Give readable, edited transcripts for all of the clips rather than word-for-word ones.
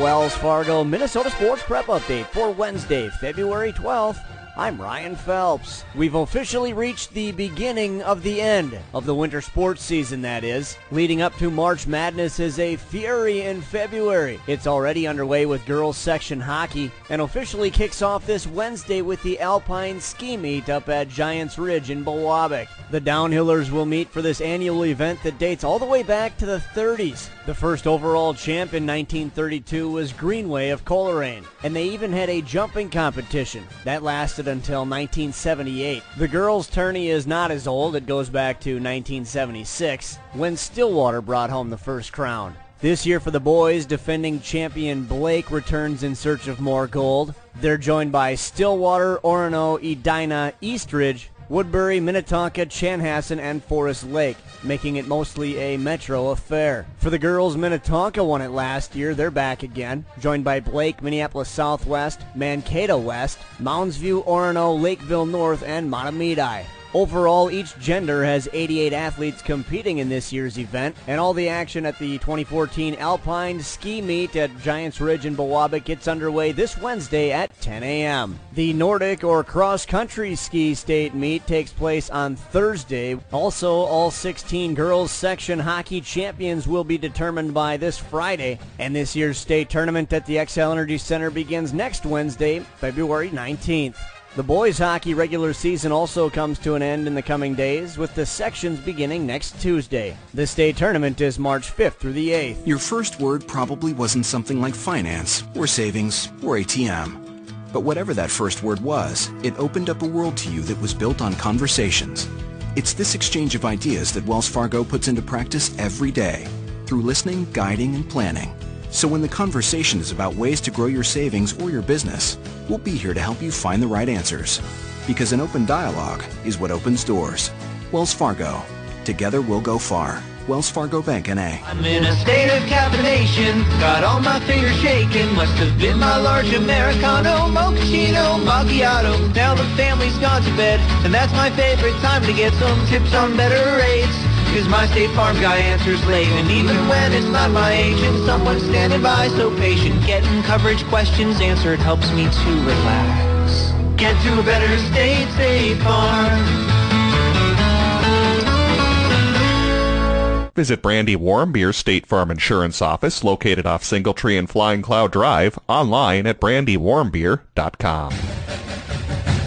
Wells Fargo Minnesota Sports Prep Update for Wednesday, February 12th. I'm Ryan Phelps. We've officially reached the beginning of the end of the winter sports season, that is. Leading up to March Madness is a fury in February. It's already underway with girls section hockey and officially kicks off this Wednesday with the Alpine Ski Meet up at Giants Ridge in Bilowabic. The downhillers will meet for this annual event that dates all the way back to the 30s. The first overall champ in 1932 was Greenway of Coleraine, and they even had a jumping competition. That lasted until 1978. The girls' tourney is not as old. It goes back to 1976, when Stillwater brought home the first crown. This year for the boys, defending champion Blake returns in search of more gold. They're joined by Stillwater, Orono, Edina, Eastridge, Woodbury, Minnetonka, Chanhassen, and Forest Lake, making it mostly a metro affair. For the girls, Minnetonka won it last year. They're back again, joined by Blake, Minneapolis Southwest, Mankato West, Mounds View, Orono, Lakeville North, and Matamidi. Overall, each gender has 88 athletes competing in this year's event, and all the action at the 2014 Alpine Ski Meet at Giants Ridge in Bilowabic gets underway this Wednesday at 10 a.m. The Nordic or cross-country ski state meet takes place on Thursday. Also, all 16 girls section hockey champions will be determined by this Friday, and this year's state tournament at the XL Energy Center begins next Wednesday, February 19th. The boys' hockey regular season also comes to an end in the coming days, with the sections beginning next Tuesday. The state tournament is March 5th through the 8th. Your first word probably wasn't something like finance, or savings, or ATM. But whatever that first word was, it opened up a world to you that was built on conversations. It's this exchange of ideas that Wells Fargo puts into practice every day, through listening, guiding, and planning. So when the conversation is about ways to grow your savings or your business, we'll be here to help you find the right answers. Because an open dialogue is what opens doors. Wells Fargo. Together we'll go far. Wells Fargo Bank, N.A. I'm in a state of caffeination, got all my fingers shaking. Must have been my large Americano, mochaccino, macchiato. Now the family's gone to bed, and that's my favorite time to get some tips on better rates. Cause my State Farm guy answers late, and even when it's not my agent, someone's standing by so patient. Getting coverage questions answered helps me to relax. Get to a better state, State Farm. Visit Brandy Warmbier State Farm Insurance Office, located off Singletree and Flying Cloud Drive, online at brandywarmbier.com.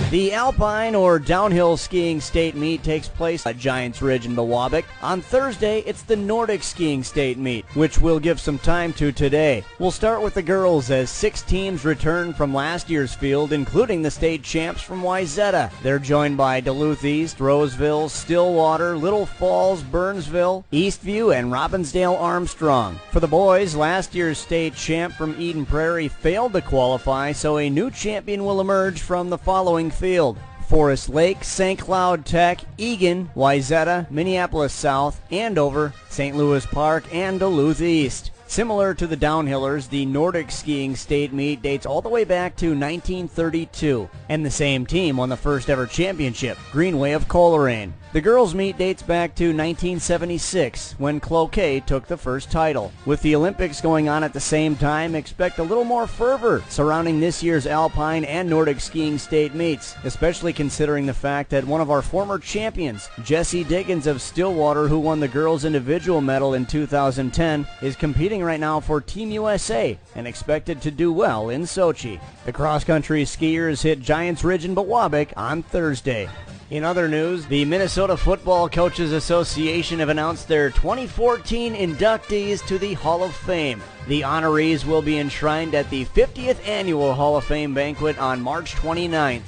The Alpine or downhill skiing state meet takes place at Giants Ridge in Bilowabic. On Thursday, it's the Nordic skiing state meet, which we'll give some time to today. We'll start with the girls as 6 teams return from last year's field, including the state champs from Wayzata. They're joined by Duluth East, Roseville, Stillwater, Little Falls, Burnsville, Eastview, and Robbinsdale Armstrong. For the boys, last year's state champ from Eden Prairie failed to qualify, so a new champion will emerge from the following field: Forest Lake, St. Cloud Tech, Egan, Wayzata, Minneapolis South, Andover, St. Louis Park, and Duluth East. Similar to the downhillers, the Nordic skiing state meet dates all the way back to 1932, and the same team won the first ever championship, Greenway of Coleraine. The girls' meet dates back to 1976, when Cloquet took the first title. With the Olympics going on at the same time, expect a little more fervor surrounding this year's Alpine and Nordic skiing state meets, especially considering the fact that one of our former champions, Jessie Diggins of Stillwater, who won the girls' individual medal in 2010, is competing right now for Team USA and expected to do well in Sochi. The cross-country skiers hit Giants Ridge in Bilowabic on Thursday. In other news, the Minnesota Football Coaches Association have announced their 2014 inductees to the Hall of Fame. The honorees will be enshrined at the 50th Annual Hall of Fame banquet on March 29th.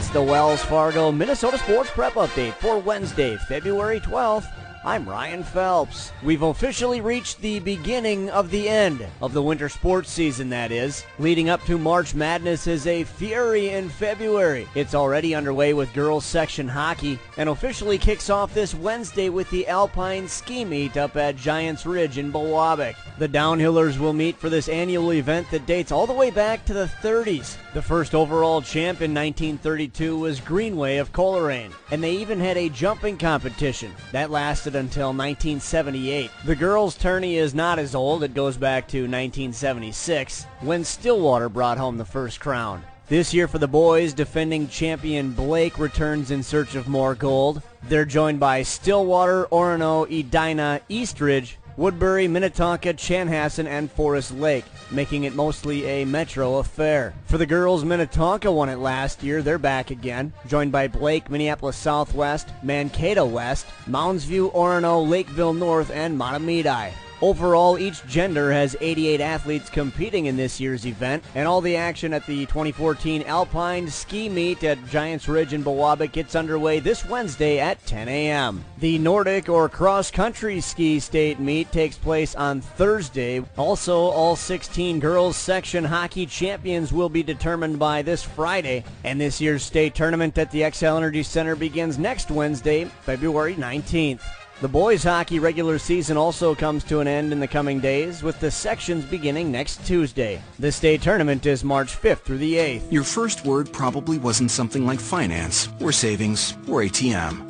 It's the Wells Fargo Minnesota Sports Prep Update for Wednesday, February 12th. I'm Ryan Phelps. We've officially reached the beginning of the end of the winter sports season, that is. Leading up to March Madness is a fury in February. It's already underway with girls section hockey and officially kicks off this Wednesday with the Alpine Ski Meet up at Giants Ridge in Bilowabic. The downhillers will meet for this annual event that dates all the way back to the 30s. The first overall champ in 1932 was Greenway of Coleraine, and they even had a jumping competition. That lasted until 1978. The girls' tourney is not as old. It goes back to 1976, when Stillwater brought home the first crown. This year for the boys, defending champion Blake returns in search of more gold. They're joined by Stillwater, Orono, Edina, Eastridge, Woodbury, Minnetonka, Chanhassen, and Forest Lake, making it mostly a metro affair. For the girls, Minnetonka won it last year. They're back again, joined by Blake, Minneapolis Southwest, Mankato West, Mounds View, Orono, Lakeville North, and Matamidi. Overall, each gender has 88 athletes competing in this year's event, and all the action at the 2014 Alpine Ski Meet at Giants Ridge in Bilowabic gets underway this Wednesday at 10 a.m. The Nordic or cross-country ski state meet takes place on Thursday. Also, all 16 girls section hockey champions will be determined by this Friday, and this year's state tournament at the XL Energy Center begins next Wednesday, February 19th. The boys' hockey regular season also comes to an end in the coming days, with the sections beginning next Tuesday. The state tournament is March 5th through the 8th. Your first word probably wasn't something like finance, or savings, or ATM.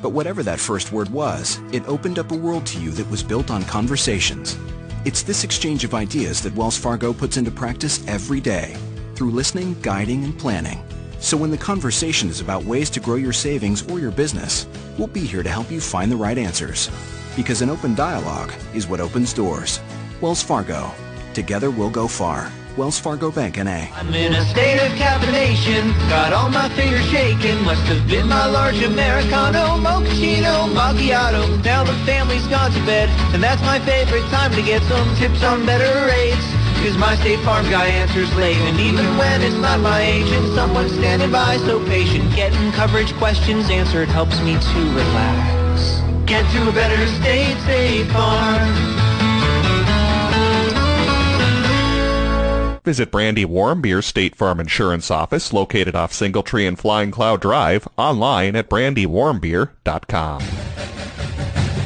But whatever that first word was, it opened up a world to you that was built on conversations. It's this exchange of ideas that Wells Fargo puts into practice every day, through listening, guiding, and planning. So when the conversation is about ways to grow your savings or your business, we'll be here to help you find the right answers. Because an open dialogue is what opens doors. Wells Fargo. Together we'll go far. Wells Fargo Bank, N.A. I'm in a state of caffeination, got all my fingers shaking. Must have been my large Americano, mochaccino, macchiato. Now the family's gone to bed, and that's my favorite time to get some tips on better rates. Cause my State Farm guy answers late, and even when it's not my agent, someone's standing by so patient. Getting coverage questions answered helps me to relax. Get to a better state, State Farm. Visit Brandy Warmbier State Farm Insurance Office, located off Singletree and Flying Cloud Drive, online at brandywarmbier.com.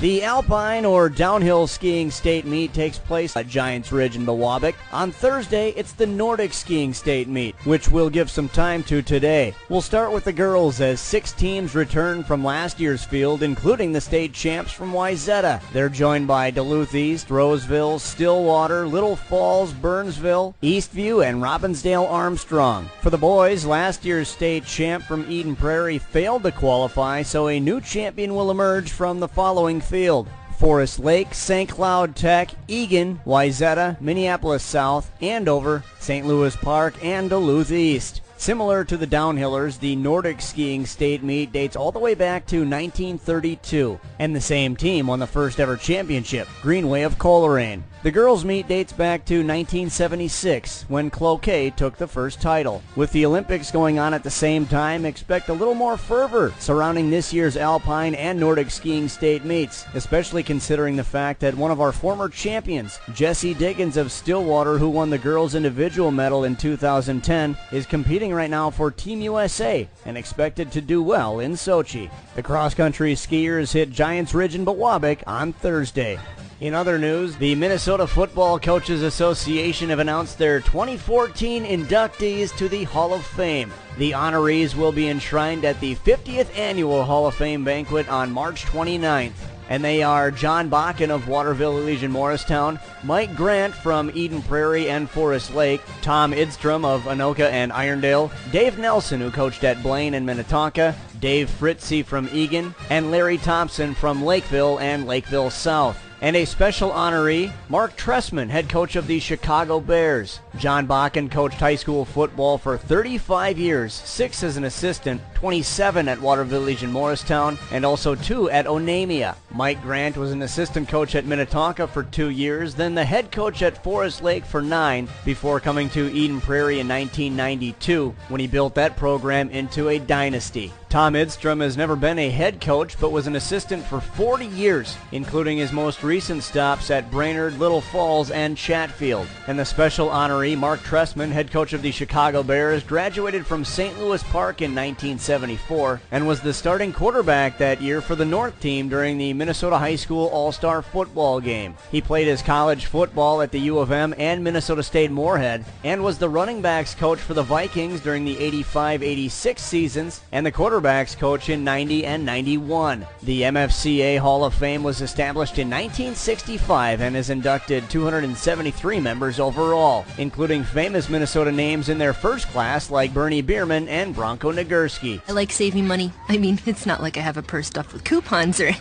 The Alpine or downhill skiing state meet takes place at Giants Ridge in Bilowabic. On Thursday, it's the Nordic skiing state meet, which we'll give some time to today. We'll start with the girls as 6 teams return from last year's field, including the state champs from Wayzata. They're joined by Duluth East, Roseville, Stillwater, Little Falls, Burnsville, Eastview, and Robbinsdale Armstrong. For the boys, last year's state champ from Eden Prairie failed to qualify, so a new champion will emerge from the following field: Forest Lake, St. Cloud Tech, Egan, Wayzata, Minneapolis South, Andover, St. Louis Park, and Duluth East. Similar to the downhillers, the Nordic skiing state meet dates all the way back to 1932, and the same team won the first ever championship, Greenway of Coleraine. The girls' meet dates back to 1976, when Cloquet took the first title. With the Olympics going on at the same time, expect a little more fervor surrounding this year's Alpine and Nordic skiing state meets, especially considering the fact that one of our former champions, Jessie Diggins of Stillwater, who won the girls' individual medal in 2010, is competing right now for Team USA and expected to do well in Sochi. The cross-country skiers hit Giants Ridge in Bilowabic on Thursday. In other news, the Minnesota Football Coaches Association have announced their 2014 inductees to the Hall of Fame. The honorees will be enshrined at the 50th Annual Hall of Fame banquet on March 29th. And they are John Bakken of Waterville, Elysian, Morristown, Mike Grant from Eden Prairie and Forest Lake, Tom Idstrom of Anoka and Irondale, Dave Nelson, who coached at Blaine and Minnetonka, Dave Fritzy from Egan, and Larry Thompson from Lakeville and Lakeville South. And a special honoree, Mark Trestman, head coach of the Chicago Bears. John Bakken coached high school football for 35 years, 6 as an assistant, 27 at Water Village in Morristown, and also 2 at Onamia. Mike Grant was an assistant coach at Minnetonka for 2 years, then the head coach at Forest Lake for 9, before coming to Eden Prairie in 1992, when he built that program into a dynasty. Tom Idstrom has never been a head coach, but was an assistant for 40 years, including his most recent stops at Brainerd, Little Falls, and Chatfield. And the special honoree, Mark Trestman, head coach of the Chicago Bears, graduated from St. Louis Park in 1974 and was the starting quarterback that year for the North team during the Minnesota High School All-Star football game. He played his college football at the U of M and Minnesota State Moorhead, and was the running backs coach for the Vikings during the 85-86 seasons, and the quarterbacks coach in 90 and 91. The MFCA Hall of Fame was established in 1965 and has inducted 273 members overall, including famous Minnesota names in their first class like Bernie Bierman and Bronco Nagurski. I like saving money. I mean, it's not like I have a purse stuffed with coupons or...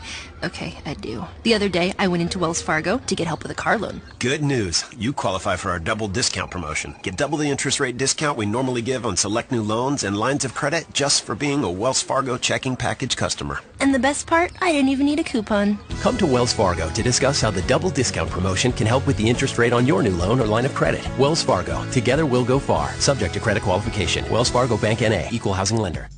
Okay, I do. The other day, I went into Wells Fargo to get help with a car loan. Good news. You qualify for our double discount promotion. Get double the interest rate discount we normally give on select new loans and lines of credit just for being a Wells Fargo checking package customer. And the best part, I didn't even need a coupon. Come to Wells Fargo to discuss how the double discount promotion can help with the interest rate on your new loan or line of credit. Wells Fargo. Together we'll go far. Subject to credit qualification. Wells Fargo Bank N.A. Equal housing lender.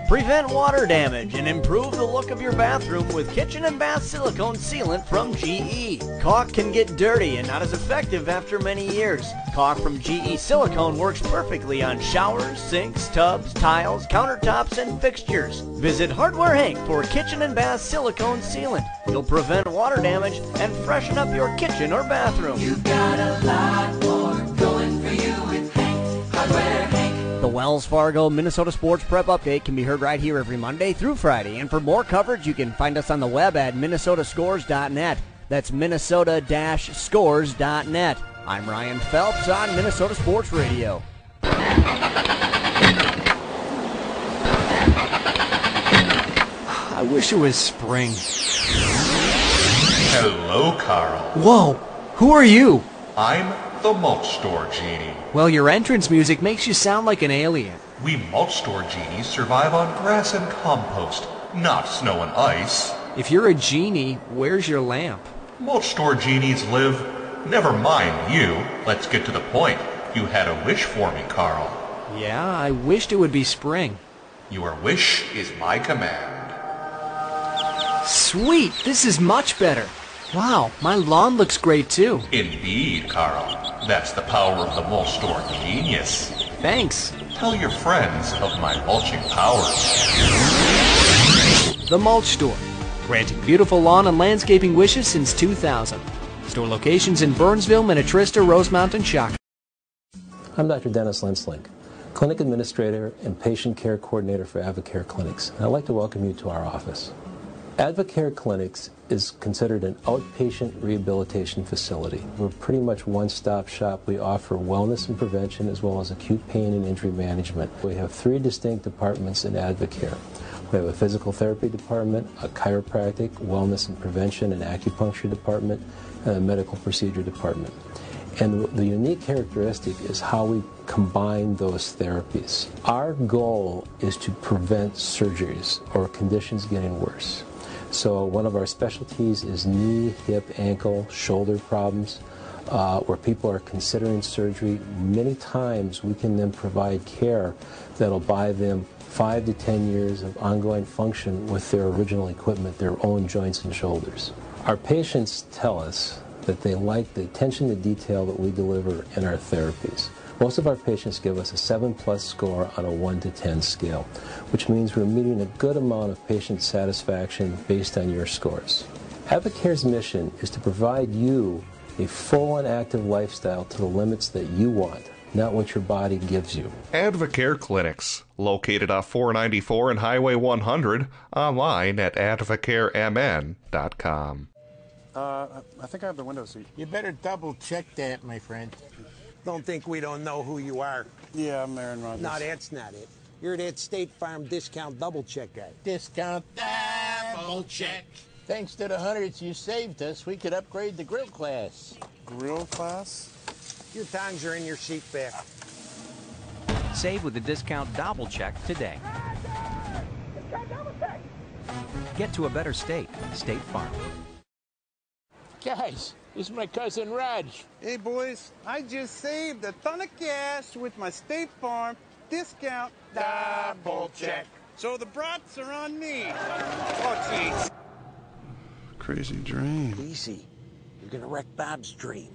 Prevent water damage and improve the look of your bathroom with kitchen and bath silicone sealant from GE. Caulk can get dirty and not as effective after many years. Caulk from GE Silicone works perfectly on showers, sinks, tubs, tiles, countertops, and fixtures. Visit Hardware Hank for kitchen and bath silicone sealant. You'll prevent water damage and freshen up your kitchen or bathroom. You've got a lot more going for you with Hank, Hardware Hank. The Wells Fargo Minnesota Sports Prep Update can be heard right here every Monday through Friday. And for more coverage, you can find us on the web at minnesotascores.net. That's minnesota-scores.net. I'm Ryan Phelps on Minnesota Sports Radio. I wish it was spring. Hello, Carl. Whoa, who are you? I'm the Mulch Store Genie. Well, your entrance music makes you sound like an alien. We Mulch Store Genies survive on grass and compost, not snow and ice. If you're a genie, where's your lamp? Mulch Store Genies live... Never mind you. Let's get to the point. You had a wish for me, Carl. Yeah, I wished it would be spring. Your wish is my command. Sweet, this is much better. Wow, my lawn looks great too. Indeed, Carl. That's the power of the Mulch Store Genius. Thanks. Tell your friends of my mulching powers. The Mulch Store, granting beautiful lawn and landscaping wishes since 2000. Store locations in Burnsville, Minnetrista, Rosemount, and Shaka. I'm Dr. Dennis Lenslink, Clinic Administrator and Patient Care Coordinator for Advocare Clinics. And I'd like to welcome you to our office. Advocare Clinics is considered an outpatient rehabilitation facility. We're pretty much one-stop shop. We offer wellness and prevention as well as acute pain and injury management. We have 3 distinct departments in Advocare. We have a physical therapy department, a chiropractic, wellness and prevention and acupuncture department, and a medical procedure department. And the unique characteristic is how we combine those therapies. Our goal is to prevent surgeries or conditions getting worse. So one of our specialties is knee, hip, ankle, shoulder problems, where people are considering surgery. Many times we can then provide care that'll buy them 5 to 10 years of ongoing function with their original equipment, their own joints and shoulders. Our patients tell us that they like the attention to detail that we deliver in our therapies. Most of our patients give us a 7+ score on a 1 to 10 scale, which means we're meeting a good amount of patient satisfaction based on your scores. Advocare's mission is to provide you a full and active lifestyle to the limits that you want, not what your body gives you. Advocare Clinics, located off 494 and Highway 100, online at advocaremn.com. I think I have the window seat. You better double check that, my friend. Don't think we don't know who you are. Yeah, I'm Aaron Rodgers. No, that's not it. You're that State Farm discount double check guy. Discount double check. Thanks to the hundreds you saved us, we could upgrade the grill class. Grill class? Your tongs are in your seat back. Save with the discount double check today. Get to a better state. State Farm. Guys, this is my cousin Raj. Hey, boys, I just saved a ton of cash with my State Farm discount double check. So the brats are on me. Oh, jeez. Crazy dream. Easy. You're gonna wreck Bob's dream.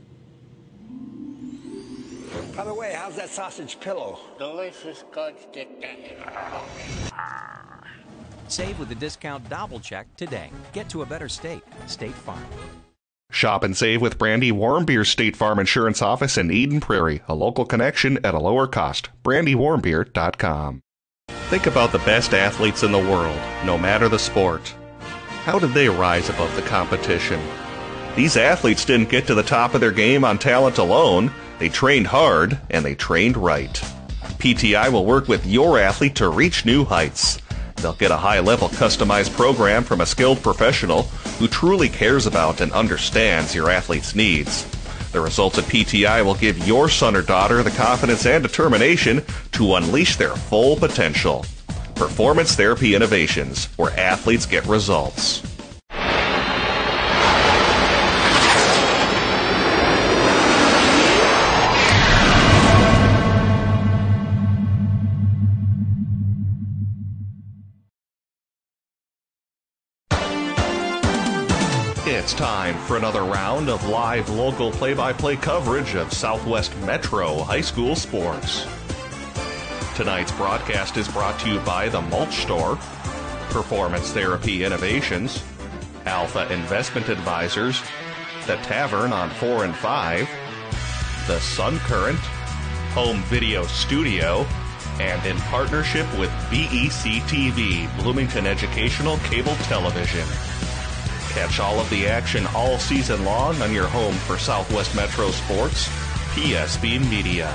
By the way, how's that sausage pillow? Delicious, good stick. Save with the discount double check today. Get to a better state. State Farm. Shop and save with Brandy Warmbier State Farm Insurance Office in Eden Prairie. A local connection at a lower cost. BrandyWarmbier.com. Think about the best athletes in the world, no matter the sport. How did they rise above the competition? These athletes didn't get to the top of their game on talent alone. They trained hard, and they trained right. PTI will work with your athlete to reach new heights. They'll get a high-level customized program from a skilled professional who truly cares about and understands your athlete's needs. The results at PTI will give your son or daughter the confidence and determination to unleash their full potential. Performance Therapy Innovations, where athletes get results. It's time for another round of live local play-by-play coverage of Southwest Metro High School sports. Tonight's broadcast is brought to you by the Mulch Store, Performance Therapy Innovations, Alpha Investment Advisors, The Tavern on 4 and 5, The Sun Current, Home Video Studio, and in partnership with BEC TV, Bloomington Educational Cable Television. Catch all of the action all season long on your home for Southwest Metro Sports, PSB Media.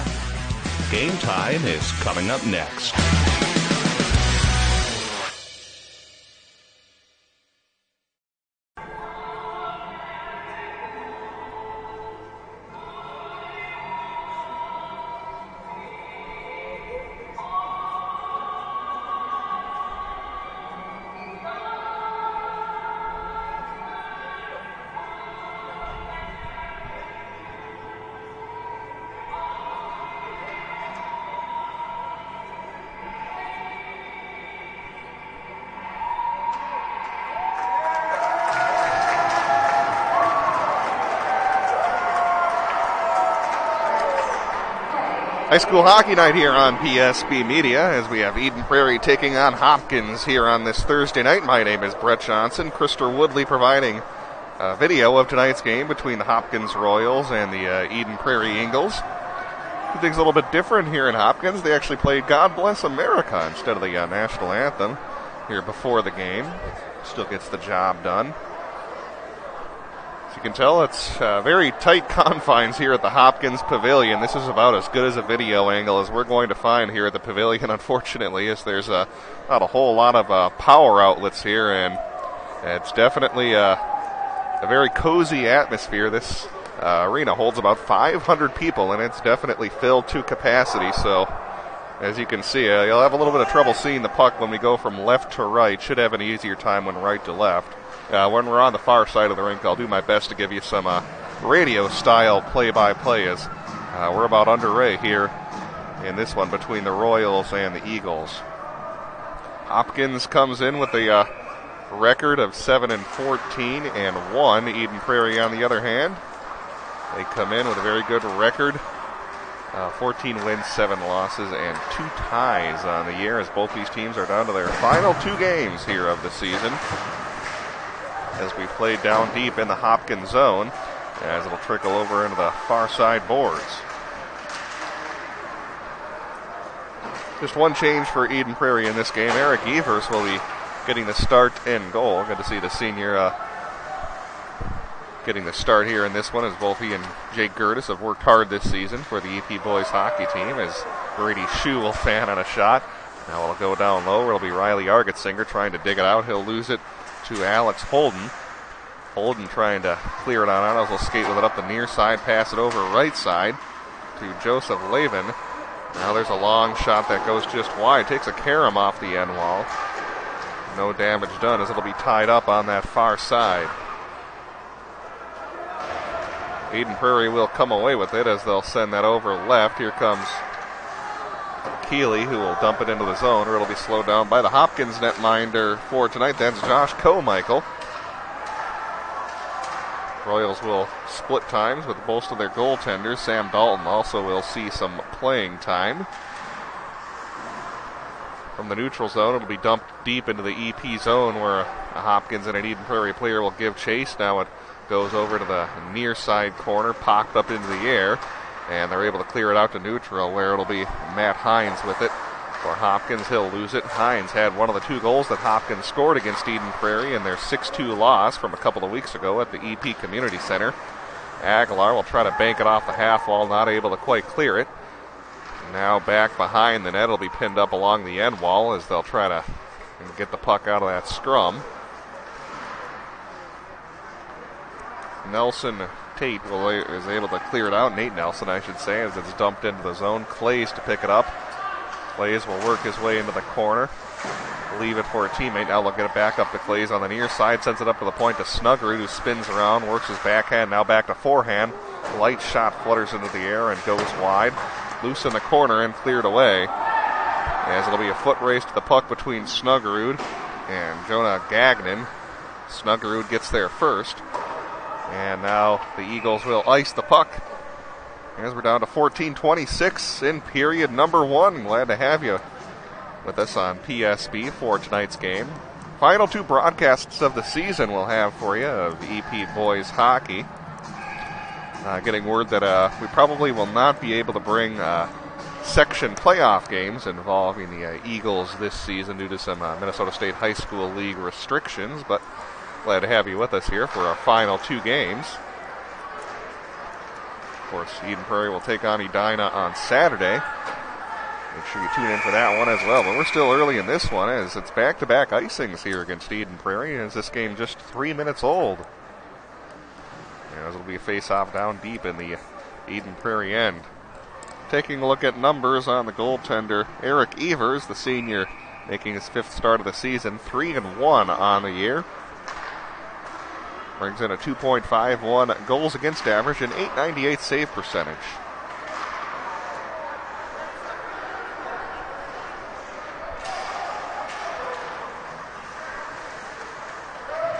Game time is coming up next. High school hockey night here on PSB Media as we have Eden Prairie taking on Hopkins here on this Thursday night. My name is Brett Johnson. Krister Woodley providing a video of tonight's game between the Hopkins Royals and the Eden Prairie Eagles. Things a little bit different here in Hopkins. They actually played God Bless America instead of the national anthem here before the game. Still gets the job done. As you can tell, it's very tight confines here at the Hopkins Pavilion. This is about as good as a video angle as we're going to find here at the Pavilion, unfortunately, as there's not a whole lot of power outlets here, and it's definitely a very cozy atmosphere. This arena holds about 500 people, and it's definitely filled to capacity. So, as you can see, you'll have a little bit of trouble seeing the puck when we go from left to right. Should have an easier time when right to left. When we're on the far side of the rink, I'll do my best to give you some radio-style play-by-play as we're about underway here in this one between the Royals and the Eagles. Hopkins comes in with a record of 7-14-1. Eden Prairie, on the other hand, they come in with a very good record. 14 wins, 7 losses, and 2 ties on the year as both these teams are down to their final 2 games here of the season. As we play down deep in the Hopkins zone, as it'll trickle over into the far side boards. Just one change for Eden Prairie in this game. Eric Evers will be getting the start in goal. Good to see the senior getting the start here in this one, as both he and Jake Gertis have worked hard this season for the EP boys hockey team, as Brady Shue will fan on a shot. Now it'll go down low. It'll be Riley Argetsinger trying to dig it out. He'll lose it to Alex Holden. Holden trying to clear it on out. He'll skate with it up the near side, pass it over right side to Joseph Lavin. Now there's a long shot that goes just wide. Takes a carom off the end wall. No damage done as it'll be tied up on that far side. Eden Prairie will come away with it as they'll send that over left. Here comes Keeley, who will dump it into the zone, or it'll be slowed down by the Hopkins netminder for tonight. That's Josh Comichael. Royals will split times with most of their goaltenders. Sam Dalton also will see some playing time. From the neutral zone, it'll be dumped deep into the EP zone where a Hopkins and an Eden Prairie player will give chase. Now it goes over to the near side corner, popped up into the air, and they're able to clear it out to neutral where it'll be Matt Hines with it. For Hopkins, he'll lose it. Hines had one of the 2 goals that Hopkins scored against Eden Prairie in their 6-2 loss from a couple of weeks ago at the EP Community Center. Aguilar will try to bank it off the half wall, not able to quite clear it. Now back behind the net, it'll be pinned up along the end wall as they'll try to get the puck out of that scrum. Nelson Tate is able to clear it out. Nate Nelson, I should say, as it's dumped into the zone. Clays to pick it up. Clays will work his way into the corner. Leave it for a teammate. Now they'll get it back up to Clays on the near side. Sends it up to the point to Snuggerud, who spins around, works his backhand. Now back to forehand. Light shot flutters into the air and goes wide. Loose in the corner and cleared away. As it'll be a foot race to the puck between Snuggerud and Jonah Gagnon. Snuggerud gets there first. And now the Eagles will ice the puck. As we're down to 14:26 in period number 1. Glad to have you with us on PSB for tonight's game. Final 2 broadcasts of the season we'll have for you of EP boys hockey. Getting word that we probably will not be able to bring section playoff games involving the Eagles this season due to some Minnesota State High School League restrictions, but glad to have you with us here for our final 2 games. Of course, Eden Prairie will take on Edina on Saturday. Make sure you tune in for that one as well. But we're still early in this one as it's back-to-back icings here against Eden Prairie, as this game just 3 minutes old. As it'll be a face-off down deep in the Eden Prairie end. Taking a look at numbers on the goaltender, Eric Evers, the senior, making his 5th start of the season, 3-1 on the year. Brings in a 2.51 goals against average and .898 save percentage.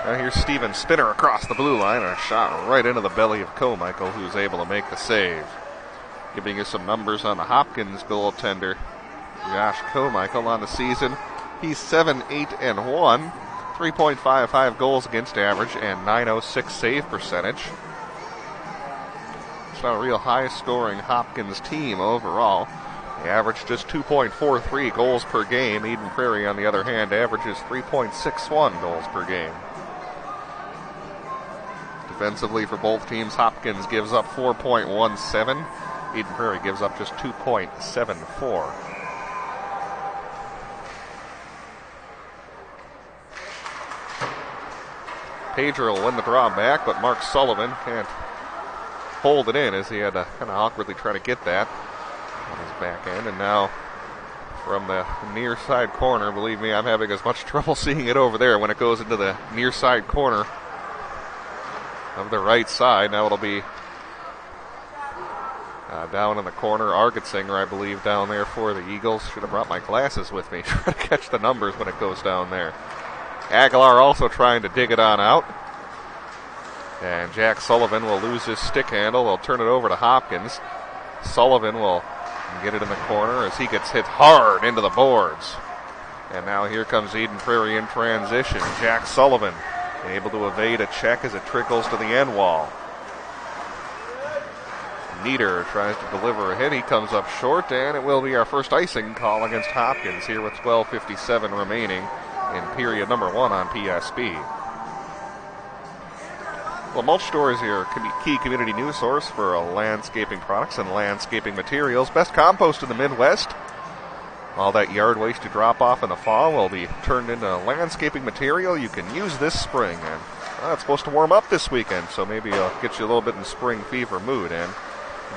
Now here's Steven Spinner across the blue line, and a shot right into the belly of Comichael, who's able to make the save. Giving you some numbers on the Hopkins goaltender, Josh Comichael, on the season. He's 7-8-1, 3.55 goals against average, and .906 save percentage. It's not a real high-scoring Hopkins team overall. They average just 2.43 goals per game. Eden Prairie, on the other hand, averages 3.61 goals per game. Defensively for both teams, Hopkins gives up 4.17. Eden Prairie gives up just 2.74. Pedro will win the draw back, but Mark Sullivan can't hold it in as he had to kind of awkwardly try to get that on his back end. And now from the near side corner, believe me, I'm having as much trouble seeing it over there when it goes into the near side corner of the right side. Now it'll be down in the corner. Argetsinger, I believe, down there for the Eagles. Should have brought my glasses with me. Try to catch the numbers when it goes down there. Aguilar also trying to dig it on out. And Jack Sullivan will lose his stick handle. They'll turn it over to Hopkins. Sullivan will get it in the corner as he gets hit hard into the boards. And now here comes Eden Prairie in transition. Jack Sullivan able to evade a check as it trickles to the end wall. Nieder tries to deliver a hit. He comes up short, and it will be our first icing call against Hopkins here with 12:57 remaining in period number 1 on PSB. Well, Mulch Store is your key community news source for landscaping products and landscaping materials. Best compost in the Midwest. All that yard waste you drop off in the fall will be turned into landscaping material you can use this spring. And Well, it's supposed to warm up this weekend, so maybe I'll get you a little bit in spring fever mood and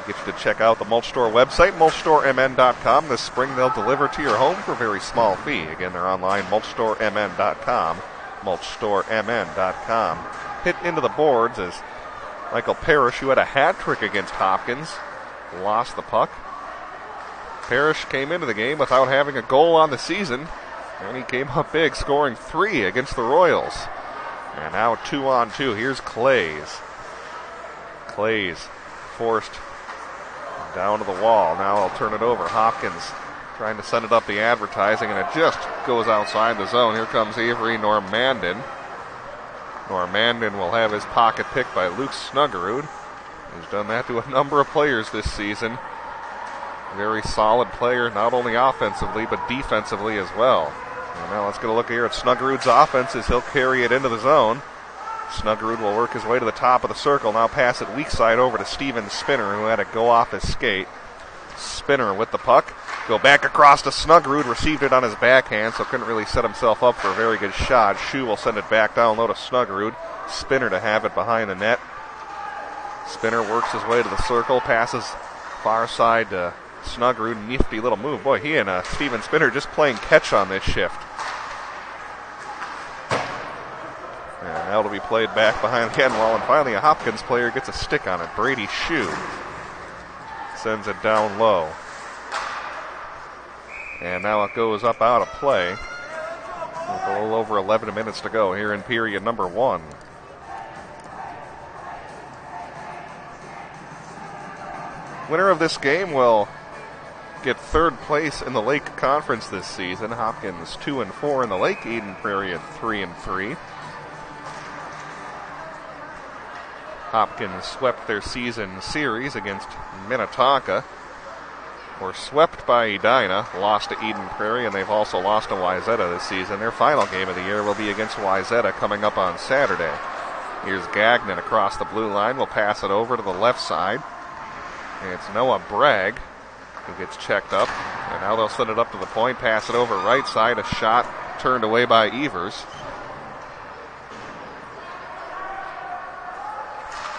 get you to check out the Mulch Store website, mulchstoremn.com. This spring they'll deliver to your home for a very small fee. Again, they're online, mulchstoremn.com, mulchstoremn.com. Hit into the boards as Michael Parrish, who had a hat trick against Hopkins, lost the puck. Parrish came into the game without having a goal on the season, and he came up big, scoring 3 against the Royals. And now 2-on-2. Here's Clays. Clays forced down to the wall. Now I'll turn it over. Hopkins trying to send it up the advertising, and it just goes outside the zone. Here comes Avery Normandin. Normandin will have his pocket picked by Luke Snuggerud. He's done that to a number of players this season. Very solid player, not only offensively, but defensively as well. And now let's get a look here at Snuggerud's offense as he'll carry it into the zone. Snuggerud will work his way to the top of the circle. Now pass it weak side over to Steven Spinner, who had to go off his skate. Spinner with the puck. Go back across to Snuggerud. Received it on his backhand, so couldn't really set himself up for a very good shot. Shu will send it back down low to Snuggerud. Spinner to have it behind the net. Spinner works his way to the circle. Passes far side to Snuggerud. Nifty little move. Boy, he and Steven Spinner just playing catch on this shift. And that'll be played back behind the end wall. And finally, a Hopkins player gets a stick on it. Brady Shu sends it down low. And now it goes up out of play. With a little over 11 minutes to go here in period number 1. Winner of this game will get third place in the Lake Conference this season. Hopkins 2-4 in the Lake. Eden Prairie at 3-3. Hopkins swept their season series against Minnetonka. Were swept by Edina, lost to Eden Prairie, and they've also lost to Wayzata this season. Their final game of the year will be against Wayzata coming up on Saturday. Here's Gagnon across the blue line. Will pass it over to the left side. And it's Noah Bragg who gets checked up. And now they'll send it up to the point, pass it over right side. A shot turned away by Evers.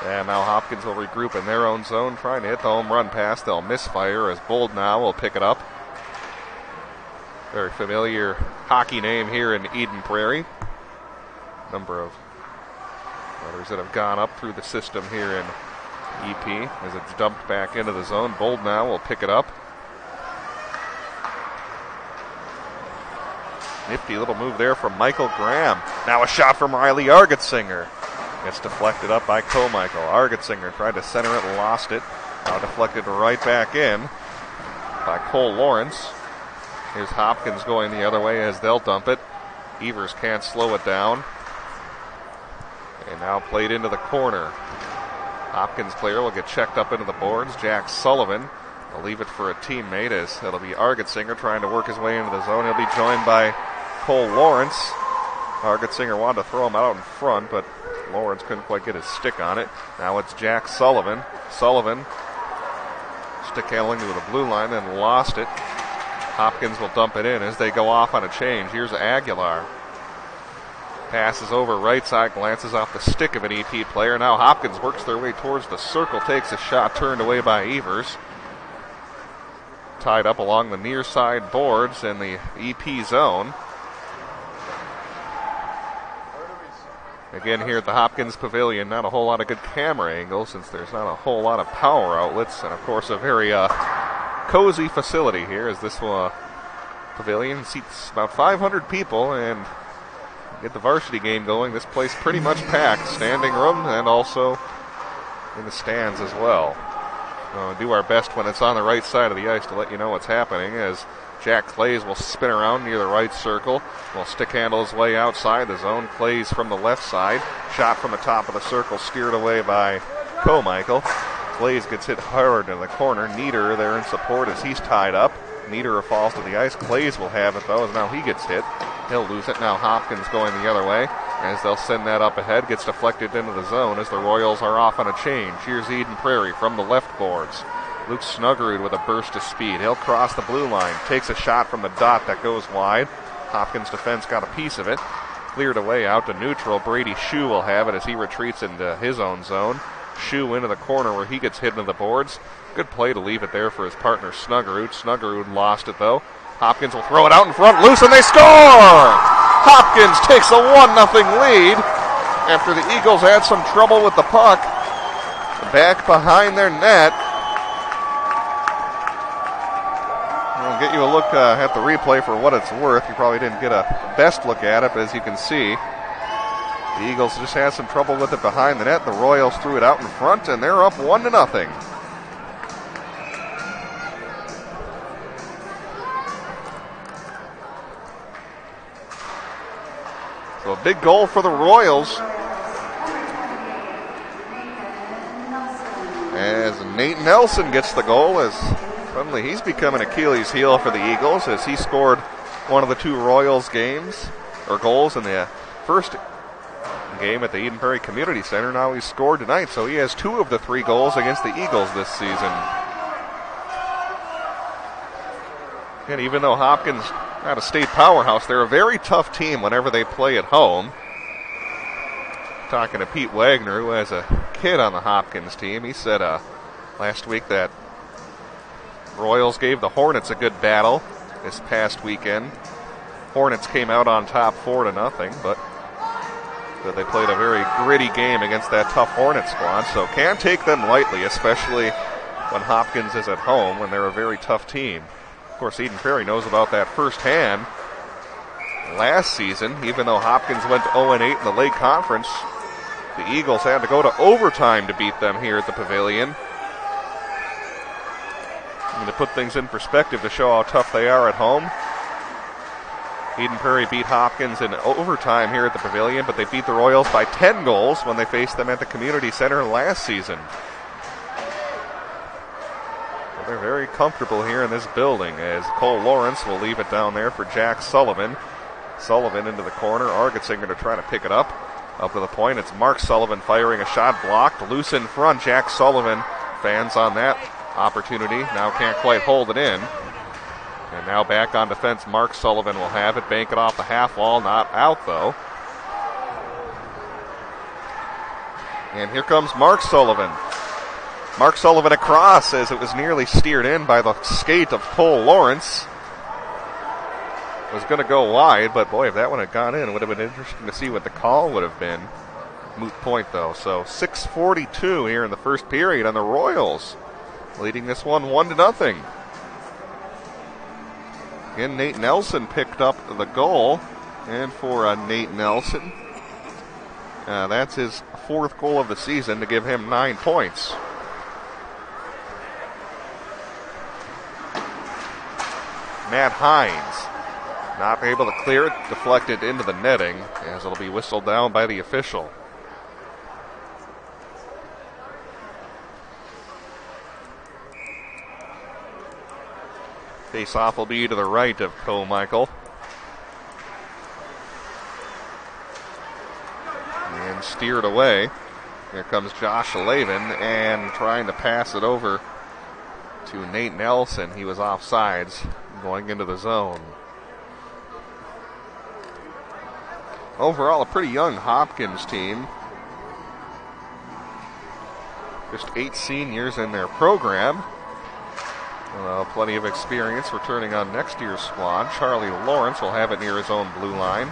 And now Hopkins will regroup in their own zone, trying to hit the home run pass. They'll misfire as Bold now will pick it up. Very familiar hockey name here in Eden Prairie. Number of others that have gone up through the system here in EP as it's dumped back into the zone. Bold now will pick it up. Nifty little move there from Michael Graham. Now a shot from Riley Argetsinger. Gets deflected up by Michael. Argetsinger tried to center it, lost it. Now deflected right back in by Cole Lawrence. Here's Hopkins going the other way as they'll dump it. Evers can't slow it down. And now played into the corner. Hopkins player will get checked up into the boards. Jack Sullivan will leave it for a teammate as it'll be Argetsinger trying to work his way into the zone. He'll be joined by Cole Lawrence. Argetsinger wanted to throw him out in front, but Lawrence couldn't quite get his stick on it. Now it's Jack Sullivan. Sullivan stick handling to the blue line and lost it. Hopkins will dump it in as they go off on a change. Here's Aguilar. Passes over right side, glances off the stick of an EP player. Now Hopkins works their way towards the circle, takes a shot turned away by Evers. Tied up along the near side boards in the EP zone. Again here at the Hopkins Pavilion, not a whole lot of good camera angles since there's not a whole lot of power outlets. And of course a very cozy facility here as this pavilion seats about 500 people, and get the varsity game going. This place pretty much packed, standing room and also in the stands as well. We'll do our best when it's on the right side of the ice to let you know what's happening as Jack Clays will spin around near the right circle. Will stick handle his way outside the zone. Clays from the left side. Shot from the top of the circle, steered away by Michael. Clays gets hit hard in the corner. Nieder there in support as he's tied up. Nieder falls to the ice. Clays will have it though as now he gets hit. He'll lose it. Now Hopkins going the other way as they'll send that up ahead. Gets deflected into the zone as the Royals are off on a change. Here's Eden Prairie from the left boards. Luke Snuggerud with a burst of speed. He'll cross the blue line. Takes a shot from the dot that goes wide. Hopkins defense got a piece of it. cleared away out to neutral. Brady Shue will have it as he retreats into his own zone. Shue into the corner where he gets hit into the boards. Good play to leave it there for his partner Snuggerud. Snuggerud lost it though. Hopkins will throw it out in front, loose, and they score! Hopkins takes a 1-0 lead after the Eagles had some trouble with the puck. Back behind their net. I'll get you a look at the replay for what it's worth. You probably didn't get a best look at it, but as you can see, the Eagles just had some trouble with it behind the net. The Royals threw it out in front, and they're up 1-0. So a big goal for the Royals. As Nate Nelson gets the goal, as suddenly he's become an Achilles heel for the Eagles, as he scored one of the two Royals goals in the first game at the Eden Prairie Community Center. Now he's scored tonight, so he has 2 of the 3 goals against the Eagles this season. And even though Hopkins not a state powerhouse, they're a very tough team whenever they play at home. Talking to Pete Wagner, who has a kid on the Hopkins team, he said last week that Royals gave the Hornets a good battle this past weekend. Hornets came out on top 4-0, but they played a very gritty game against that tough Hornet squad, so can't take them lightly, especially when Hopkins is at home, when they're a very tough team. Of course, Eden Prairie knows about that firsthand. Last season, even though Hopkins went 0-8 in the Lake Conference, the Eagles had to go to overtime to beat them here at the Pavilion. And to put things in perspective to show how tough they are at home, Eden Prairie beat Hopkins in overtime here at the Pavilion, but they beat the Royals by 10 goals when they faced them at the Community Center last season. So they're very comfortable here in this building, as Cole Lawrence will leave it down there for Jack Sullivan. Sullivan into the corner. Argetsinger to try to pick it up. Up to the point, it's Mark Sullivan firing a shot, blocked, loose in front. Jack Sullivan, fans on that opportunity, now can't quite hold it in. And now back on defense, Mark Sullivan will have it, bank it off the half wall, not out though. And here comes Mark Sullivan. Mark Sullivan across as it was nearly steered in by the skate of Cole Lawrence. Was going to go wide, but boy, if that one had gone in, it would have been interesting to see what the call would have been. Moot point though. So 6:42 here in the first period on the Royals, leading this one 1-0. Again, Nate Nelson picked up the goal, and for Nate Nelson, that's his 4th goal of the season to give him 9 points. Matt Hines not able to clear it, deflected into the netting, as it'll be whistled down by the official. Face-off will be to the right of Co-Michael. And steered away. Here comes Josh Lavin, and trying to pass it over to Nate Nelson. He was offsides going into the zone. Overall, a pretty young Hopkins team. Just 8 seniors in their program. Plenty of experience returning on next year's squad. Charlie Lawrence will have it near his own blue line.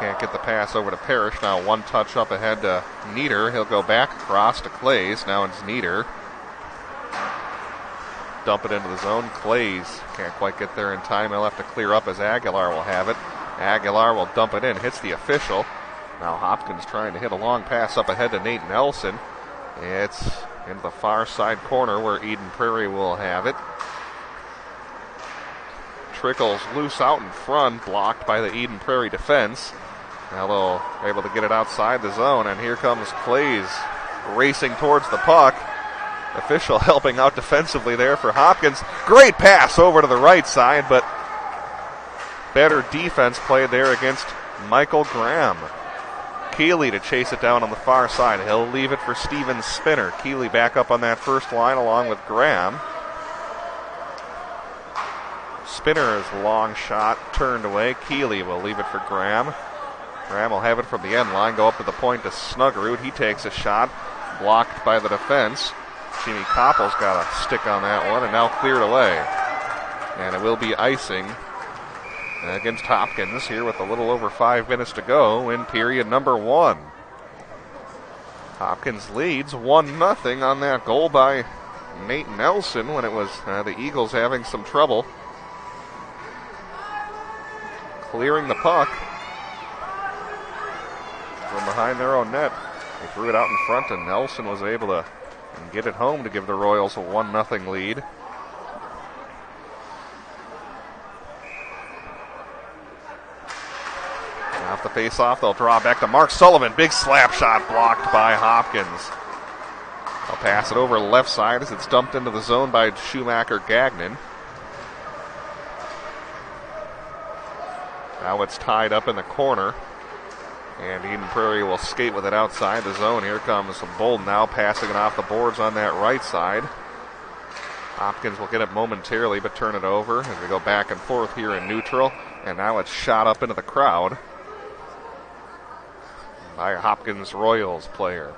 Can't get the pass over to Parrish. Now one touch up ahead to Nieder. He'll go back across to Clays. Now it's Nieder. Dump it into the zone. Clays can't quite get there in time. He'll have to clear up as Aguilar will have it. Aguilar will dump it in, hits the official. Now Hopkins trying to hit a long pass up ahead to Nate Nelson. It's into the far side corner where Eden Prairie will have it. Trickles loose out in front, blocked by the Eden Prairie defense. Now they're able to get it outside the zone, and here comes Clays racing towards the puck. Official helping out defensively there for Hopkins. Great pass over to the right side, but better defense played there against Michael Graham. Keeley to chase it down on the far side. He'll leave it for Steven Spinner. Keeley back up on that first line along with Graham. Spinner's long shot turned away. Keeley will leave it for Graham. Graham will have it from the end line, go up to the point to Snuggerud. He takes a shot, blocked by the defense. Jimmy Koppel's got a stick on that one and now cleared away. And it will be icing against Hopkins here with a little over 5 minutes to go in period number 1. Hopkins leads 1-0 on that goal by Nate Nelson when it was the Eagles having some trouble clearing the puck from behind their own net. They threw it out in front and Nelson was able to get it home to give the Royals a 1-0 lead. Off the face-off, they'll draw back to Mark Sullivan. Big slap shot blocked by Hopkins. They'll pass it over left side as it's dumped into the zone by Schumacher-Gagnon. Now it's tied up in the corner. And Eden Prairie will skate with it outside the zone. Here comes Bolden now passing it off the boards on that right side. Hopkins will get it momentarily but turn it over as we go back and forth here in neutral. And now it's shot up into the crowd by a Hopkins Royals player.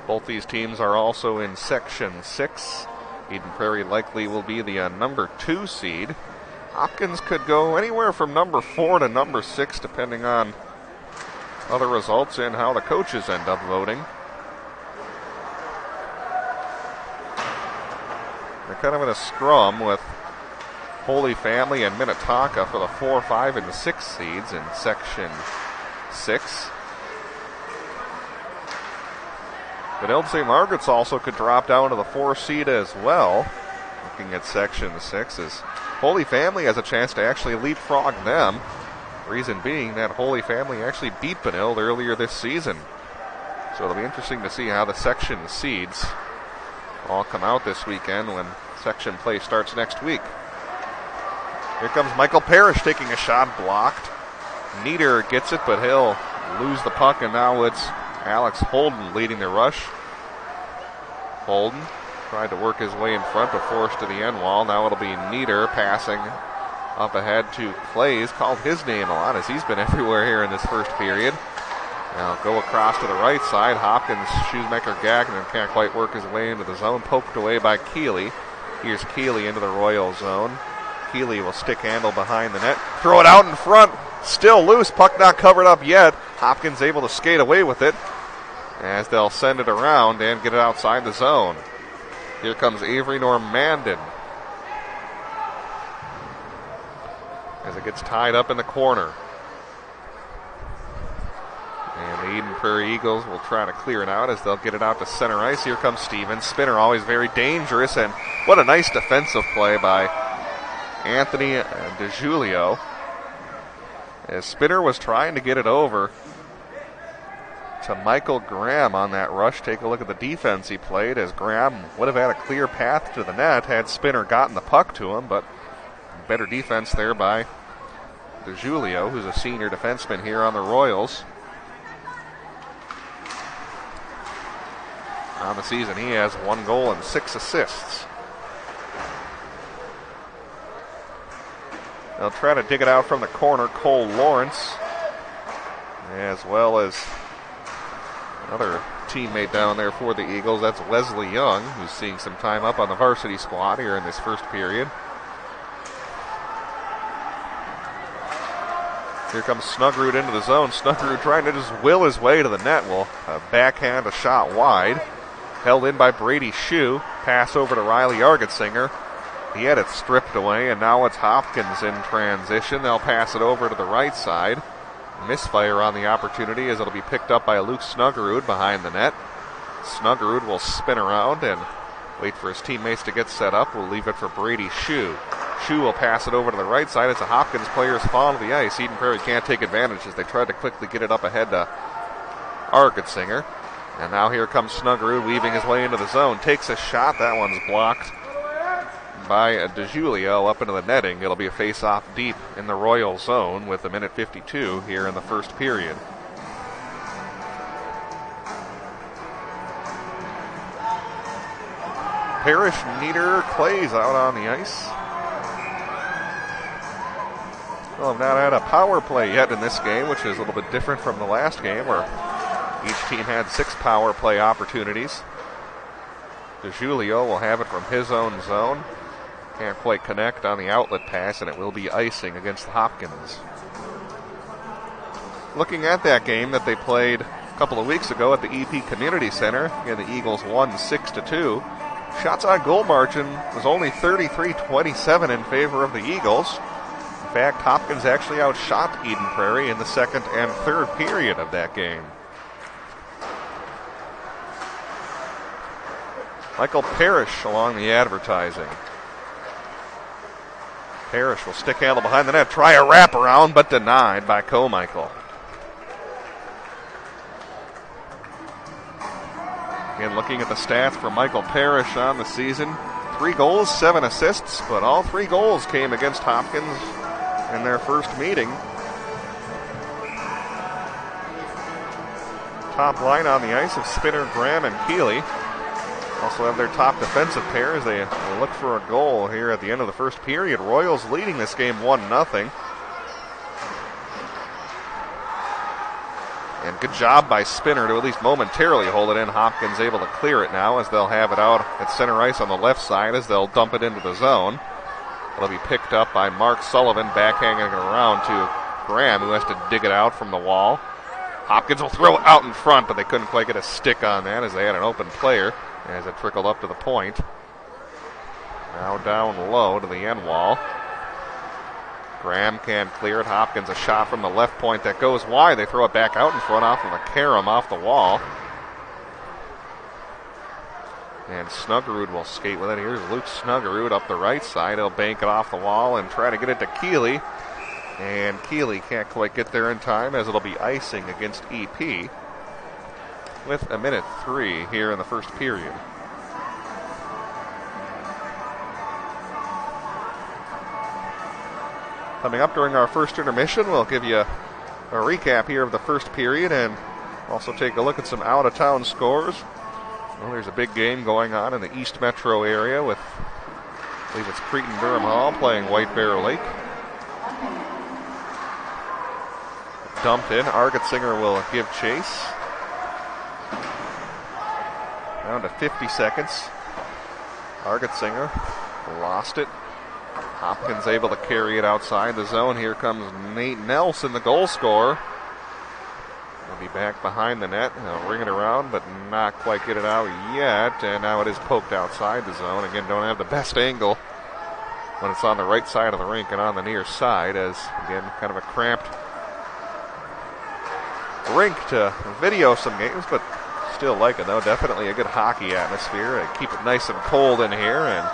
Both these teams are also in Section 6. Eden Prairie likely will be the number 2 seed. Hopkins could go anywhere from number 4 to number 6 depending on other results and how the coaches end up voting. They're kind of in a scrum with Holy Family and Minnetonka for the 4, 5, and 6 seeds in Section 6. But Eld St. Margaret's also could drop down to the 4 seed as well. Looking at Section 6 as Holy Family has a chance to actually leapfrog them. Reason being that Holy Family actually beat Benilde earlier this season. So it'll be interesting to see how the section seeds all come out this weekend when section play starts next week. Here comes Michael Parrish taking a shot, blocked. Nieder gets it, but he'll lose the puck, and now it's Alex Holden leading the rush. Holden tried to work his way in front, but forced to the end wall. Now it'll be Nieder passing up ahead to Clays. Called his name a lot as he's been everywhere here in this first period. Now go across to the right side. Hopkins, Schumacher-Gagnon can't quite work his way into the zone. Poked away by Keeley. Here's Keeley into the Royal zone. Keeley will stick handle behind the net. Throw it out in front. Still loose. Puck not covered up yet. Hopkins able to skate away with it as they'll send it around and get it outside the zone. Here comes Avery Normandin as it gets tied up in the corner. And the Eden Prairie Eagles will try to clear it out as they'll get it out to center ice. Here comes Steven Spinner, always very dangerous, and what a nice defensive play by Anthony DeJulio. As Spinner was trying to get it over to Michael Graham on that rush. Take a look at the defense he played, as Graham would have had a clear path to the net had Spinner gotten the puck to him, but better defense there by DeJulio, who's a senior defenseman here on the Royals. On the season, he has 1 goal and 6 assists. They'll try to dig it out from the corner. Cole Lawrence, as well as another teammate down there for the Eagles. That's Wesley Young, who's seeing some time up on the varsity squad here in this first period. Here comes Snuggerud into the zone. Snuggerud trying to just will his way to the net. Will backhand a shot wide. Held in by Brady Shue. Pass over to Riley Argetsinger. He had it stripped away, and now it's Hopkins in transition. They'll pass it over to the right side. Misfire on the opportunity as it'll be picked up by Luke Snuggerud behind the net. Snuggerud will spin around and wait for his teammates to get set up. We'll leave it for Brady Shue. Shue will pass it over to the right side as the Hopkins players fall to the ice. Eden Prairie can't take advantage as they tried to quickly get it up ahead to Argetsinger. And now here comes Snuggerud weaving his way into the zone. Takes a shot. That one's blocked by DeJulio up into the netting. It'll be a face-off deep in the Royal zone with 1:52 here in the first period. Parrish, Nieder, Clays out on the ice. Well, have not had a power play yet in this game, which is a little bit different from the last game where each team had 6 power play opportunities. DeJulio will have it from his own zone. Can't quite connect on the outlet pass, and it will be icing against Hopkins. Looking at that game that they played a couple of weeks ago at the EP Community Center, again, the Eagles won 6-2. Shots on goal margin was only 33-27 in favor of the Eagles. In fact, Hopkins actually outshot Eden Prairie in the second and third period of that game. Michael Parrish along the advertising. Parrish will stick handle behind the net, try a wraparound, but denied by Carmichael. Again, looking at the stats for Michael Parrish on the season, 3 goals, 7 assists, but all 3 goals came against Hopkins in their first meeting. Top line on the ice of Spinner, Graham, and Keeley. Also have their top defensive pair as they look for a goal here at the end of the first period. Royals leading this game 1-0. And good job by Spinner to at least momentarily hold it in. Hopkins able to clear it now as they'll have it out at center ice on the left side as they'll dump it into the zone. It'll be picked up by Mark Sullivan, backhanging it around to Graham, who has to dig it out from the wall. Hopkins will throw it out in front, but they couldn't quite get a stick on that as they had an open player as it trickled up to the point. Now down low to the end wall. Graham can clear it. Hopkins a shot from the left point that goes wide. They throw it back out in front off of a carom off the wall. And Snuggerud will skate with it. Here's Luke Snuggerud up the right side. He'll bank it off the wall and try to get it to Keeley. And Keeley can't quite get there in time as it'll be icing against EP with 1:03 here in the first period. Coming up during our first intermission, we'll give you a recap here of the first period and also take a look at some out-of-town scores. Well, there's a big game going on in the East Metro area with, I believe it's Cretin-Durham Hall playing White Bear Lake. Dumped in. Argetsinger will give chase. Down to 50 seconds. Argetsinger lost it. Hopkins able to carry it outside the zone. Here comes Nate Nelson, the goal scorer. He'll be back behind the net. He'll ring it around, but not quite get it out yet. And now it is poked outside the zone. Again, don't have the best angle when it's on the right side of the rink and on the near side, as, again, kind of a cramped rink to video some games, but still like it, though. Definitely a good hockey atmosphere. They keep it nice and cold in here, and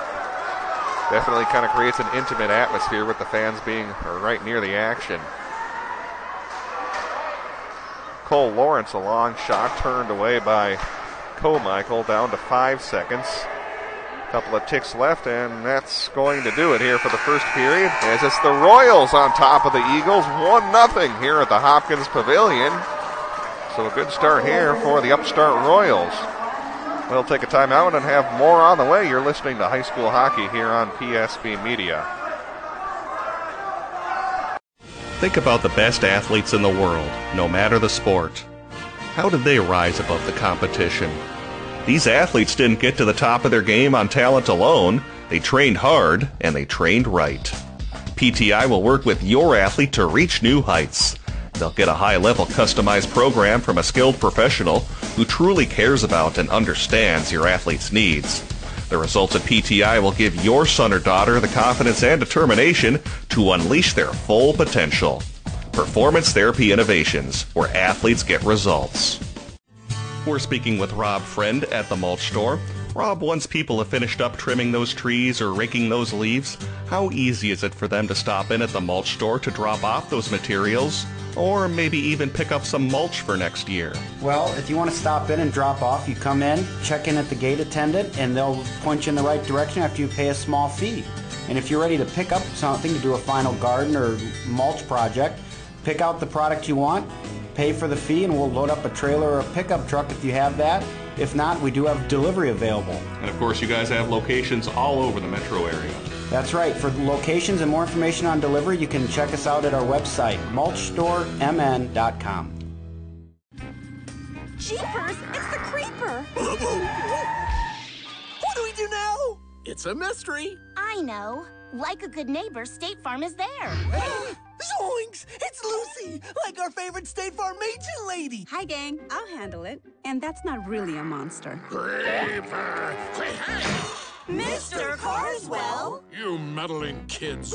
definitely kind of creates an intimate atmosphere with the fans being right near the action. Cole Lawrence, a long shot turned away by Carmichael, down to 5 seconds. Couple of ticks left, and that's going to do it here for the first period, as it's the Royals on top of the Eagles, 1-0 here at the Hopkins Pavilion. So a good start here for the upstart Royals. We'll take a timeout and have more on the way. You're listening to high school hockey here on PSB Media. Think about the best athletes in the world, no matter the sport. How did they rise above the competition? These athletes didn't get to the top of their game on talent alone. They trained hard, and they trained right. PTI will work with your athlete to reach new heights. They'll get a high-level customized program from a skilled professional who truly cares about and understands your athlete's needs. The results at PTI will give your son or daughter the confidence and determination to unleash their full potential. Performance Therapy Innovations, where athletes get results. We're speaking with Rob Friend at the mulch store. Rob, once people have finished up trimming those trees or raking those leaves, how easy is it for them to stop in at the mulch store to drop off those materials? Or maybe even pick up some mulch for next year? Well, if you want to stop in and drop off, you come in, check in at the gate attendant, and they'll point you in the right direction after you pay a small fee. And if you're ready to pick up something to do a final garden or mulch project, pick out the product you want, pay for the fee, and we'll load up a trailer or a pickup truck if you have that. If not, we do have delivery available. And of course, you guys have locations all over the metro area. That's right. For locations and more information on delivery, you can check us out at our website, mulchstoremn.com. Jeepers, it's the creeper! What do we do now? It's a mystery. I know. Like a good neighbor, State Farm is there. Zoinks! It's Lucy, like our favorite State Farm agent lady. Hi, gang. I'll handle it. And that's not really a monster. Creeper! Mr. Carswell! You meddling kids.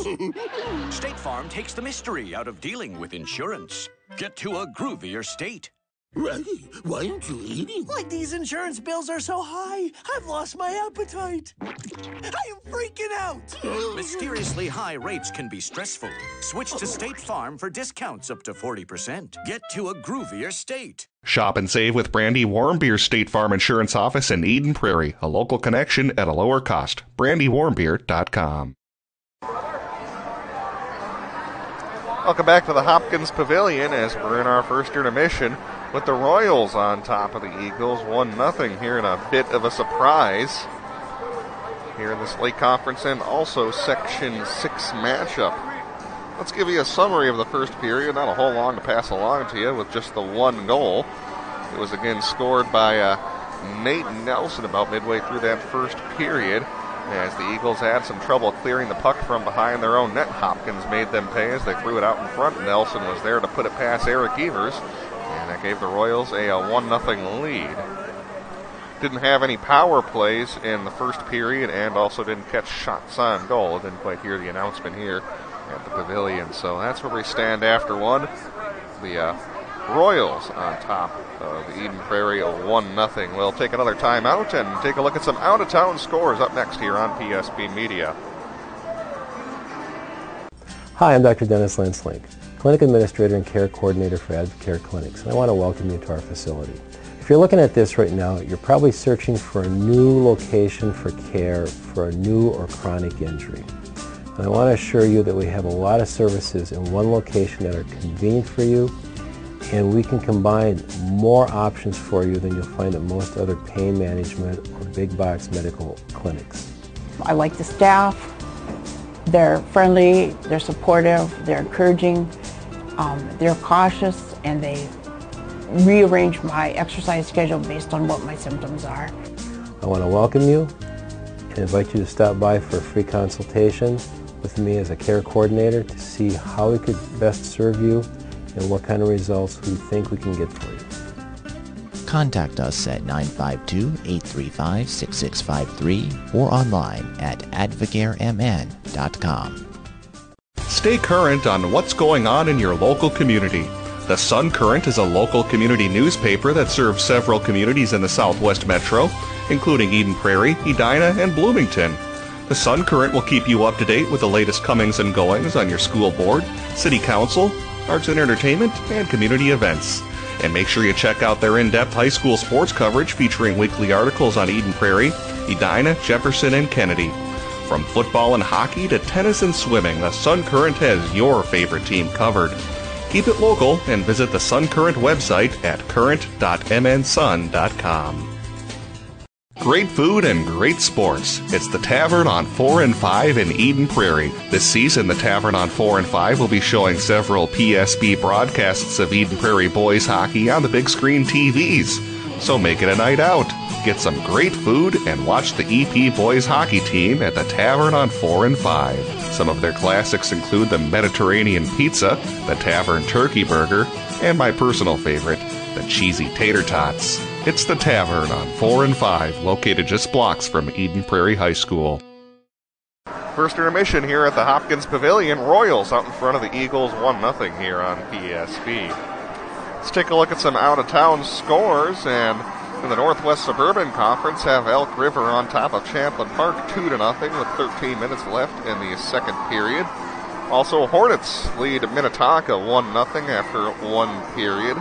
State Farm takes the mystery out of dealing with insurance. Get to a groovier state. Reggie, why aren't you eating? Like these insurance bills are so high, I've lost my appetite. I am freaking out. Mysteriously high rates can be stressful. Switch to State Farm for discounts up to 40%. Get to a groovier state. Shop and save with Brandy Warmbeer's State Farm Insurance Office in Eden Prairie, a local connection at a lower cost. BrandyWarmbeer.com. Welcome back to the Hopkins Pavilion as we're in our first intermission with the Royals on top of the Eagles, 1-0 here in a bit of a surprise here in this Lake Conference and also Section 6 matchup. Let's give you a summary of the first period, not a whole long to pass along to you with just the one goal. It was again scored by Nate Nelson about midway through that first period. As the Eagles had some trouble clearing the puck from behind their own net, Hopkins made them pay as they threw it out in front. Nelson was there to put it past Eric Evers, and that gave the Royals a 1-0 lead. Didn't have any power plays in the first period and also didn't catch shots on goal. Didn't quite hear the announcement here at the Pavilion. So that's where we stand after one. The Royals on top of the Eden Prairie, 1-0. We'll take another timeout and take a look at some out-of-town scores up next here on PSP Media. Hi, I'm Dr. Dennis Lenslink, Clinic Administrator and Care Coordinator for Advocare Clinics, and I want to welcome you to our facility. If you're looking at this right now, you're probably searching for a new location for care for a new or chronic injury. And I want to assure you that we have a lot of services in one location that are convenient for you, and we can combine more options for you than you'll find at most other pain management or big box medical clinics. I like the staff. They're friendly, they're supportive, they're encouraging, they're cautious, and they rearrange my exercise schedule based on what my symptoms are. I want to welcome you and invite you to stop by for a free consultation with me as a care coordinator to see how we could best serve you and what kind of results we think we can get for you. Contact us at 952-835-6653 or online at advocaremn.com. Stay current on what's going on in your local community. The Sun Current is a local community newspaper that serves several communities in the Southwest Metro, including Eden Prairie, Edina, and Bloomington. The Sun Current will keep you up to date with the latest comings and goings on your school board, city council, arts and entertainment, and community events. And make sure you check out their in-depth high school sports coverage featuring weekly articles on Eden Prairie, Edina, Jefferson, and Kennedy. From football and hockey to tennis and swimming, the Sun Current has your favorite team covered. Keep it local and visit the Sun Current website at current.mnsun.com. Great food and great sports. It's the Tavern on 4 and 5 in Eden Prairie. This season, the Tavern on 4 and 5 will be showing several PSB broadcasts of Eden Prairie boys hockey on the big screen TVs. So make it a night out. Get some great food and watch the EP boys hockey team at the Tavern on 4 and 5. Some of their classics include the Mediterranean pizza, the Tavern turkey burger, and my personal favorite, the cheesy tater tots. It's the Tavern on 4 and 5, located just blocks from Eden Prairie High School. First intermission here at the Hopkins Pavilion. Royals out in front of the Eagles, 1-0 here on PSB. Let's take a look at some out-of-town scores, and in the Northwest Suburban Conference have Elk River on top of Champlin Park 2-0 with 13 minutes left in the second period. Also, Hornets lead Minnetonka 1-0 after one period.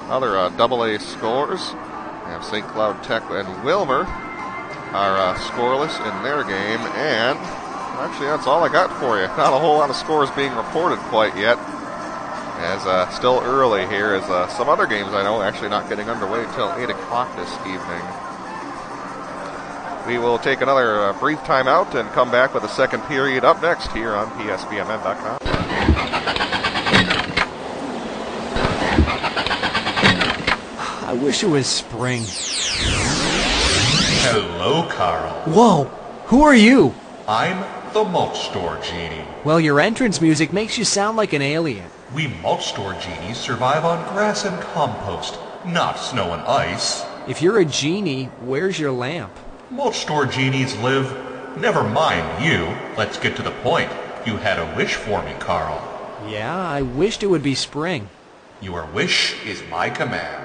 Other AA scores have St. Cloud Tech and Wilmer are scoreless in their game. And actually, that's all I got for you. Not a whole lot of scores being reported quite yet, as still early here, as some other games I know actually not getting underway until 8 o'clock this evening. We will take another brief timeout and come back with a second period up next here on PSBMN.com. I wish it was spring. Hello, Carl. Whoa, who are you? I'm the Mulch Store Genie. Well, your entrance music makes you sound like an alien. We Mulch Store Genies survive on grass and compost, not snow and ice. If you're a genie, where's your lamp? Mulch Store Genies live... Never mind you. Let's get to the point. You had a wish for me, Carl. Yeah, I wished it would be spring. Your wish is my command.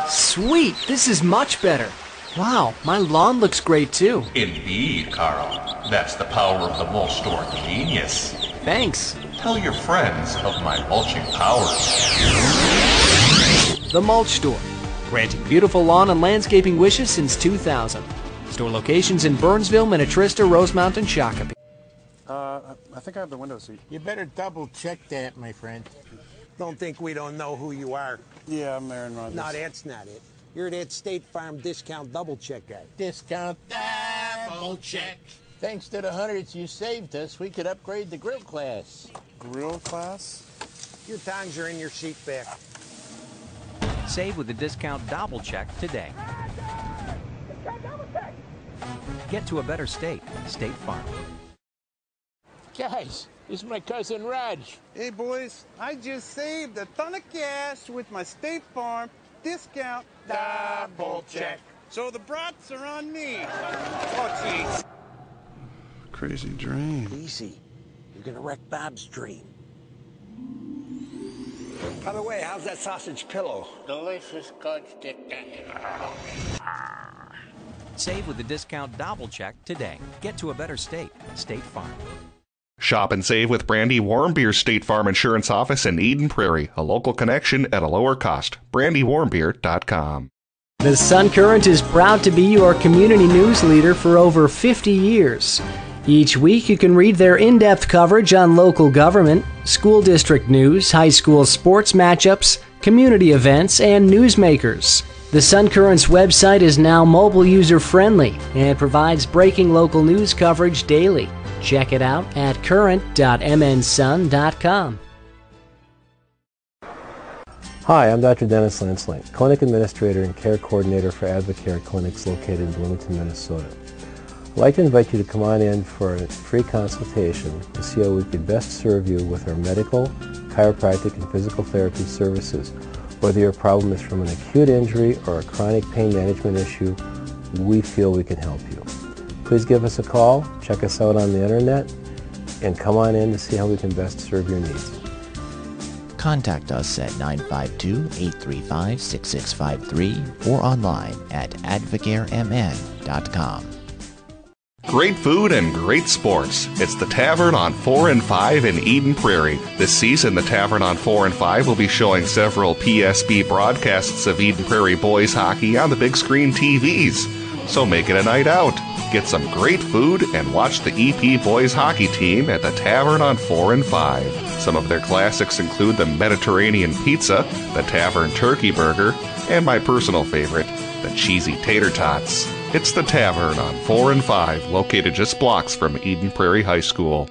Sweet, this is much better. Wow, my lawn looks great too. Indeed, Carl. That's the power of the Mulch Store genius. Thanks. Tell your friends of my mulching powers. The Mulch Store, granting beautiful lawn and landscaping wishes since 2000. Store locations in Burnsville, Minnetrista, Rosemount, and Shakopee. I think I have the window seat. You better double check that, my friend. Don't think we don't know who you are. Yeah, I'm Aaron Rodgers. No, that's not it. You're that State Farm discount double check guy. Discount double check. Thanks to the hundreds you saved us, we could upgrade the grill class. Grill class? Your tongs are in your seat back. Save with the discount double check today. Get to a better state. State Farm. Guys, this is my cousin Raj. Hey, boys, I just saved a ton of cash with my State Farm discount double check. So the brats are on me. Oh, geez. Crazy dream. Easy. You're going to wreck Bob's dream. By the way, how's that sausage pillow? Delicious, good stick. Save with the discount double check today. Get to a better state. State Farm. Shop and save with Brandy Warmbeer's State Farm Insurance Office in Eden Prairie. A local connection at a lower cost. BrandyWarmbeer.com. The Sun Current is proud to be your community news leader for over 50 years. Each week you can read their in-depth coverage on local government, school district news, high school sports matchups, community events, and newsmakers. The Sun Current's website is now mobile user-friendly and provides breaking local news coverage daily. Check it out at current.mnsun.com. Hi, I'm Dr. Dennis Lanslink, Clinic Administrator and Care Coordinator for Advocare Clinics located in Bloomington, Minnesota. I'd like to invite you to come on in for a free consultation to see how we could best serve you with our medical, chiropractic, and physical therapy services. Whether your problem is from an acute injury or a chronic pain management issue, we feel we can help you. Please give us a call, check us out on the internet, and come on in to see how we can best serve your needs. Contact us at 952-835-6653 or online at advocaremn.com. Great food and great sports. It's the Tavern on 4 and 5 in Eden Prairie. This season, the Tavern on 4 and 5 will be showing several PSB broadcasts of Eden Prairie boys hockey on the big screen TVs. So make it a night out. Get some great food and watch the EP boys hockey team at the Tavern on 4 and 5. Some of their classics include the Mediterranean pizza, the Tavern turkey burger, and my personal favorite, the cheesy tater tots. It's the Tavern on 4 and 5, located just blocks from Eden Prairie High School.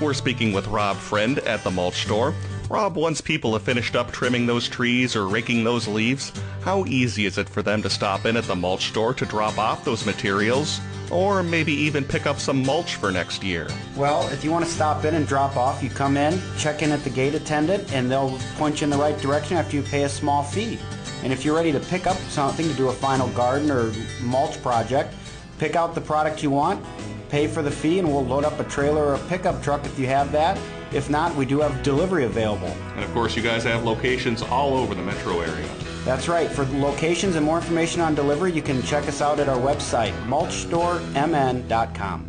We're speaking with Rob Friend at the Mulch Store. Rob, once people have finished up trimming those trees or raking those leaves, how easy is it for them to stop in at the Mulch Store to drop off those materials, or maybe even pick up some mulch for next year? Well, if you want to stop in and drop off, you come in, check in at the gate attendant, and they'll point you in the right direction after you pay a small fee. And if you're ready to pick up something to do a final garden or mulch project, pick out the product you want, pay for the fee, and we'll load up a trailer or a pickup truck if you have that. If not, we do have delivery available. And of course, you guys have locations all over the metro area. That's right. For locations and more information on delivery, you can check us out at our website, mulchstoremn.com.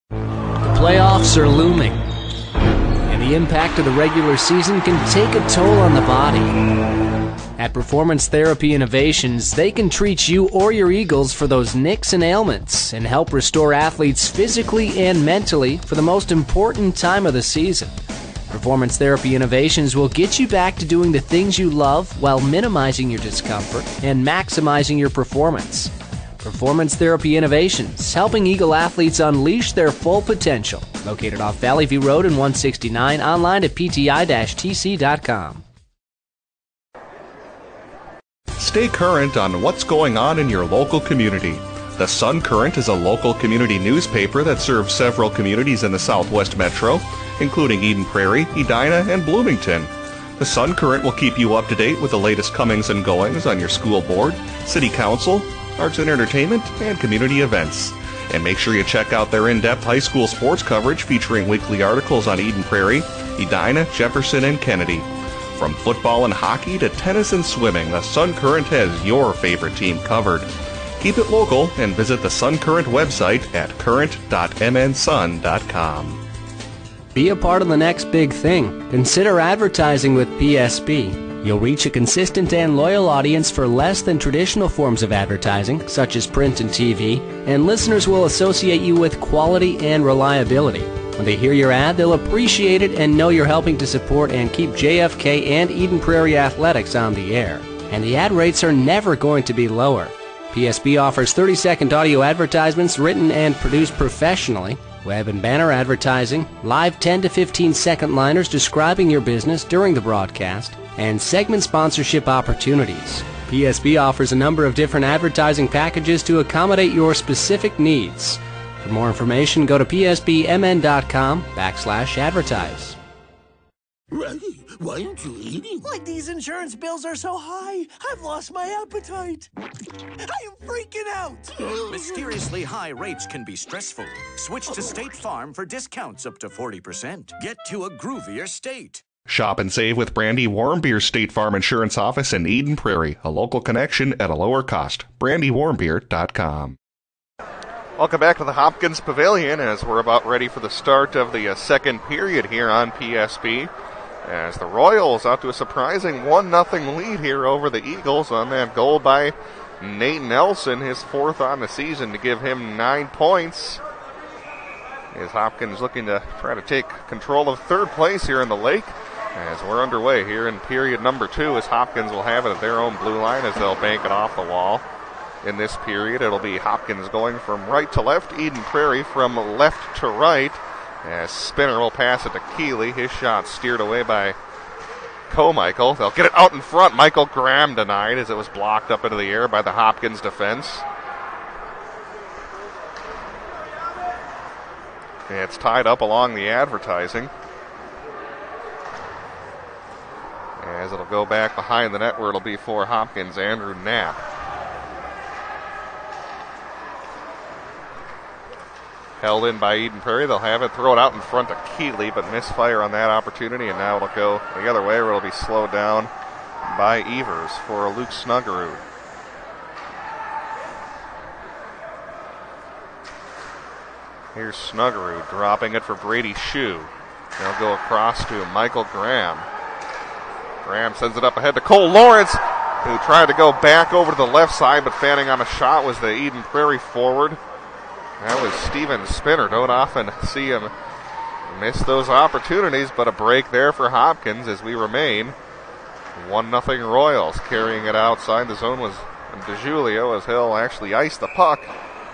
The playoffs are looming, and the impact of the regular season can take a toll on the body. At Performance Therapy Innovations, they can treat you or your Eagles for those nicks and ailments and help restore athletes physically and mentally for the most important time of the season. Performance Therapy Innovations will get you back to doing the things you love while minimizing your discomfort and maximizing your performance. Performance Therapy Innovations, helping Eagle athletes unleash their full potential. Located off Valley View Road in 169, online at pti-tc.com. Stay current on what's going on in your local community. The Sun Current is a local community newspaper that serves several communities in the Southwest Metro, including Eden Prairie, Edina, and Bloomington. The Sun Current will keep you up to date with the latest comings and goings on your school board, city council, arts and entertainment, and community events. And make sure you check out their in-depth high school sports coverage featuring weekly articles on Eden Prairie, Edina, Jefferson, and Kennedy. From football and hockey to tennis and swimming, the Sun Current has your favorite team covered. Keep it local and visit the Sun Current website at current.mnsun.com. Be a part of the next big thing. Consider advertising with PSB. You'll reach a consistent and loyal audience for less than traditional forms of advertising, such as print and TV, and listeners will associate you with quality and reliability. When they hear your ad, they'll appreciate it and know you're helping to support and keep JFK and Eden Prairie athletics on the air. And the ad rates are never going to be lower. PSB offers 30-second audio advertisements written and produced professionally, web and banner advertising, live 10 to 15-second liners describing your business during the broadcast, and segment sponsorship opportunities. PSB offers a number of different advertising packages to accommodate your specific needs. For more information, go to psbmn.com/advertise. Why aren't you eating? Like these insurance bills are so high, I've lost my appetite. I am freaking out. Mysteriously high rates can be stressful. Switch to State Farm for discounts up to 40%. Get to a groovier state. Shop and save with Brandy Warmbeer's State Farm Insurance Office in Eden Prairie, a local connection at a lower cost. BrandyWarmbeer.com. Welcome back to the Hopkins Pavilion as we're about ready for the start of the second period here on PSB. As the Royals out to a surprising 1-0 lead here over the Eagles on that goal by Nate Nelson, his fourth on the season, to give him 9 points. As Hopkins looking to try to take control of third place here in the Lake. As we're underway here in period number 2, as Hopkins will have it at their own blue line as they'll bank it off the wall. In this period, it'll be Hopkins going from right to left, Eden Prairie from left to right. As Spinner will pass it to Keeley. His shot steered away by Michael. They'll get it out in front. Michael Graham denied as it was blocked up into the air by the Hopkins defense. And it's tied up along the advertising. As it'll go back behind the net where it'll be for Hopkins, Andrew Knapp. Held in by Eden Prairie. They'll have it, throw it out in front to Keeley, but misfire on that opportunity, and now it'll go the other way where it'll be slowed down by Evers for Luke Snuggerud. Here's Snuggerud dropping it for Brady Shue. They'll go across to Michael Graham. Graham sends it up ahead to Cole Lawrence, who tried to go back over to the left side, but fanning on a shot was the Eden Prairie forward. That was Steven Spinner. Don't often see him miss those opportunities, but a break there for Hopkins as we remain 1-0 Royals. Carrying it outside the zone was DeJulio as he'll actually ice the puck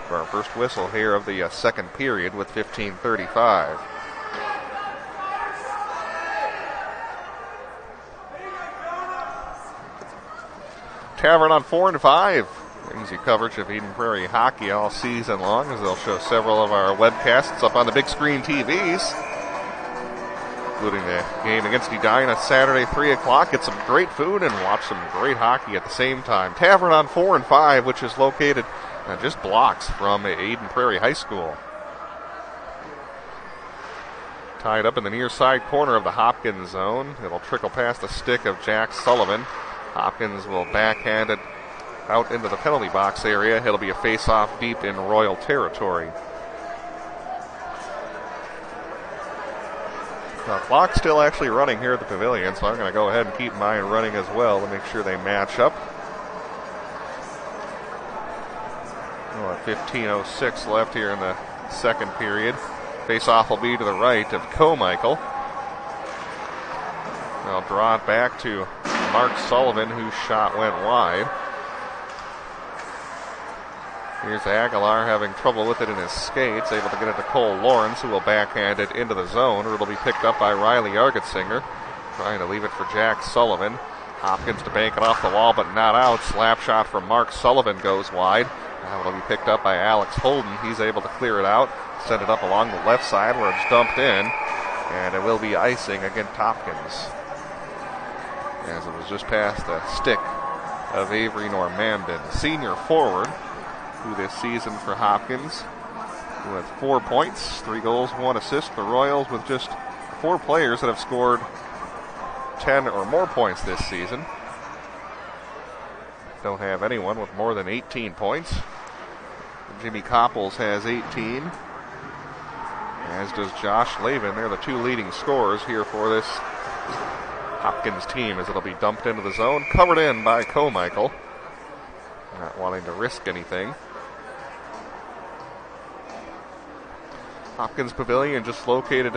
for our first whistle here of the second period with 15:35. Tavern on 4 and 5 brings you coverage of Eden Prairie hockey all season long, as they'll show several of our webcasts up on the big screen TVs, including the game against Edina Saturday, 3 o'clock. Get some great food and watch some great hockey at the same time. Tavern on 4 and 5, which is located just blocks from Eden Prairie High School. Tied up in the near side corner of the Hopkins zone. It'll trickle past the stick of Jack Sullivan. Hopkins will backhand it out into the penalty box area. It'll be a face-off deep in Royal territory. The clock's still actually running here at the Pavilion, so I'm going to go ahead and keep mine running as well to make sure they match up. 15:06 left here in the second period. Face-off will be to the right of Michael. They'll draw it back to Mark Sullivan, whose shot went wide. Here's Aguilar having trouble with it in his skates, able to get it to Cole Lawrence, who will backhand it into the zone, or it'll be picked up by Riley Argetsinger, trying to leave it for Jack Sullivan. Hopkins to bank it off the wall, but not out. Slap shot from Mark Sullivan goes wide. Now it'll be picked up by Alex Holden. He's able to clear it out, send it up along the left side where it's dumped in, and it will be icing against Hopkins, as it was just past the stick of Avery Normandin, senior forward, who this season for Hopkins with 4 points, 3 goals, 1 assist. The Royals with just 4 players that have scored 10 or more points this season. Don't have anyone with more than 18 points. Jimmy Coppels has 18, as does Josh Lavin. They're the 2 leading scorers here for this Hopkins team, as it'll be dumped into the zone, covered in by Comichael, not wanting to risk anything. Hopkins Pavilion just located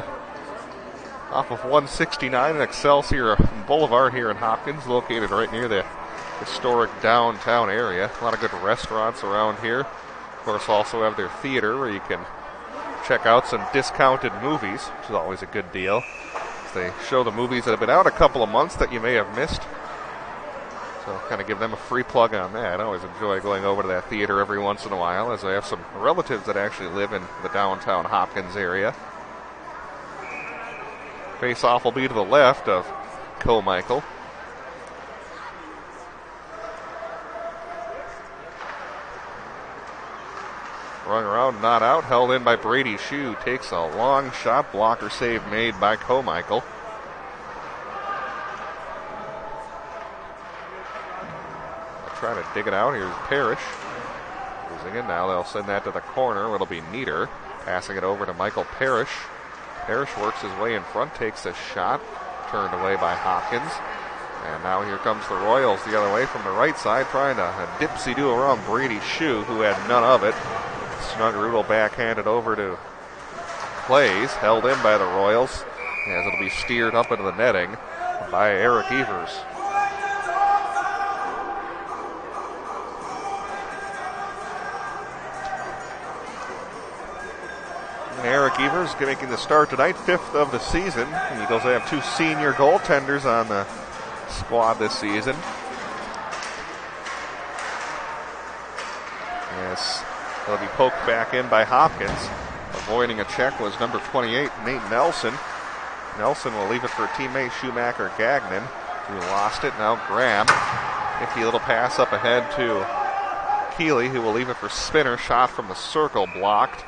off of 169 and Excelsior Boulevard here in Hopkins, located right near the historic downtown area. A lot of good restaurants around here. Of course, also have their theater where you can check out some discounted movies, which is always a good deal. They show the movies that have been out a couple of months that you may have missed. So kind of give them a free plug on that. I always enjoy going over to that theater every once in a while, as I have some relatives that actually live in the downtown Hopkins area. Face-off will be to the left of Comichael. Run around, not out, held in by Brady Shue. Takes a long shot, blocker save made by Comichael. Trying to dig it out. Here's Parrish. Losing it now. They'll send that to the corner. It'll be Nieder. Passing it over to Michael Parrish. Parrish works his way in front, takes a shot. Turned away by Hopkins. And now here comes the Royals the other way from the right side, trying to dipsy-do around Brady Shue, who had none of it. Snuggerud will backhand it over to Clays, held in by the Royals, as it'll be steered up into the netting by Eric Evers. Eric Evers making the start tonight, 5th of the season. The Eagles have 2 senior goaltenders on the squad this season. Yes, they'll be poked back in by Hopkins. Avoiding a check was number 28, Nate Nelson. Nelson will leave it for teammate Schumacher Gagnon, who lost it. Now Graham. Nifty little pass up ahead to Keeley, who will leave it for Spinner. Shot from the circle blocked.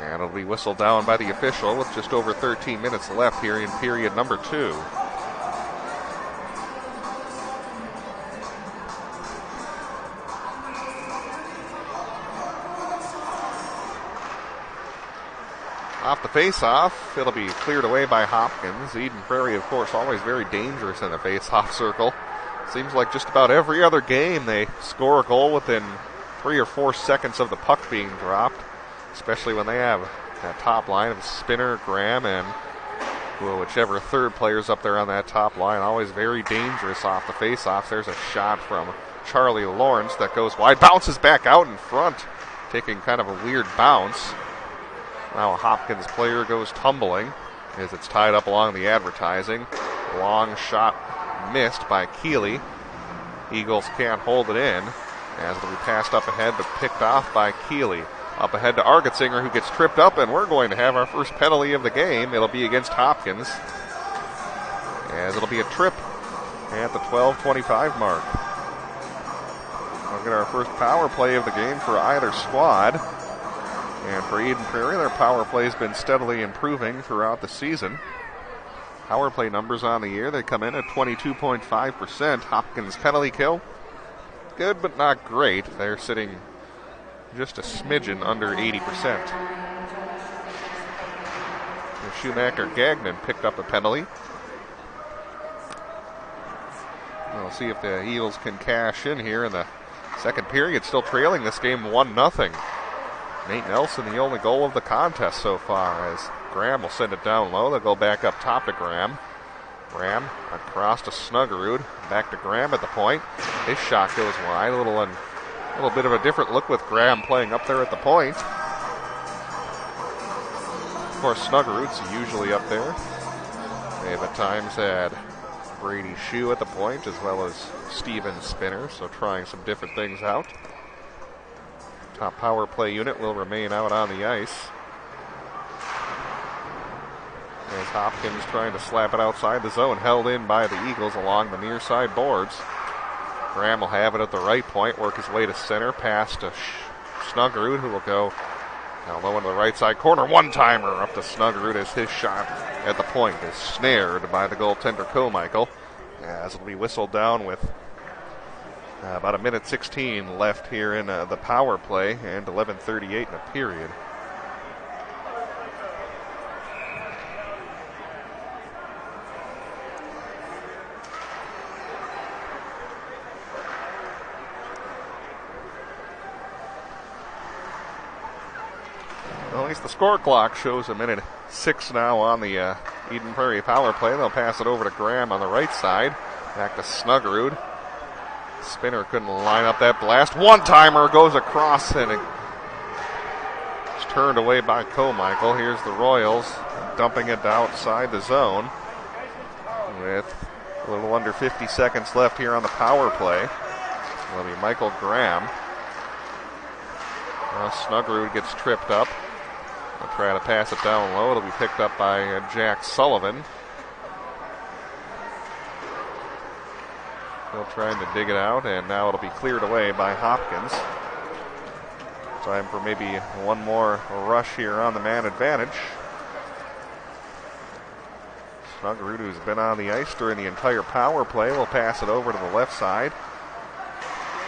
And it'll be whistled down by the official with just over 13 minutes left here in period number 2. Off the face-off, it'll be cleared away by Hopkins. Eden Prairie, of course, always very dangerous in the face-off circle. Seems like just about every other game they score a goal within 3 or 4 seconds of the puck being dropped, especially when they have that top line of Spinner, Graham, and whichever third player's up there on that top line. Always very dangerous off the face-offs. There's a shot from Charlie Lawrence that goes wide, bounces back out in front, taking kind of a weird bounce. Now a Hopkins player goes tumbling as it's tied up along the advertising. Long shot missed by Keeley. Eagles can't hold it in, as it'll be passed up ahead but picked off by Keeley. Up ahead to Argetsinger, who gets tripped up, and we're going to have our first penalty of the game. It'll be against Hopkins, as it'll be a trip at the 12:25 mark. We'll get our first power play of the game for either squad. And for Eden Prairie, their power play has been steadily improving throughout the season. Power play numbers on the year, they come in at 22.5%. Hopkins penalty kill, good but not great. They're sitting just a smidgen under 80%. And Schumacher Gagnon picked up a penalty. We'll see if the Eagles can cash in here in the second period, still trailing this game 1-0. Nate Nelson, the only goal of the contest so far, as Graham will send it down low. They'll go back up top to Graham. Graham across to Snuggerud. Back to Graham at the point. His shot goes wide. A little bit of a different look with Graham playing up there at the point. Of course, Snuggerud's usually up there. They have at times had Brady Shue at the point as well as Steven Spinner, so trying some different things out. Top power play unit will remain out on the ice. As Hopkins trying to slap it outside the zone, held in by the Eagles along the near side boards. Graham will have it at the right point, work his way to center, pass to Snuggerud, who will go down low into the right side corner. One-timer up to Snuggerud as his shot at the point is snared by the goaltender Comichael, as it'll be whistled down with about 1:16 left here in the power play and 11:38 in the period. Well, at least the score clock shows 1:06 now on the Eden Prairie power play. They'll pass it over to Graham on the right side. Back to Snuggerud. Spinner couldn't line up that blast. One-timer goes across and it's turned away by Comichael. Here's the Royals dumping it outside the zone with a little under 50 seconds left here on the power play. It'll be Michael Graham. Snuggerud gets tripped up. They'll try to pass it down low. It'll be picked up by Jack Sullivan. Still trying to dig it out, and now it'll be cleared away by Hopkins. Time for maybe one more rush here on the man advantage. Snuggerud, who's been on the ice during the entire power play, will pass it over to the left side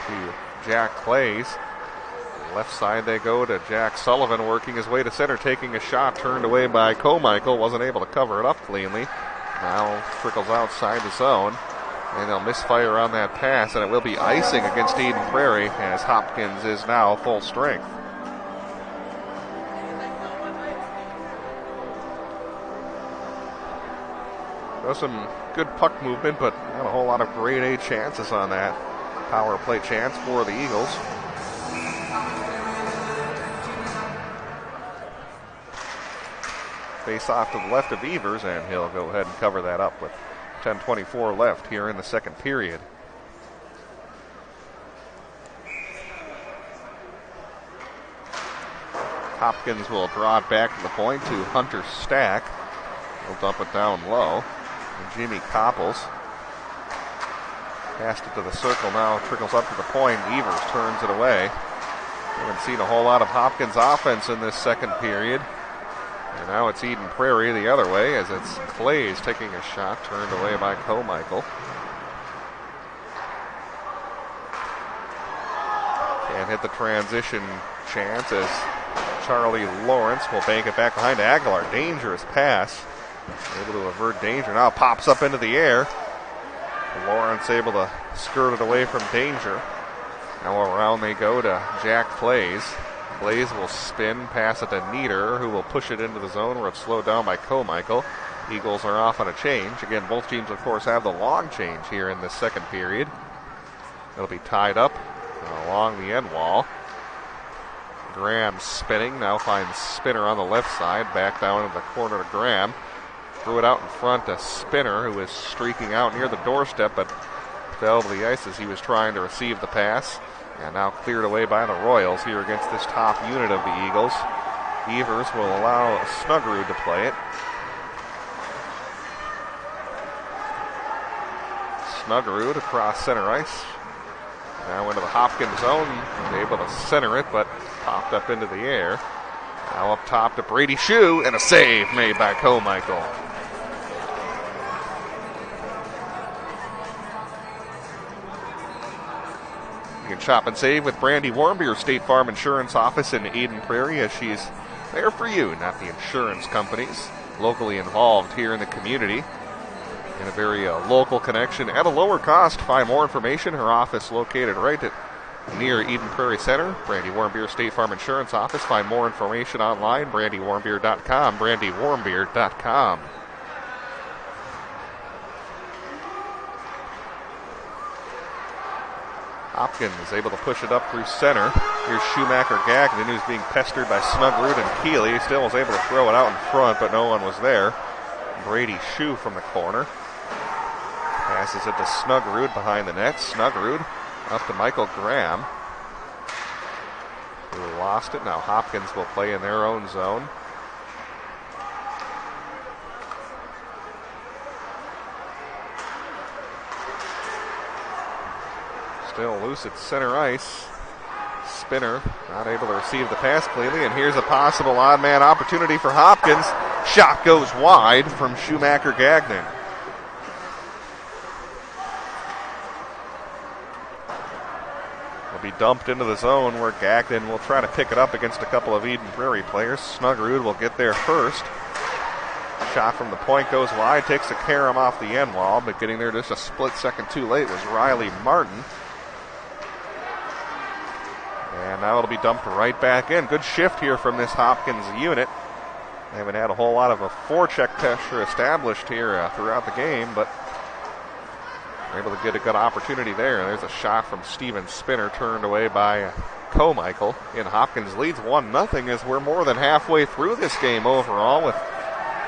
to Jack Clays. Left side they go to Jack Sullivan, working his way to center, taking a shot, turned away by Comichael, wasn't able to cover it up cleanly. Now trickles outside the zone, and they'll misfire on that pass, and it will be icing against Eden Prairie as Hopkins is now full strength. There's some good puck movement, but not a whole lot of grade A chances on that power play chance for the Eagles. Face off to the left of Evers, and he'll go ahead and cover that up with 10:24 left here in the second period. Hopkins will draw it back to the point to Hunter Stack. He'll dump it down low. And Jimmy Copples passed it to the circle, now trickles up to the point. Evers turns it away. Haven't seen a whole lot of Hopkins offense in this second period. And now it's Eden Prairie the other way, as it's Clays taking a shot, turned away by Comichael. Can't hit the transition chance as Charlie Lawrence will bank it back behind Aguilar. Dangerous pass. Able to avert danger. Now pops up into the air. Lawrence able to skirt it away from danger. Now around they go to Jack Clays. Clays will spin, pass it to Nieder, who will push it into the zone where it's slowed down by Comichael. Eagles are off on a change. Again, both teams, of course, have the long change here in this second period. It'll be tied up along the end wall. Graham spinning, now finds Spinner on the left side, back down in the corner to Graham. Threw it out in front to Spinner, who is streaking out near the doorstep, but fell to the ice as he was trying to receive the pass. And now cleared away by the Royals here against this top unit of the Eagles. Evers will allow Snuggerud to play it. Snuggerud across center ice. Now into the Hopkins zone. Able to center it, but popped up into the air. Now up top to Brady Shue, and a save made by Comichael. You can shop and save with Brandy Warmbier, State Farm Insurance Office in Eden Prairie, as she's there for you, not the insurance companies. Locally involved here in the community. In a very local connection at a lower cost. Find more information. Her office located right near Eden Prairie Center. Brandy Warmbier, State Farm Insurance Office. Find more information online. BrandyWarmbier.com. BrandyWarmbier.com. Hopkins is able to push it up through center. Here's Schumacher-Gagnon, who's being pestered by Snugrud and Keeley. Still was able to throw it out in front, but no one was there. Brady Shue from the corner. Passes it to Snugrud behind the net. Snugrud up to Michael Graham, who lost it. Now Hopkins will play in their own zone. Still loose at center ice. Spinner not able to receive the pass cleanly, and here's a possible odd man opportunity for Hopkins. Shot goes wide from Schumacher-Gagnon. Will be dumped into the zone where Gagnon will try to pick it up against a couple of Eden Prairie players. Snugrud will get there first. Shot from the point goes wide, takes a carom off the end wall, but getting there just a split second too late was Riley Martin. And now it'll be dumped right back in. Good shift here from this Hopkins unit. They haven't had a whole lot of a forecheck pressure established here throughout the game, but they're able to get a good opportunity there. There's a shot from Steven Spinner turned away by Comichael. And Hopkins leads 1-0 as we're more than halfway through this game overall with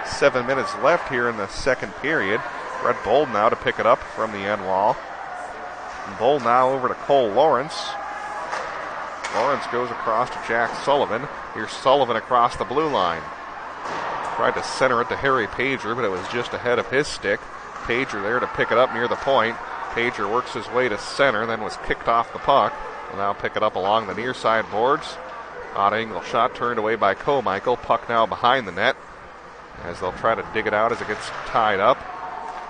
7 minutes left here in the second period. Brett Bold now to pick it up from the end wall. And Bold now over to Cole Lawrence. Lawrence goes across to Jack Sullivan. Here's Sullivan across the blue line. Tried to center it to Harry Pager, but it was just ahead of his stick. Pager there to pick it up near the point. Pager works his way to center, then was kicked off the puck. Will now pick it up along the near side boards. Odd angle shot turned away by Comichael. Puck now behind the net as they'll try to dig it out as it gets tied up.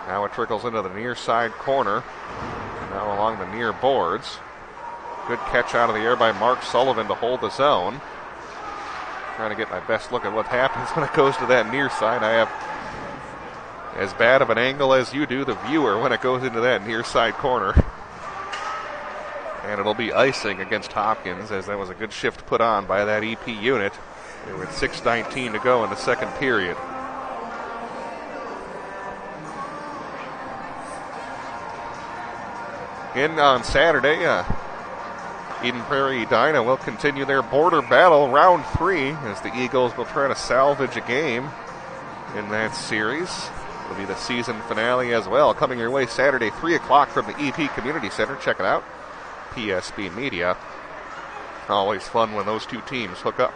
Now it trickles into the near side corner. And now along the near boards. Good catch out of the air by Mark Sullivan to hold the zone. Trying to get my best look at what happens when it goes to that near side. I have as bad of an angle as you do, the viewer, when it goes into that near side corner. And it'll be icing against Hopkins, as that was a good shift put on by that EP unit. With 6:19 to go in the second period. In on Saturday, Eden Prairie Edina will continue their border battle, round 3, as the Eagles will try to salvage a game in that series. It'll be the season finale as well. Coming your way Saturday, 3 o'clock from the EP Community Center. Check it out. PSB Media. Always fun when those two teams hook up.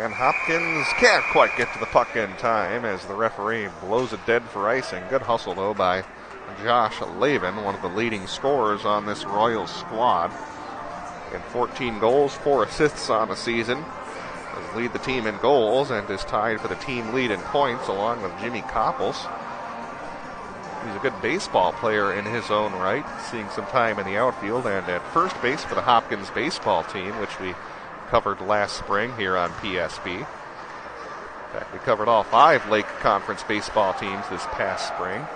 And Hopkins can't quite get to the puck in time as the referee blows it dead for icing. Good hustle, though, by Josh Lavin, one of the leading scorers on this Royals squad. And 14 goals, 4 assists on the season. Has lead the team in goals and is tied for the team lead in points along with Jimmy Coppels. He's a good baseball player in his own right, seeing some time in the outfield and at first base for the Hopkins baseball team, which we covered last spring here on PSB. In fact, we covered all 5 Lake Conference baseball teams this past spring.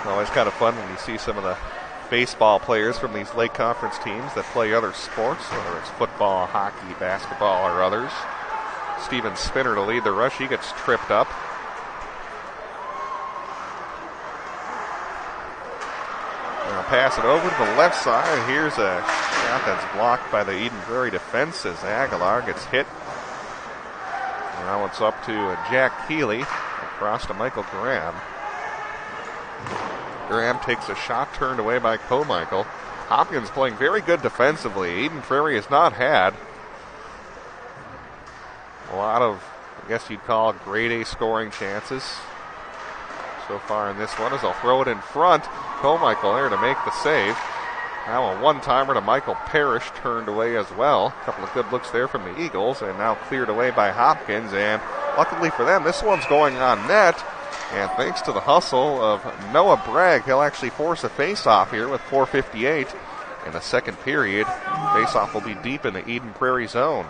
Always kind of fun when you see some of the baseball players from these Lake Conference teams that play other sports, whether it's football, hockey, basketball, or others. Steven Spinner to lead the rush. He gets tripped up. Now pass it over to the left side. Here's a shot that's blocked by the Eden Prairie defense as Aguilar gets hit. Now it's up to Jack Keeley across to Michael Graham. Graham takes a shot turned away by Comichael. Hopkins playing very good defensively. Eden Prairie has not had a lot of, I guess you'd call, grade A scoring chances so far in this one, as they'll throw it in front. Comichael there to make the save. Now a one-timer to Michael Parrish, turned away as well. A couple of good looks there from the Eagles, and now cleared away by Hopkins. And luckily for them, this one's going on net. And thanks to the hustle of Noah Bragg, he'll actually force a face-off here with 4:58 in the second period. Face-off will be deep in the Eden Prairie zone.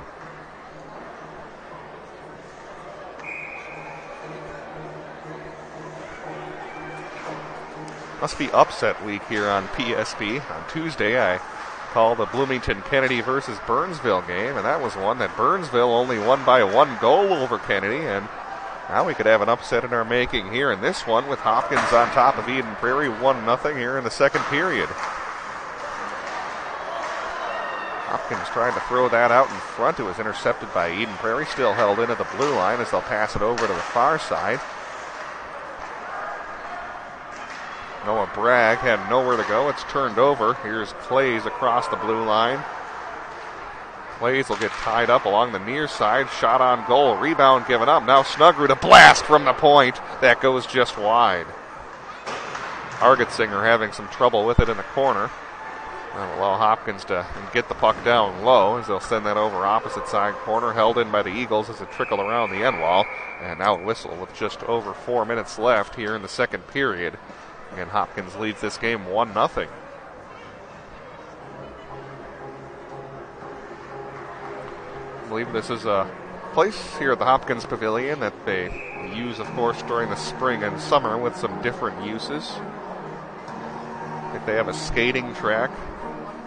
Must be upset week here on PSB. On Tuesday, I called the Bloomington Kennedy versus Burnsville game, and that was one that Burnsville only won by 1 goal over Kennedy, and Now we could have an upset in our making here in this one with Hopkins on top of Eden Prairie, 1-0 here in the second period. Hopkins trying to throw that out in front. It was intercepted by Eden Prairie, still held into the blue line as they'll pass it over to the far side. Noah Bragg had nowhere to go. It's turned over. Here's Clays across the blue line. Clays will get tied up along the near side. Shot on goal. Rebound given up. Now Snugrud, a blast from the point. That goes just wide. Argetsinger having some trouble with it in the corner. That'll allow Hopkins to get the puck down low as they'll send that over opposite side corner. Held in by the Eagles as it trickled around the end wall. And out whistle with just over 4 minutes left here in the second period. And Hopkins leads this game 1-0. I believe this is a place here at the Hopkins Pavilion that they use, of course, during the spring and summer with some different uses. I think they have a skating track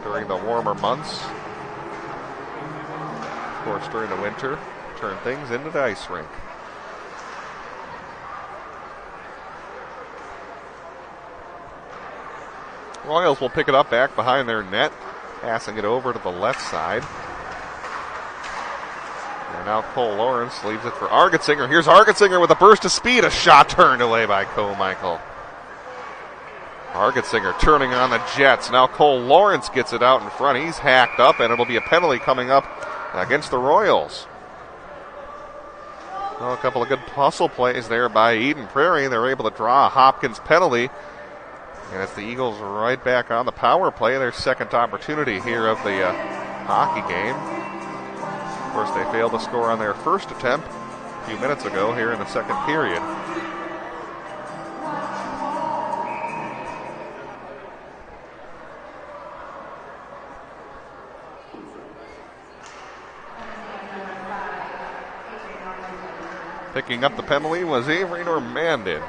during the warmer months. Of course, during the winter, turn things into the ice rink. Royals will pick it up back behind their net, passing it over to the left side. And now Cole Lawrence leaves it for Argetsinger. Here's Argetsinger with a burst of speed. A shot turned away by Michael. Argetsinger turning on the Jets. Now Cole Lawrence gets it out in front. He's hacked up, and it'll be a penalty coming up against the Royals. Well, a couple of good hustle plays there by Eden Prairie. They're able to draw a Hopkins penalty. And it's the Eagles right back on the power play, their second opportunity here of the hockey game. Of course, they failed to score on their first attempt a few minutes ago here in the second period. Picking up the penalty was Avery Normandin.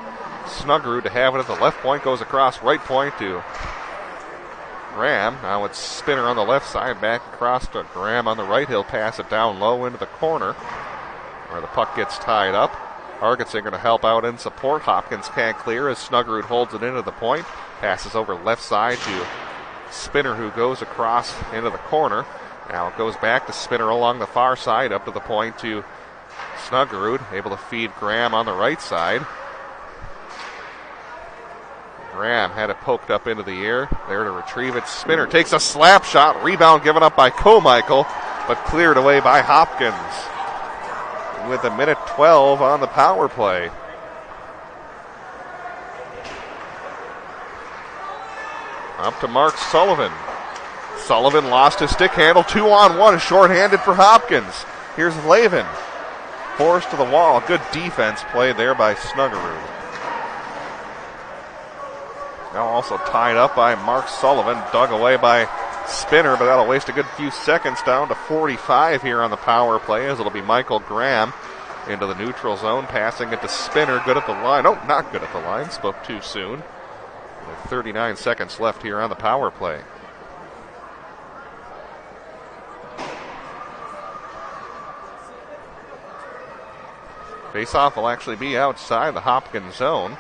Snugrud to have it at the left point, goes across right point to Graham. Now it's Spinner on the left side, back across to Graham on the right. He'll pass it down low into the corner where the puck gets tied up. Argetsinger to help out and support. Hopkins can't clear as Snugrud holds it into the point. Passes over left side to Spinner, who goes across into the corner. Now it goes back to Spinner along the far side, up to the point to Snugrud, able to feed Graham on the right side. Graham had it poked up into the air, there to retrieve it. Spinner takes a slap shot, rebound given up by Michael, but cleared away by Hopkins. With a minute 12 on the power play. Up to Mark Sullivan. Sullivan lost his stick handle, 2-on-1, shorthanded for Hopkins. Here's Lavin. Forced to the wall, good defense played there by Snugrud. Now also tied up by Mark Sullivan, dug away by Spinner, but that'll waste a good few seconds, down to 45 here on the power play, as it'll be Michael Graham into the neutral zone, passing it to Spinner, good at the line. Oh, not good at the line, spoke too soon. With 39 seconds left here on the power play. Faceoff will actually be outside the Hopkins zone.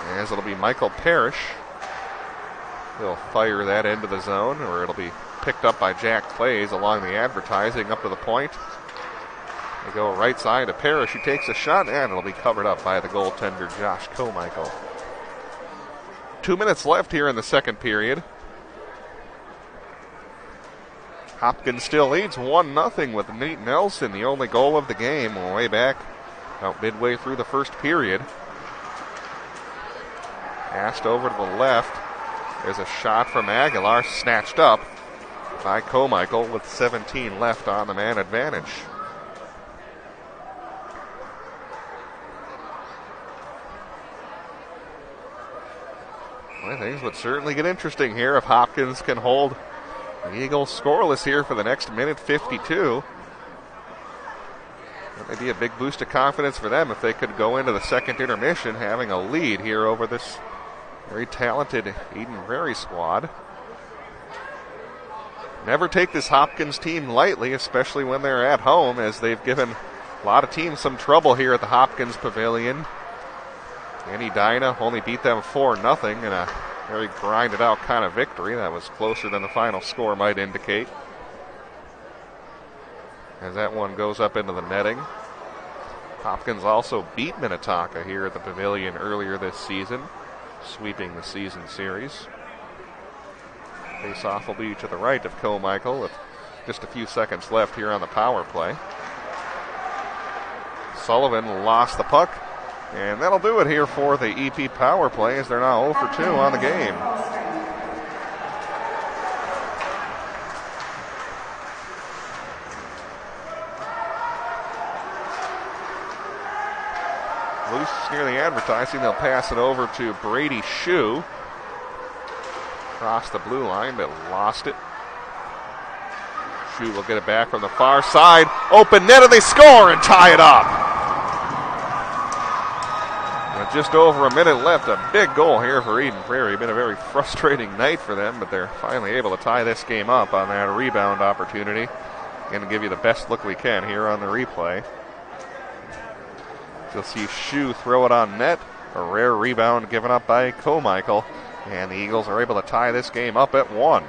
As it'll be Michael Parrish. He'll fire that into the zone, or it'll be picked up by Jack Clays along the advertising up to the point. They go right side to Parrish, who takes a shot, and it'll be covered up by the goaltender Josh Michael. 2 minutes left here in the second period. Hopkins still leads 1-0 with Nate Nelson, the only goal of the game, way back about midway through the first period. Passed over to the left. There's a shot from Aguilar, snatched up by Michael with 17 left on the man advantage. Well, things would certainly get interesting here if Hopkins can hold the Eagles scoreless here for the next minute 52. That may be a big boost of confidence for them if they could go into the second intermission having a lead here over this very talented Eden Prairie squad. never take this Hopkins team lightly, especially when they're at home, as they've given a lot of teams some trouble here at the Hopkins Pavilion. Annie Dinah only beat them 4-0 in a very grinded out kind of victory. That was closer than the final score might indicate. As that one goes up into the netting. Hopkins also beat Minnetonka here at the Pavilion earlier this season, sweeping the season series. Face-off will be to the right of Michael with just a few seconds left here on the power play. Sullivan lost the puck, and that'll do it here for the EP power play, as they're now 0 for 2 on the game. Loose near the advertising. They'll pass it over to Brady Shue. Across the blue line, but lost it. Shue will get it back from the far side. Open net, and they score and tie it up. With just over a minute left, a big goal here for Eden Prairie. Been a very frustrating night for them, but they're finally able to tie this game up on that rebound opportunity. Going to give you the best look we can here on the replay. You'll see Shue throw it on net. A rare rebound given up by Michael. And the Eagles are able to tie this game up at 1.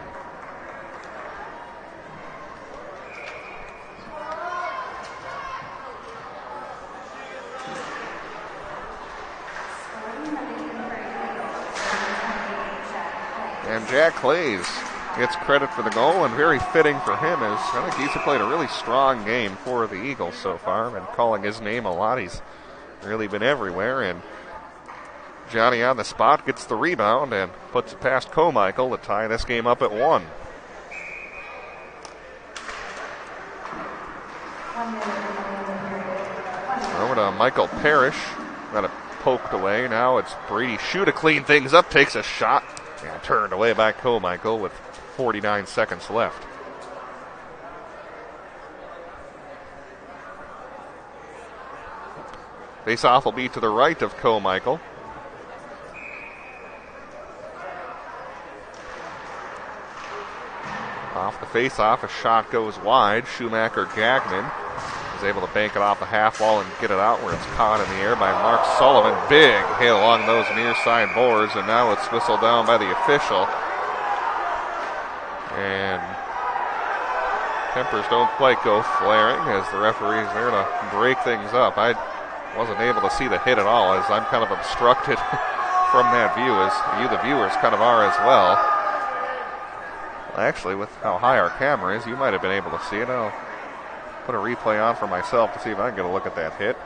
And Jack Clays gets credit for the goal, and very fitting for him, as I think he's played a really strong game for the Eagles so far. Been calling his name a lot. He's really been everywhere, and Johnny on the spot gets the rebound and puts it past Michael to tie this game up at 1. Over to Michael Parrish. Got it poked away. Now it's Brady Shue to clean things up. Takes a shot and turned away by Michael with 49 seconds left. Face-off will be to the right of Michael. Off the face-off, a shot goes wide. Schumacher-Gagnon is able to bank it off the half wall and get it out where it's caught in the air by Mark Sullivan. Big hit along those near side boards, and now it's whistled down by the official. And tempers don't quite go flaring as the referee's there to break things up. I wasn't able to see the hit at all, as I'm kind of obstructed from that view, as you, the viewers, kind of are as well. Actually, with how high our camera is, you might have been able to see it. I'll put a replay on for myself to see if I can get a look at that hit.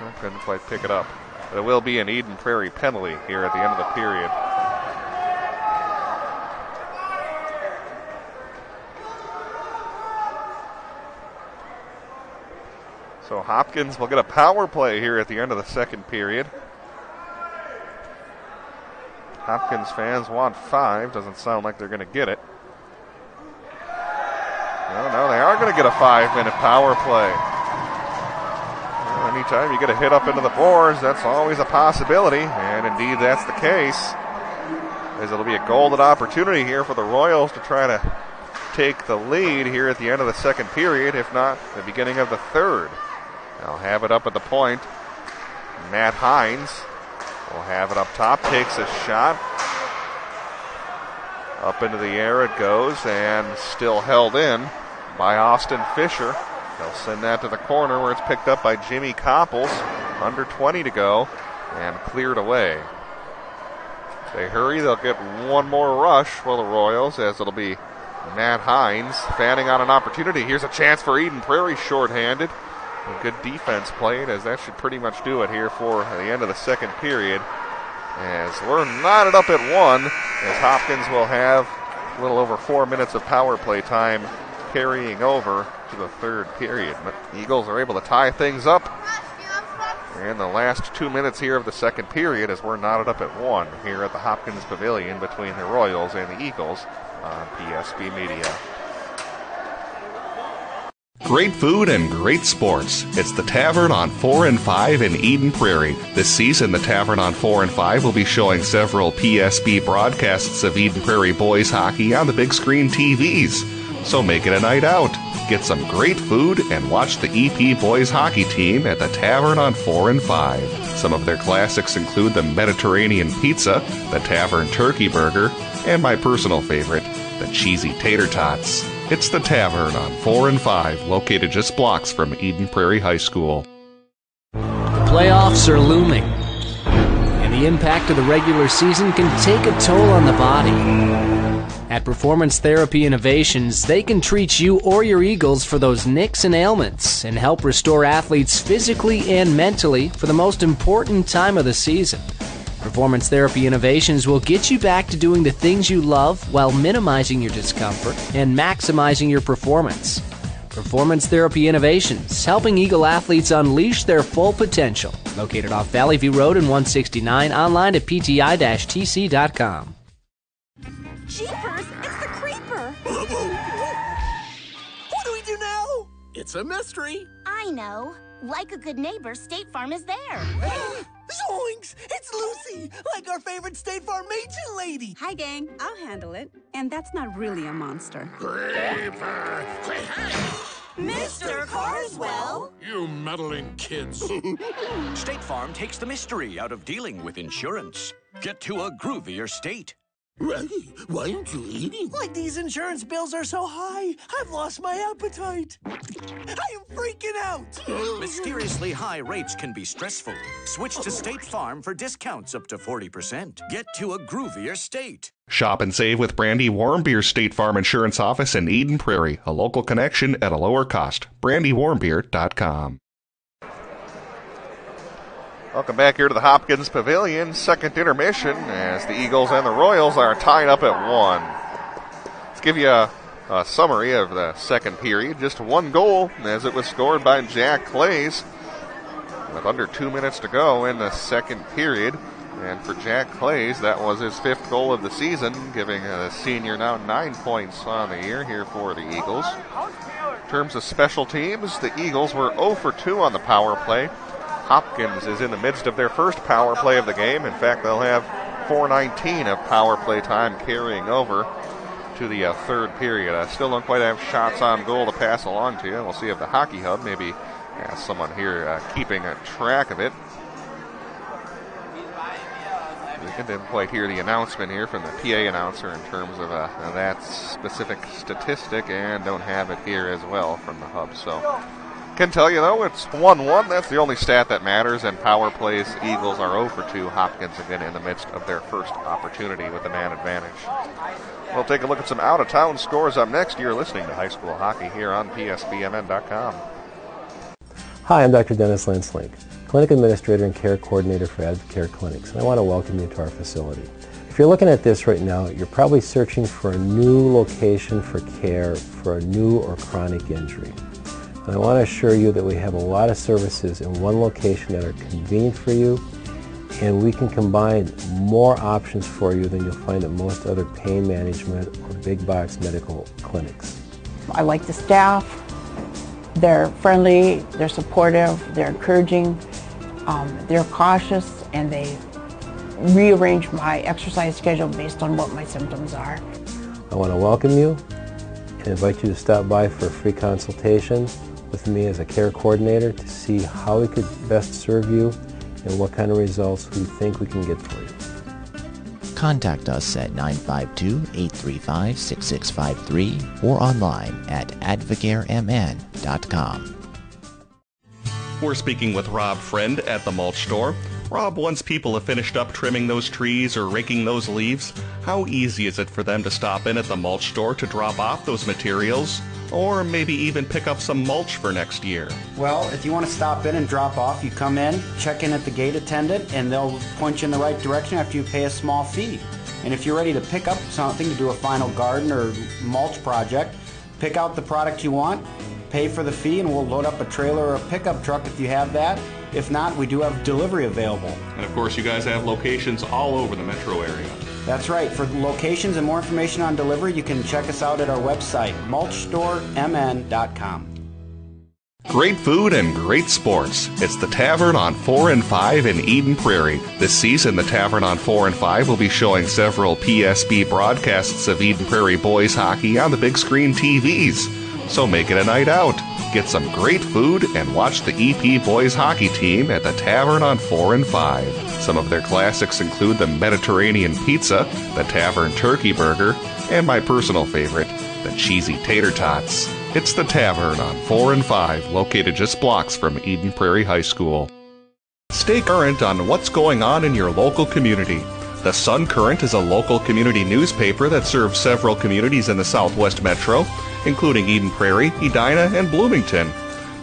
I couldn't quite pick it up. But it will be an Eden Prairie penalty here at the end of the period. So Hopkins will get a power play here at the end of the second period. Hopkins fans want 5. Doesn't sound like they're going to get it. No, they are going to get a 5-minute power play. Well, anytime you get a hit up into the boards, that's always a possibility. And indeed, that's the case. As it'll be a golden opportunity here for the Royals to try to take the lead here at the end of the second period, if not the beginning of the third. They'll have it up at the point. Matt Hines will have it up top, takes a shot. Up into the air it goes, and still held in by Austin Fisher. They'll send that to the corner where it's picked up by Jimmy Copples. Under 20 to go, and cleared away. If they hurry, they'll get one more rush for the Royals, as it'll be Matt Hines fanning on an opportunity. Here's a chance for Eden Prairie, shorthanded. Good defense played, as that should pretty much do it here for the end of the second period. As we're knotted up at 1, as Hopkins will have a little over 4 minutes of power play time carrying over to the third period. But the Eagles are able to tie things up in the last 2 minutes here of the second period, as we're knotted up at 1 here at the Hopkins Pavilion between the Royals and the Eagles on PSB Media. great food and great sports. It's the Tavern on 4 and 5 in Eden Prairie. This season, the Tavern on 4 and 5 will be showing several PSB broadcasts of Eden Prairie boys hockey on the big screen TVs. So make it a night out. Get some great food and watch the EP boys hockey team at the Tavern on 4 and 5. Some of their classics include the Mediterranean pizza, the Tavern turkey burger, and my personal favorite, the cheesy tater tots. It's the Tavern on 4 and 5, located just blocks from Eden Prairie High School. The playoffs are looming, and the impact of the regular season can take a toll on the body. At Performance Therapy Innovations, they can treat you or your Eagles for those nicks and ailments and help restore athletes physically and mentally for the most important time of the season. Performance Therapy Innovations will get you back to doing the things you love while minimizing your discomfort and maximizing your performance. Performance Therapy Innovations, helping Eagle athletes unleash their full potential. Located off Valley View Road and 169, online at pti-tc.com. Jeepers, it's the creeper! What do we do now? It's a mystery. I know. Like a good neighbor, State Farm is there. Zoinks! It's Lucy, like our favorite State Farm agent lady. Hi, gang. I'll handle it. And that's not really a monster. Creeper! Mr. Carswell! You meddling kids. State Farm takes the mystery out of dealing with insurance. Get to a groovier state. Ray, why aren't you eating? Like these insurance bills are so high, I've lost my appetite. I am freaking out. Mysteriously high rates can be stressful. Switch to State Farm for discounts up to 40%. Get to a groovier state. Shop and save with Brandy Warmbeer's State Farm Insurance Office in Eden Prairie. A local connection at a lower cost. BrandyWarmbeer.com. Welcome back here to the Hopkins Pavilion. Second intermission as the Eagles and the Royals are tied up at 1. Let's give you a summary of the second period. Just one goal as it was scored by Jack Clays with under 2 minutes to go in the second period. And for Jack Clays, that was his 5th goal of the season, giving the senior now 9 points on the year here for the Eagles. In terms of special teams, the Eagles were 0 for 2 on the power play. Hopkins is in the midst of their first power play of the game. In fact, they'll have 4:19 of power play time carrying over to the third period. I still don't quite have shots on goal to pass along to you. We'll see if the Hockey Hub maybe has someone here keeping a track of it. We didn't quite hear the announcement here from the PA announcer in terms of that specific statistic, and don't have it here as well from the Hub. So can tell you, though, it's 1-1. That's the only stat that matters. And power plays, Eagles are 0 for 2. Hopkins again in the midst of their first opportunity with the man advantage. We'll take a look at some out-of-town scores up next. You're listening to high school hockey here on PSBMN.com. Hi, I'm Dr. Dennis Lenslink, Clinic Administrator and Care Coordinator for Advocare Clinics, and I want to welcome you to our facility. If you're looking at this right now, you're probably searching for a new location for care for a new or chronic injury. And I want to assure you that we have a lot of services in one location that are convenient for you, and we can combine more options for you than you'll find at most other pain management or big box medical clinics. I like the staff. They're friendly, they're supportive, they're encouraging, they're cautious, and they rearrange my exercise schedule based on what my symptoms are. I want to welcome you and invite you to stop by for a free consultation with me as a care coordinator to see how we could best serve you and what kind of results we think we can get for you. Contact us at 952-835-6653 or online at advocaremn.com. We're speaking with Rob Friend at the mulch store. Rob, once people have finished up trimming those trees or raking those leaves, how easy is it for them to stop in at the mulch store to drop off those materials? Or maybe even pick up some mulch for next year? Well, if you want to stop in and drop off, you come in, check in at the gate attendant, and they'll point you in the right direction after you pay a small fee. And if you're ready to pick up something to do a final garden or mulch project, pick out the product you want, pay for the fee, and we'll load up a trailer or a pickup truck if you have that. If not, we do have delivery available. And of course, you guys have locations all over the metro area. That's right. For locations and more information on delivery, you can check us out at our website, mulchstoremn.com. Great food and great sports. It's the Tavern on 4 and 5 in Eden Prairie. This season, the Tavern on 4 and 5 will be showing several PSB broadcasts of Eden Prairie boys hockey on the big screen TVs. So make it a night out. Get some great food and watch the EP boys hockey team at the Tavern on 4 and 5. Some of their classics include the Mediterranean pizza, the Tavern turkey burger, and my personal favorite, the cheesy tater tots. It's the Tavern on 4 and 5, located just blocks from Eden Prairie High School. Stay current on what's going on in your local community. The Sun Current is a local community newspaper that serves several communities in the Southwest Metro, including Eden Prairie, Edina, and Bloomington.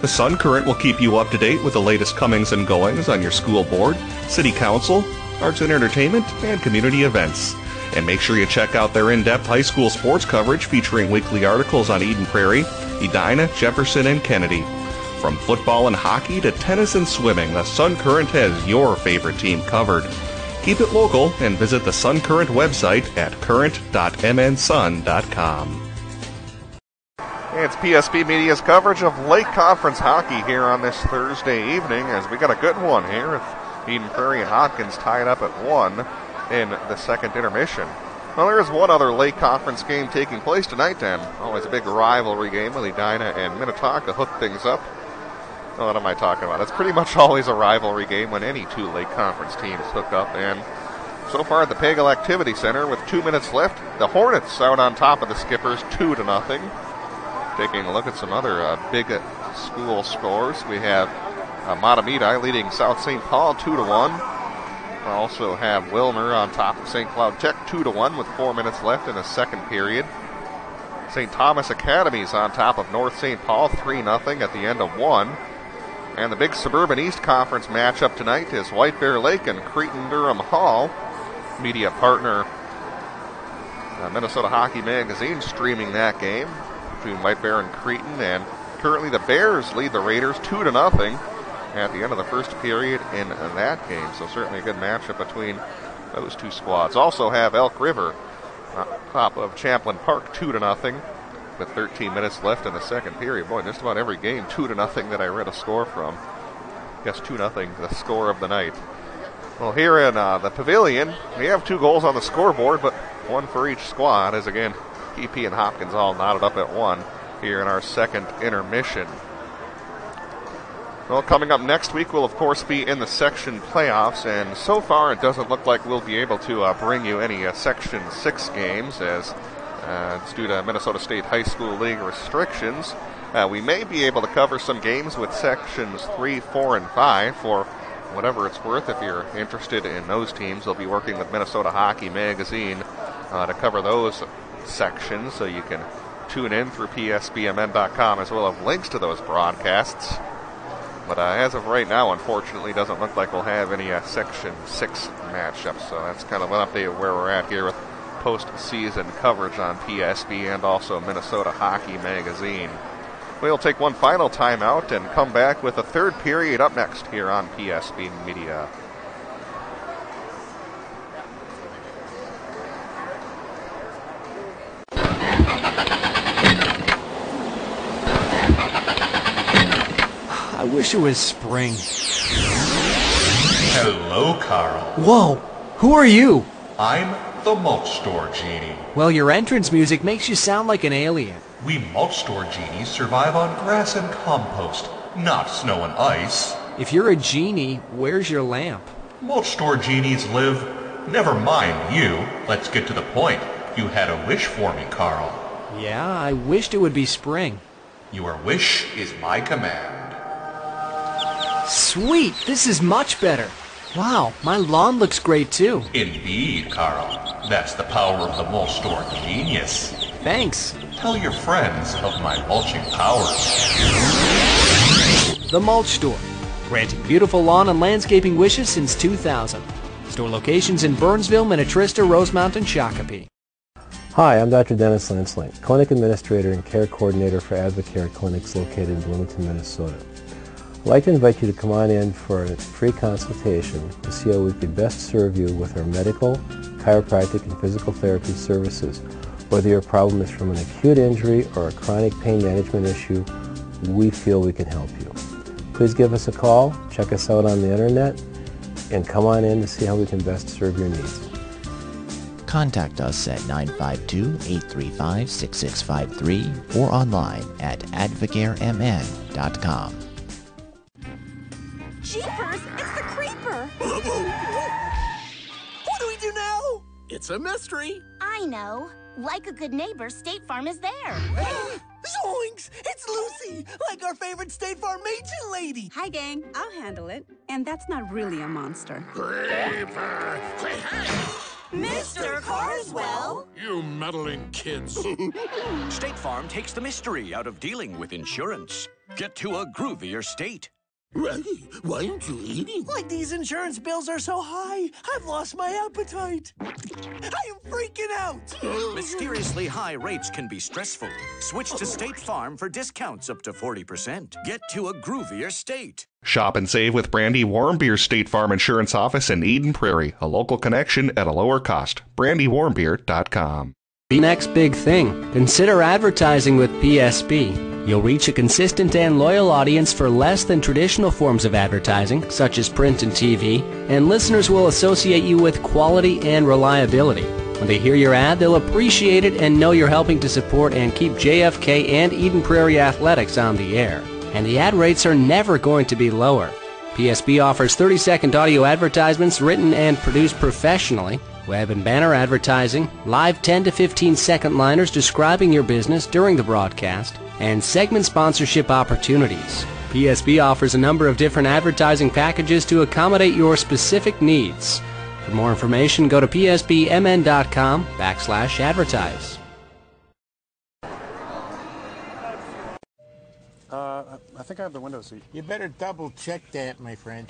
The Sun Current will keep you up to date with the latest comings and goings on your school board, city council, arts and entertainment, and community events. And make sure you check out their in-depth high school sports coverage featuring weekly articles on Eden Prairie, Edina, Jefferson, and Kennedy. From football and hockey to tennis and swimming, the Sun Current has your favorite team covered. Keep it local and visit the Sun Current website at current.mnsun.com. It's PSB Media's coverage of Lake Conference hockey here on this Thursday evening, as we got a good one here with Eden Prairie and Hopkins tied up at 1 in the second intermission. Well, there is one other Lake Conference game taking place tonight, and always a big rivalry game with Edina and Minnetonka hook things up. Well, what am I talking about? It's pretty much always a rivalry game when any two Lake Conference teams hook up, and so far at the Pagel Activity Center with 2 minutes left, the Hornets out on top of the Skippers 2-0. Taking a look at some other big school scores, we have Matamidi leading South St. Paul 2-1. We also have Wilmer on top of St. Cloud Tech 2-1 with 4 minutes left in the second period. St. Thomas Academy is on top of North St. Paul 3-0 at the end of 1. And the big Suburban East Conference matchup tonight is White Bear Lake and Cretin-Durham Hall. Media partner Minnesota Hockey Magazine streaming that game between White Bear and Cretin. And currently the Bears lead the Raiders 2-0 at the end of the first period in that game. So certainly a good matchup between those two squads. Also have Elk River top of Champlain Park 2-0 with 13 minutes left in the second period. Boy, just about every game 2-0 that I read a score from. I guess 2-0 the score of the night. Well, here in the Pavilion, we have 2 goals on the scoreboard, but 1 for each squad, as again, EP and Hopkins all knotted up at 1 here in our second intermission. Well, coming up next week, we'll of course be in the section playoffs, and so far it doesn't look like we'll be able to bring you any Section 6 games, as it's due to Minnesota State High School League restrictions. We may be able to cover some games with Sections 3, 4, and 5 for whatever it's worth. If you're interested in those teams, we'll be working with Minnesota Hockey Magazine to cover those sections, so you can tune in through psbmn.com, as well as links to those broadcasts. But as of right now, unfortunately, doesn't look like we'll have any Section 6 matchups. So that's kind of an update of where we're at here with postseason coverage on PSB and also Minnesota Hockey Magazine. We'll take one final timeout and come back with a third period up next here on PSB Media. I wish it was spring. Hello, Carl. Whoa, who are you? I'm the Mulch Store Genie. Well, your entrance music makes you sound like an alien. We Mulch Store Genies survive on grass and compost, not snow and ice. If you're a genie, where's your lamp? Mulch Store Genies live... Never mind you. Let's get to the point. You had a wish for me, Carl. Yeah, I wished it would be spring. Your wish is my command. Sweet, this is much better. Wow, my lawn looks great too. Indeed, Carl. That's the power of the Mulch Store genius. Thanks. Tell your friends of my mulching powers. The Mulch Store, granting beautiful lawn and landscaping wishes since 2000. Store locations in Burnsville, Minnetrista, Rosemount, and Shakopee. Hi, I'm Dr. Dennis Lansley, Clinic Administrator and Care Coordinator for Advocare Clinics located in Bloomington, Minnesota. I'd like to invite you to come on in for a free consultation to see how we could best serve you with our medical, chiropractic, and physical therapy services, whether your problem is from an acute injury or a chronic pain management issue, we feel we can help you. Please give us a call, check us out on the internet, and come on in to see how we can best serve your needs. Contact us at 952-835-6653 or online at advocaremn.com. Jeepers, it's the creeper! What do we do now? It's a mystery. I know. Like a good neighbor, State Farm is there. Zoinks! It's Lucy, like our favorite State Farm agent lady. Hi, gang. I'll handle it. And that's not really a monster. Creeper! Mr. Carswell! You meddling kids. State Farm takes the mystery out of dealing with insurance. Get to a groovier state. Reggie, why aren't you eating? Like these insurance bills are so high, I've lost my appetite. I am freaking out. Mysteriously high rates can be stressful. Switch to State Farm for discounts up to 40%. Get to a groovier state. Shop and save with Brandy Warmbier State Farm Insurance Office in Eden Prairie, a local connection at a lower cost. BrandyWarmbier.com. The next big thing, consider advertising with PSB. You'll reach a consistent and loyal audience for less than traditional forms of advertising, such as print and TV, and listeners will associate you with quality and reliability. When they hear your ad, they'll appreciate it and know you're helping to support and keep JFK and Eden Prairie athletics on the air. And the ad rates are never going to be lower. PSB offers 30-second audio advertisements written and produced professionally, web and banner advertising, live 10 to 15-second liners describing your business during the broadcast, and segment sponsorship opportunities. PSB offers a number of different advertising packages to accommodate your specific needs. For more information, go to psbmn.com/advertise. I think I have the window seat. You better double check that, my friend.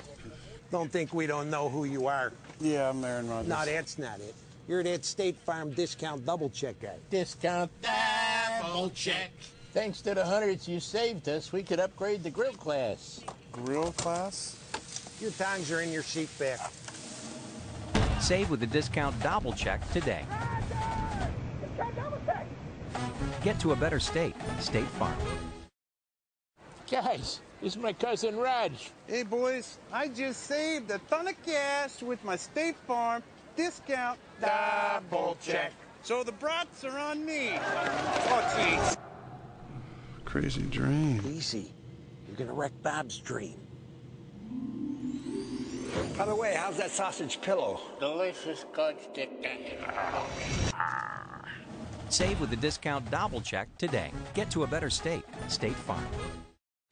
Don't think we don't know who you are. Yeah, I'm Aaron Rodgers. No, that's not it. You're that State Farm discount double check guy. Discount double check. Thanks to the hundreds you saved us, we could upgrade the grill class. Grill class? Your tongs are in your seat back. Save with the discount double check today. Get to a better state. State Farm. Guys, this is my cousin Raj. Hey, boys, I just saved a ton of cash with my State Farm discount double check. So the brats are on me. Oh, jeez. Crazy dream. Easy. You're gonna wreck Bob's dream. By the way, how's that sausage pillow? Delicious, good stick. Save with the discount double check today. Get to a better state. State Farm.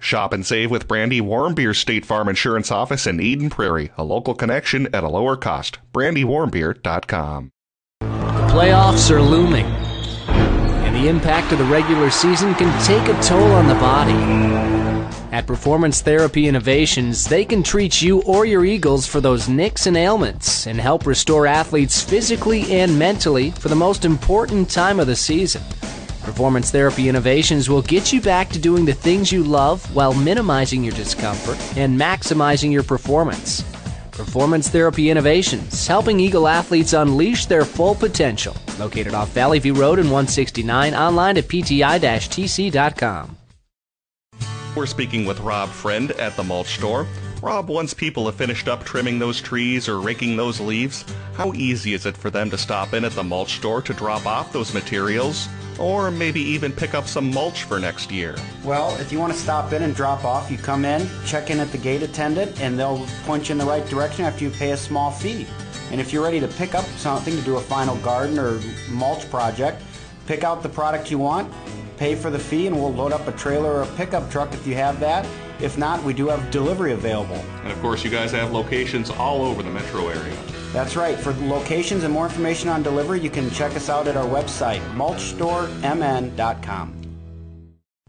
Shop and save with Brandy Warmbier State Farm Insurance Office in Eden Prairie, a local connection at a lower cost. BrandyWarmbier.com. The playoffs are looming, and the impact of the regular season can take a toll on the body. At Performance Therapy Innovations, they can treat you or your Eagles for those nicks and ailments and help restore athletes physically and mentally for the most important time of the season. Performance Therapy Innovations will get you back to doing the things you love while minimizing your discomfort and maximizing your performance. Performance Therapy Innovations, helping Eagle athletes unleash their full potential. Located off Valley View Road and 169, online at pti-tc.com. We're speaking with Rob Friend at the mulch store. Rob, once people have finished up trimming those trees or raking those leaves, how easy is it for them to stop in at the mulch store to drop off those materials? Or maybe even pick up some mulch for next year? Well, if you want to stop in and drop off, you come in, check in at the gate attendant, and they'll point you in the right direction after you pay a small fee. And if you're ready to pick up something to do a final garden or mulch project, pick out the product you want, pay for the fee, and we'll load up a trailer or a pickup truck if you have that. If not, we do have delivery available. And of course, you guys have locations all over the metro area. That's right. For locations and more information on delivery, you can check us out at our website, mulchstoremn.com.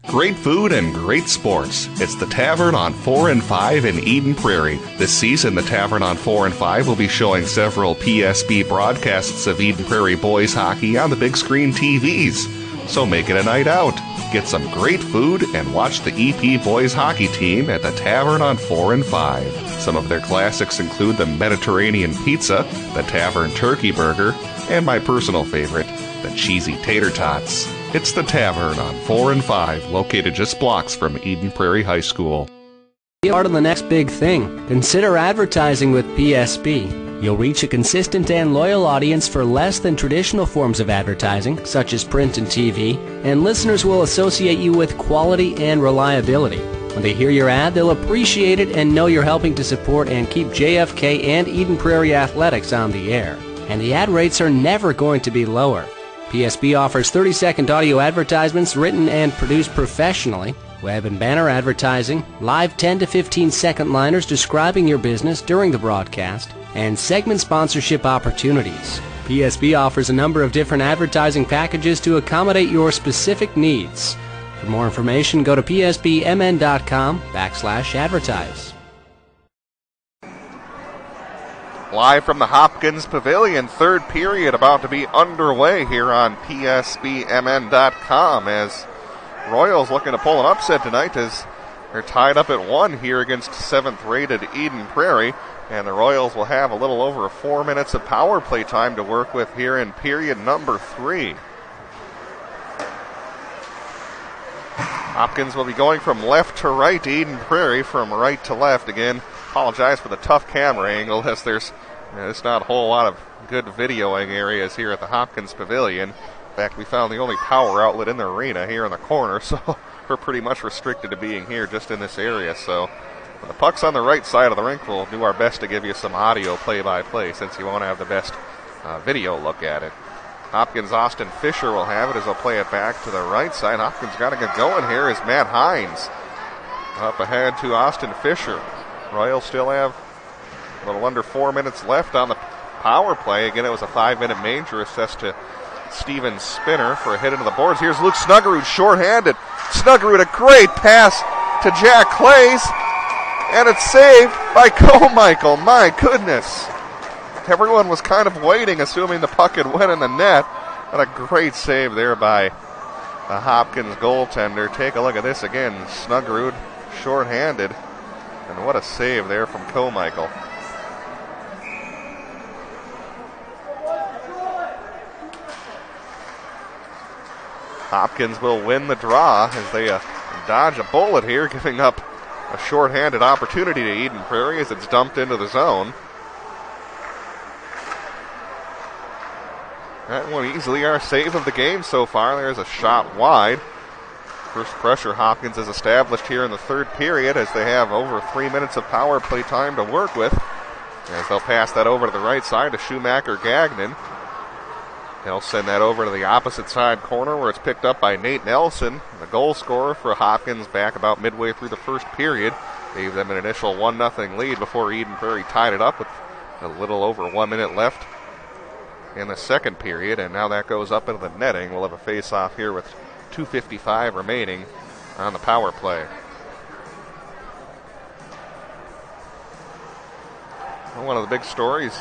Great food and great sports. It's the Tavern on 4 and 5 in Eden Prairie. This season, the Tavern on 4 and 5 will be showing several PSB broadcasts of Eden Prairie boys hockey on the big screen TVs. So make it a night out. Get some great food and watch the EP boys hockey team at the Tavern on 4 and 5. Some of their classics include the Mediterranean pizza, the Tavern turkey burger, and my personal favorite, the cheesy tater tots. It's the Tavern on 4 and 5, located just blocks from Eden Prairie High School. Be part of the next big thing. Consider advertising with PSB. You'll reach a consistent and loyal audience for less than traditional forms of advertising, such as print and TV, and listeners will associate you with quality and reliability. When they hear your ad, they'll appreciate it and know you're helping to support and keep JFK and Eden Prairie athletics on the air. And the ad rates are never going to be lower. PSB offers 30-second audio advertisements written and produced professionally, web and banner advertising, live 10 to 15-second liners describing your business during the broadcast, and segment sponsorship opportunities. PSB offers a number of different advertising packages to accommodate your specific needs. For more information, go to psbmn.com/advertise. Live from the Hopkins Pavilion, third period about to be underway here on psbmn.com as Royals looking to pull an upset tonight as they're tied up at 1 here against 7th-rated Eden Prairie. And the Royals will have a little over 4 minutes of power play time to work with here in period number 3. Hopkins will be going from left to right, Eden Prairie from right to left. Again, apologize for the tough camera angle as there's not a whole lot of good videoing areas here at the Hopkins Pavilion. In fact, we found the only power outlet in the arena here in the corner, so we're pretty much restricted to being here just in this area. So when the puck's on the right side of the rink, we'll do our best to give you some audio play-by-play since you won't have the best video look at it. Hopkins' Austin Fisher will have it as he'll play it back to the right side. Hopkins got to get going here as Matt Hines up ahead to Austin Fisher. Royals still have a little under 4 minutes left on the power play. Again, it was a 5-minute major assessed to Steven Spinner for a hit into the boards. Here's Luke Snuggerud shorthanded. Snuggerud, a great pass to Jack Clays, and it's saved by Carmichael. My goodness. Everyone was kind of waiting, assuming the puck had went in the net. What a great save there by the Hopkins goaltender. Take a look at this again. Snuggerud shorthanded. And what a save there from Carmichael. Hopkins will win the draw as they dodge a bullet here, giving up a shorthanded opportunity to Eden Prairie as it's dumped into the zone. That one easily our save of the game so far. There's a shot wide. First pressure Hopkins has established here in the third period as they have over 3 minutes of power play time to work with. As they'll pass that over to the right side to Schumacher-Gagnon. They'll send that over to the opposite side corner where it's picked up by Nate Nelson, the goal scorer for Hopkins back about midway through the first period. Gave them an initial 1-0 lead before Eden Prairie tied it up with a little over 1 minute left in the second period, and now that goes up into the netting. We'll have a face-off here with 2:55 remaining on the power play. Well, one of the big stories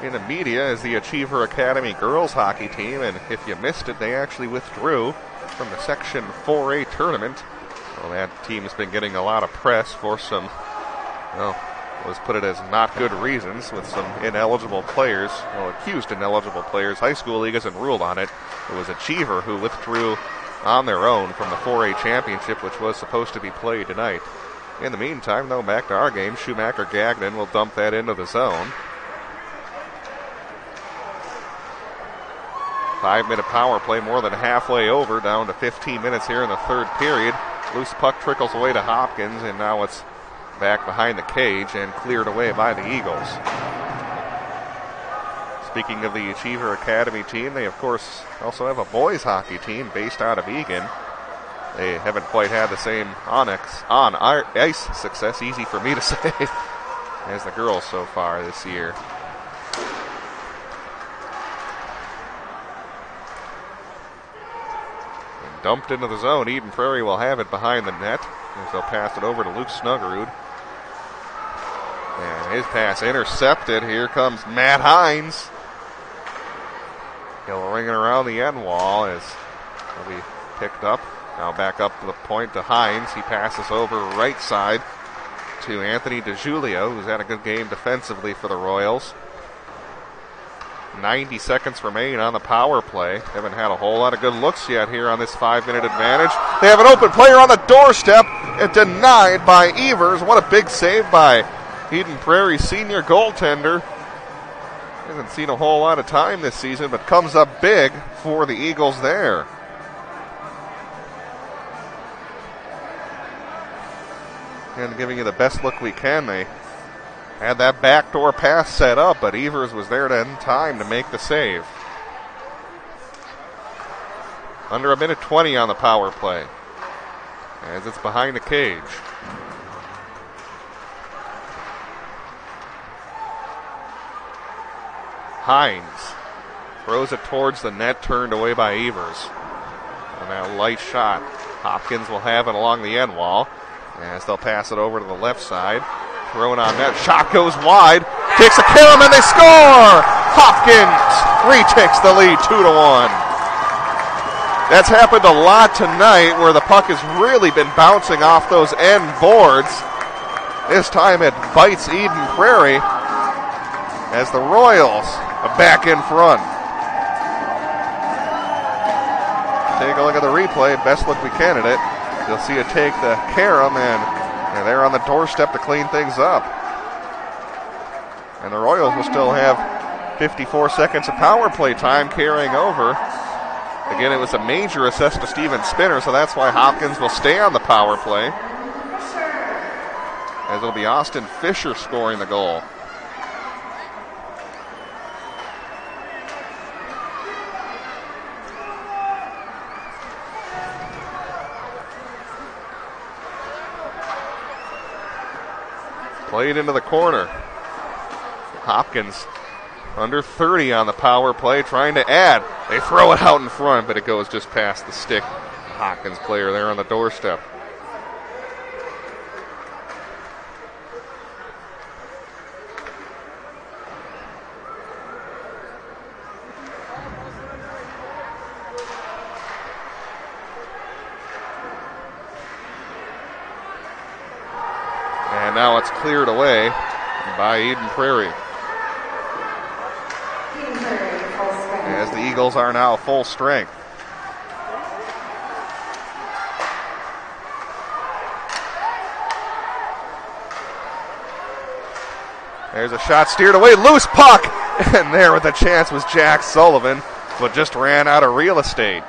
in the media is the Achiever Academy girls hockey team, and if you missed it, they actually withdrew from the Section 4A tournament. Well, that team has been getting a lot of press for some, let's put it as not good reasons, with some ineligible players, accused ineligible players. High School League hasn't ruled on it. It was Achiever who withdrew on their own from the 4A championship, which was supposed to be played tonight. In the meantime, though, back to our game. Schumacher-Gagnon will dump that into the zone. 5-minute power play, more than halfway over, down to 15 minutes here in the third period. Loose puck trickles away to Hopkins, and now it's back behind the cage and cleared away by the Eagles. Speaking of the Achiever Academy team, they of course also have a boys hockey team based out of Egan. They haven't quite had the same on-ice success, easy for me to say, as the girls so far this year. And dumped into the zone. Eden Prairie will have it behind the net as they'll pass it over to Luke Snuggerud. And his pass intercepted. Here comes Matt Hines. He'll ring it around the end wall as he'll be picked up. Now back up to the point to Hines. He passes over right side to Anthony DeJulio, who's had a good game defensively for the Royals. 90 seconds remain on the power play. Haven't had a whole lot of good looks yet here on this 5-minute advantage. They have an open player on the doorstep and denied by Evers. What a big save by Eden Prairie senior goaltender. Hasn't seen a whole lot of time this season, but comes up big for the Eagles there. And giving you the best look we can, they had that backdoor pass set up, but Evers was there in time to make the save. Under a minute 20 on the power play, as it's behind the cage. Hines throws it towards the net, turned away by Evers. And that light shot. Hopkins will have it along the end wall, as they'll pass it over to the left side. Thrown on net. Shot goes wide. Takes a carom and they score! Hopkins retakes the lead 2-1. That's happened a lot tonight where the puck has really been bouncing off those end boards. This time it bites Eden Prairie as the Royals are back in front. Take a look at the replay. Best look we can at it. You'll see it take the carom and they're on the doorstep to clean things up. And the Royals will still have 54 seconds of power play time carrying over. Again, it was a major assist to Steven Spinner, so that's why Hopkins will stay on the power play. As it'll be Austin Fisher scoring the goal. Played into the corner. Hopkins under 30 on the power play, trying to add. They throw it out in front, but it goes just past the stick. Hopkins player there on the doorstep. And now it's cleared away by Eden Prairie. As the Eagles are now full strength. There's a shot steered away, loose puck! And there with the chance was Jack Sullivan, but just ran out of real estate.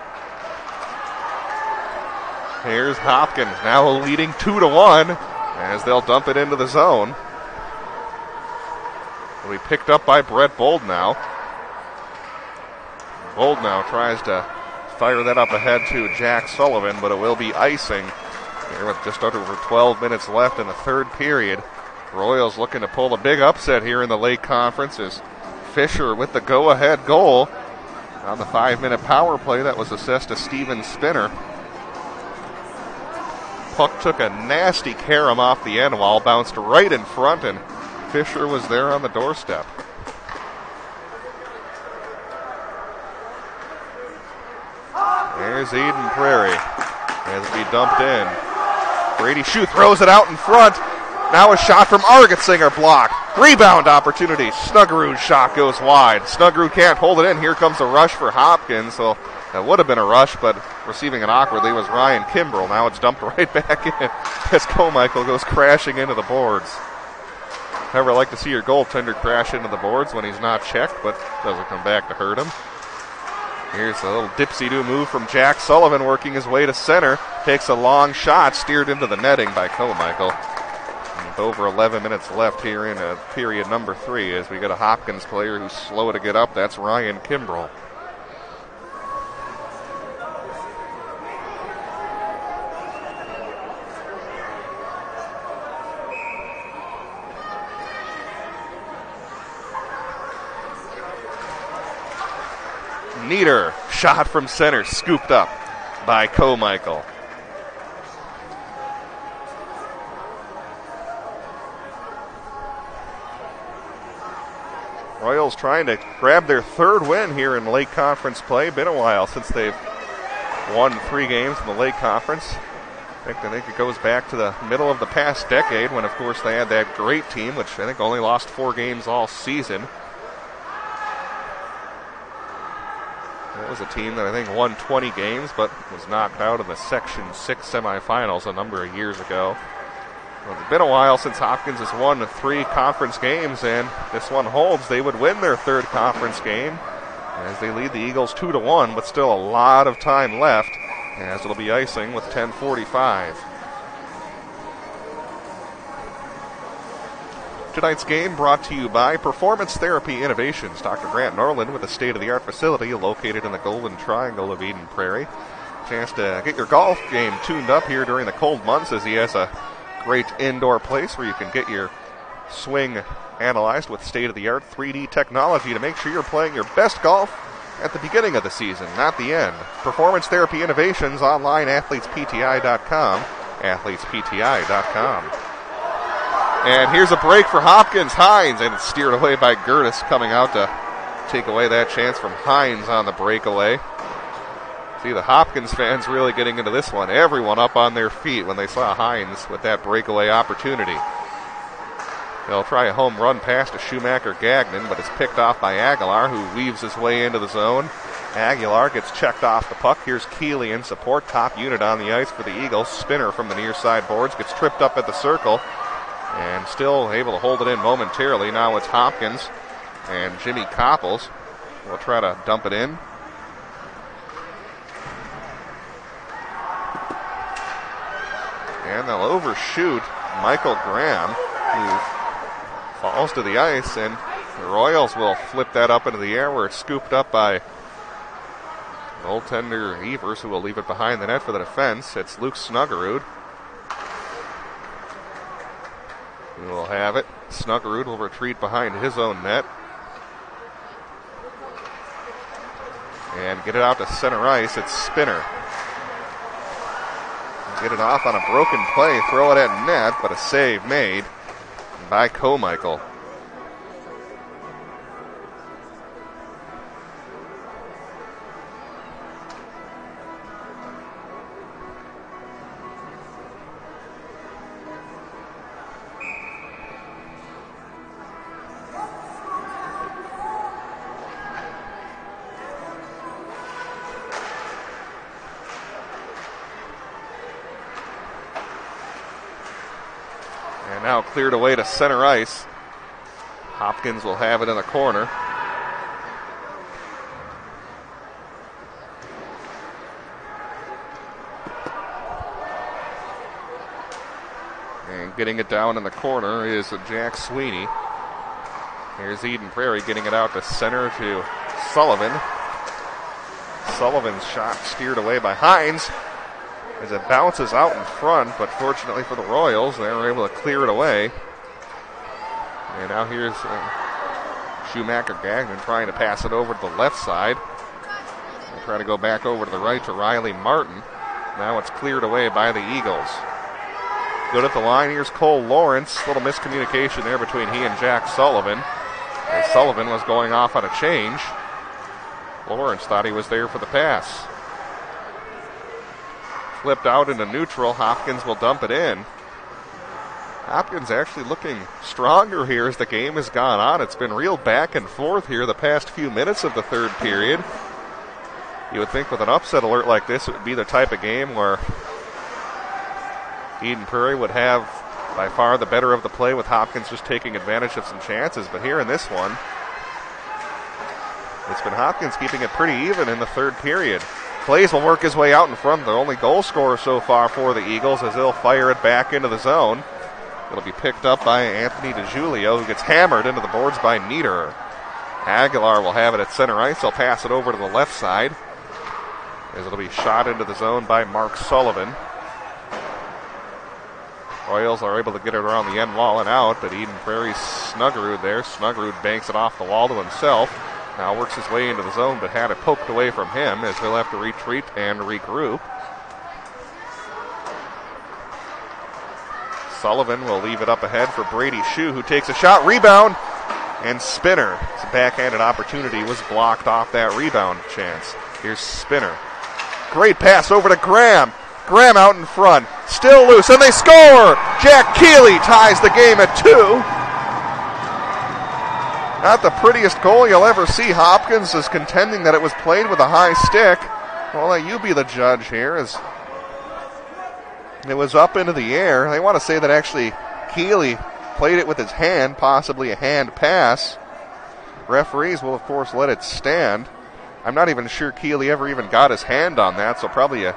Here's Hopkins, now leading 2-1 as they'll dump it into the zone. It'll be picked up by Brett Boldnow. Boldnow tries to fire that up ahead to Jack Sullivan, but it will be icing here with just under 12 minutes left in the third period. Royals looking to pull a big upset here in the Lake Conference as Fisher with the go-ahead goal on the 5-minute power play that was assessed to Steven Spinner. Puck took a nasty carom off the end wall, bounced right in front, and Fisher was there on the doorstep. There's Eden Prairie as it be dumped in. Brady Shue throws it out in front. Now a shot from Argetsinger blocked. Rebound opportunity. Snuggerud's shot goes wide. Snuggerud can't hold it in. Here comes a rush for Hopkins. So that would have been a rush, but receiving it awkwardly was Ryan Kimbrell. Now it's dumped right back in as Comichael goes crashing into the boards. Never like to see your goaltender crash into the boards when he's not checked, but doesn't come back to hurt him. Here's a little dipsy-do move from Jack Sullivan working his way to center. Takes a long shot, steered into the netting by Comichael. With over 11 minutes left here in period number 3 as we get a Hopkins player who's slow to get up. That's Ryan Kimbrell. Nieder, shot from center, scooped up by Comichael. Royals trying to grab their third win here in Lake Conference play. Been a while since they've won 3 games in the Lake Conference. I think it goes back to the middle of the past decade when, of course, they had that great team, which I think only lost 4 games all season. That was a team that I think won 20 games, but was knocked out in the Section 6 semifinals a number of years ago. Well, it's been a while since Hopkins has won 3 conference games, and this one holds. They would win their 3rd conference game as they lead the Eagles 2-1, but still a lot of time left, as it'll be icing with 10:45. Tonight's game brought to you by Performance Therapy Innovations. Dr. Grant Norland with a state-of-the-art facility located in the Golden Triangle of Eden Prairie. Chance to get your golf game tuned up here during the cold months, as he has a great indoor place where you can get your swing analyzed with state-of-the-art 3D technology to make sure you're playing your best golf at the beginning of the season, not the end. Performance Therapy Innovations online, athletespti.com, athletespti.com. And here's a break for Hopkins. Hines, and it's steered away by Gertis, coming out to take away that chance from Hines on the breakaway. See, the Hopkins fans really getting into this one. Everyone up on their feet when they saw Hines with that breakaway opportunity. They'll try a home run pass to Schumacher-Gagnon, but it's picked off by Aguilar, who weaves his way into the zone. Aguilar gets checked off the puck. Here's Keeley in support, top unit on the ice for the Eagles. Spinner from the near side boards, gets tripped up at the circle, and still able to hold it in momentarily. Now it's Hopkins and Jimmy Coppels will try to dump it in. And they'll overshoot Michael Graham, who falls to the ice, and the Royals will flip that up into the air where it's scooped up by goaltender Evers, who will leave it behind the net for the defense. It's Luke Snuggerud. We will have it. Snuggerud will retreat behind his own net and get it out to center ice. It's Spinner. Get it off on a broken play, throw it at net, but a save made by Comichael. Now cleared away to center ice. Hopkins will have it in the corner. And getting it down in the corner is Jack Sweeney. Here's Eden Prairie getting it out to center to Sullivan. Sullivan's shot steered away by Hines as it bounces out in front, but fortunately for the Royals, they were able to clear it away. And now here's Schumacher-Gagnon trying to pass it over to the left side. They'll try to go back over to the right to Riley Martin. Now it's cleared away by the Eagles. Good at the line. Here's Cole Lawrence. A little miscommunication there between he and Jack Sullivan, as Sullivan was going off on a change. Lawrence thought he was there for the pass. Flipped out into neutral. Hopkins will dump it in. Hopkins actually looking stronger here as the game has gone on. It's been real back and forth here the past few minutes of the third period. You would think with an upset alert like this, it would be the type of game where Eden Prairie would have by far the better of the play, with Hopkins just taking advantage of some chances. But here in this one, it's been Hopkins keeping it pretty even in the third period. Clays will work his way out in front, the only goal scorer so far for the Eagles, as they'll fire it back into the zone. It'll be picked up by Anthony DeJulio, who gets hammered into the boards by Niederer. Aguilar will have it at center ice. He'll pass it over to the left side, as it'll be shot into the zone by Mark Sullivan. Royals are able to get it around the end wall and out, but Eden Prairie's Snuggerud there. Snuggerud banks it off the wall to himself. Now works his way into the zone, but had it poked away from him, as he'll have to retreat and regroup. Sullivan will leave it up ahead for Brady Shue, who takes a shot, rebound, and Spinner. It's a backhanded opportunity, was blocked off that rebound chance. Here's Spinner. Great pass over to Graham. Graham out in front, still loose, and they score! Jack Keeley ties the game at 2. Not the prettiest goal you'll ever see. Hopkins is contending that it was played with a high stick. Well, let you be the judge here, as it was up into the air. They want to say that actually Keeley played it with his hand, possibly a hand pass. Referees will, of course, let it stand. I'm not even sure Keeley ever even got his hand on that, so probably a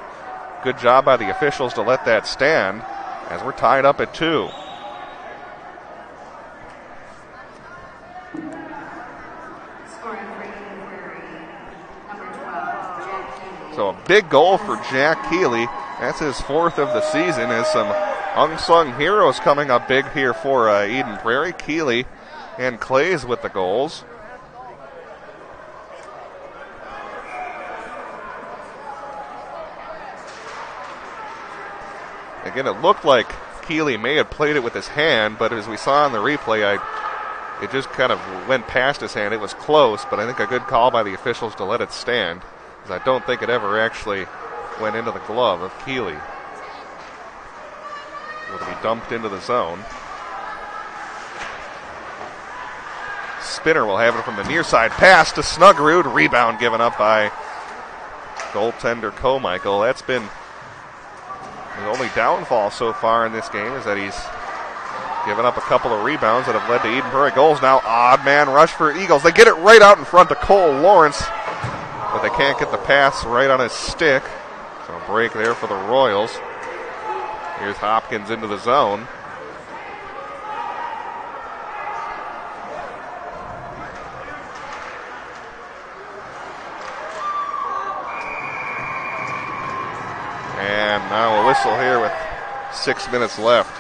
good job by the officials to let that stand, as we're tied up at 2. So a big goal for Jack Keeley. That's his 4th of the season, as some unsung heroes coming up big here for Eden Prairie. Keeley and Clays with the goals. Again, it looked like Keeley may have played it with his hand, but as we saw in the replay, it just kind of went past his hand. It was close, but I think a good call by the officials to let it stand, because I don't think it ever actually went into the glove of Keeley. It'll be dumped into the zone. Spinner will have it from the near side. Pass to Snuggerud. Rebound given up by goaltender Comichael. That's been his only downfall so far in this game, is that he's given up a couple of rebounds that have led to Eden Prairie goals. Now odd man rush for Eagles. They get it right out in front to Cole Lawrence, but they can't get the pass right on his stick. So a break there for the Royals. Here's Hopkins into the zone. And now a whistle here with 6 minutes left.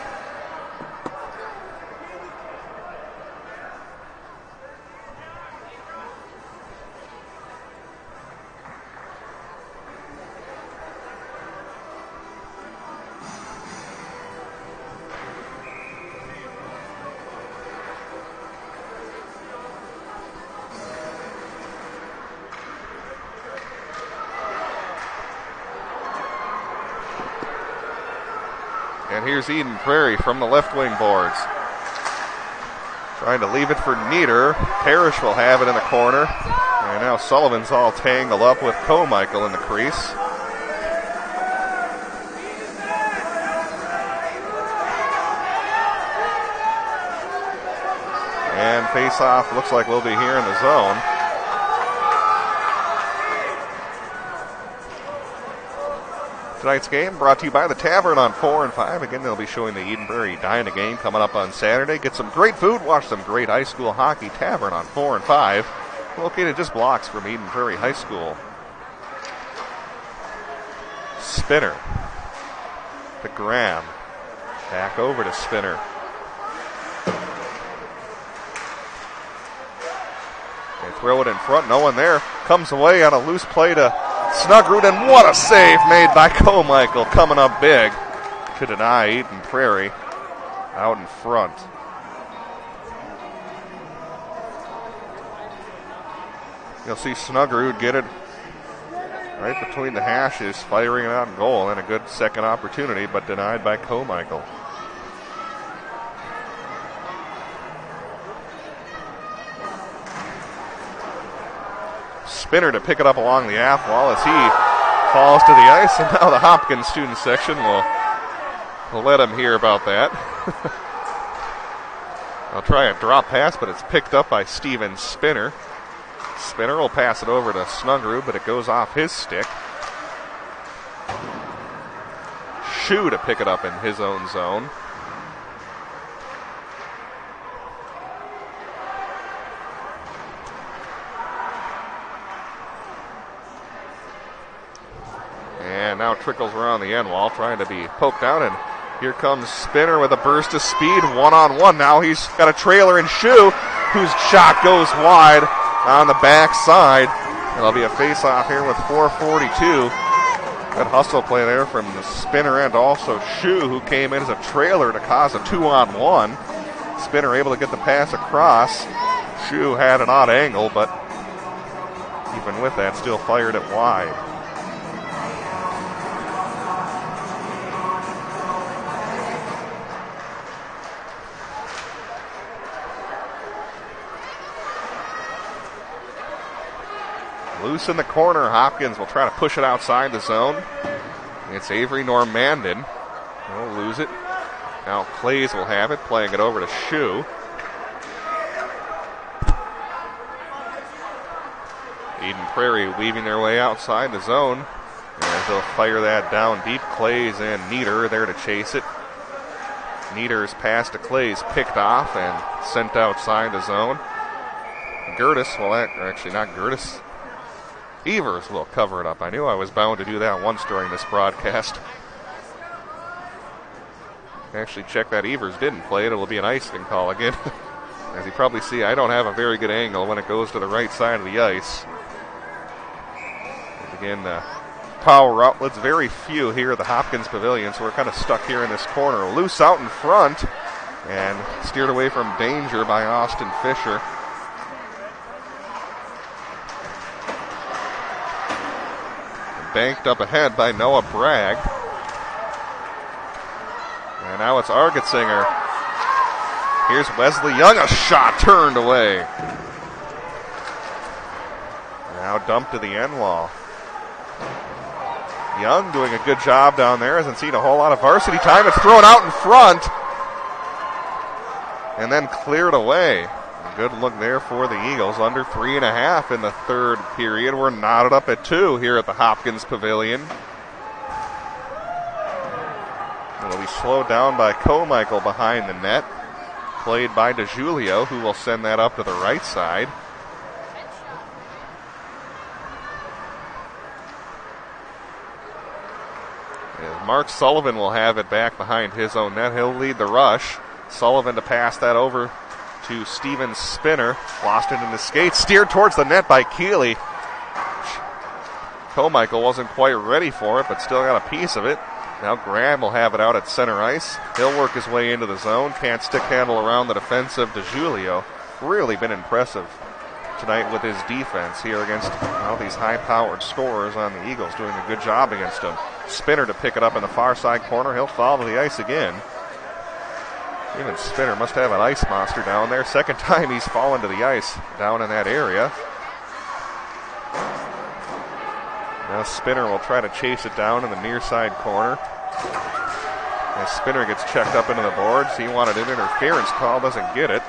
And here's Eden Prairie from the left wing boards. Trying to leave it for Nieder. Parrish will have it in the corner. And now Sullivan's all tangled up with Comichael in the crease. And face-off looks like we'll be here in the zone. Tonight's game brought to you by the Tavern on 4 and 5. Again, they'll be showing the Eden Prairie Dyna game coming up on Saturday. Get some great food, watch some great high school hockey. Tavern on 4 and 5, located just blocks from Eden Prairie High School. Spinner to Graham. Back over to Spinner. They throw it in front, no one there. Comes away on a loose play to Snuggerud, and what a save made by Comichael, coming up big to deny Eden Prairie out in front. You'll see Snuggerud get it right between the hashes, firing it out in goal, and a good second opportunity, but denied by Comichael. Spinner to pick it up along the half wall as he falls to the ice, and now the Hopkins student section will let him hear about that. I'll try a drop pass, but it's picked up by Steven Spinner. Spinner will pass it over to Snuggerud, but it goes off his stick. Shue to pick it up in his own zone. And now trickles around the end wall, trying to be poked out, and here comes Spinner with a burst of speed, one-on-one. Now he's got a trailer in Shue, whose shot goes wide on the backside. It'll be a face-off here with 4:42. Good hustle play there from the Spinner and also Shue, who came in as a trailer to cause a 2-on-1. Spinner able to get the pass across. Shue had an odd angle, but even with that, still fired it wide. Loose in the corner. Hopkins will try to push it outside the zone. It's Avery Normandin. He'll lose it. Now Clays will have it, playing it over to Shue. Eden Prairie weaving their way outside the zone. And they'll fire that down deep. Clays and Nieder there to chase it. Nieder's pass to Clays picked off and sent outside the zone. Gertis, well, actually not Gertis. Evers will cover it up. I knew I was bound to do that once during this broadcast. Actually, check that Evers didn't play it. It will be an icing call again. As you probably see, I don't have a very good angle when it goes to the right side of the ice. And again, power outlets, very few here at the Hopkins Pavilion, so we're kind of stuck here in this corner. Loose out in front and steered away from danger by Austin Fisher. Banked up ahead by Noah Bragg. And now it's Argetsinger. Here's Wesley Young, a shot turned away. Now dumped to the end wall. Young doing a good job down there. Hasn't seen a whole lot of varsity time. It's thrown out in front. And then cleared away. A good look there for the Eagles. Under 3.5 in the third period. We're knotted up at 2 here at the Hopkins Pavilion. It'll be slowed down by Comichael behind the net. Played by DeJulio, who will send that up to the right side. And Mark Sullivan will have it back behind his own net. He'll lead the rush. Sullivan to pass that over to Steven Spinner. Lost it in the skates. Steered towards the net by Keeley. Comichael wasn't quite ready for it, but still got a piece of it. Now Graham will have it out at center ice. He'll work his way into the zone. Can't stick handle around the defensive DeJulio. Really been impressive tonight with his defense here against all these high-powered scorers on the Eagles. Doing a good job against them. Spinner to pick it up in the far side corner. He'll fall to the ice again. Even Spinner must have an ice monster down there. Second time he's fallen to the ice down in that area. Now Spinner will try to chase it down in the near side corner. As Spinner gets checked up into the boards, he wanted an interference call, doesn't get it.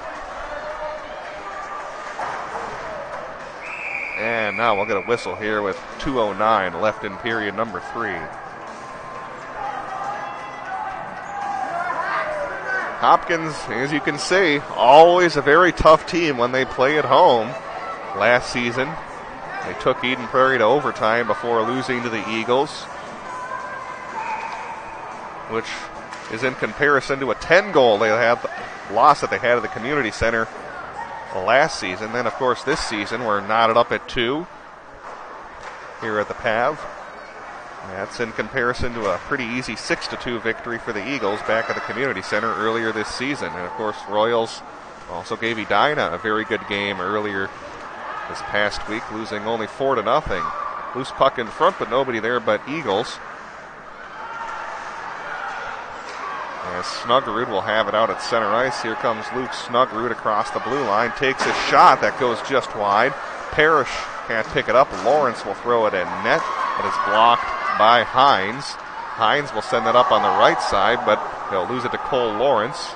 And now we'll get a whistle here with 2:09 left in period number 3. Hopkins, as you can see, always a very tough team when they play at home. Last season, they took Eden Prairie to overtime before losing to the Eagles, which is in comparison to a 10-goal loss that they had at the community center last season. Then, of course, this season we're knotted up at 2 here at the Pav. That's in comparison to a pretty easy 6-2 victory for the Eagles back at the community center earlier this season. And, of course, Royals also gave Edina a very good game earlier this past week, losing only 4-0. Loose puck in front, but nobody there but Eagles. As Snuggerud will have it out at center ice. Here comes Luke Snuggerud across the blue line. Takes a shot that goes just wide. Parrish can't pick it up. Lawrence will throw it in net, but it's blocked by Hines. Hines will send that up on the right side, but they'll lose it to Cole Lawrence.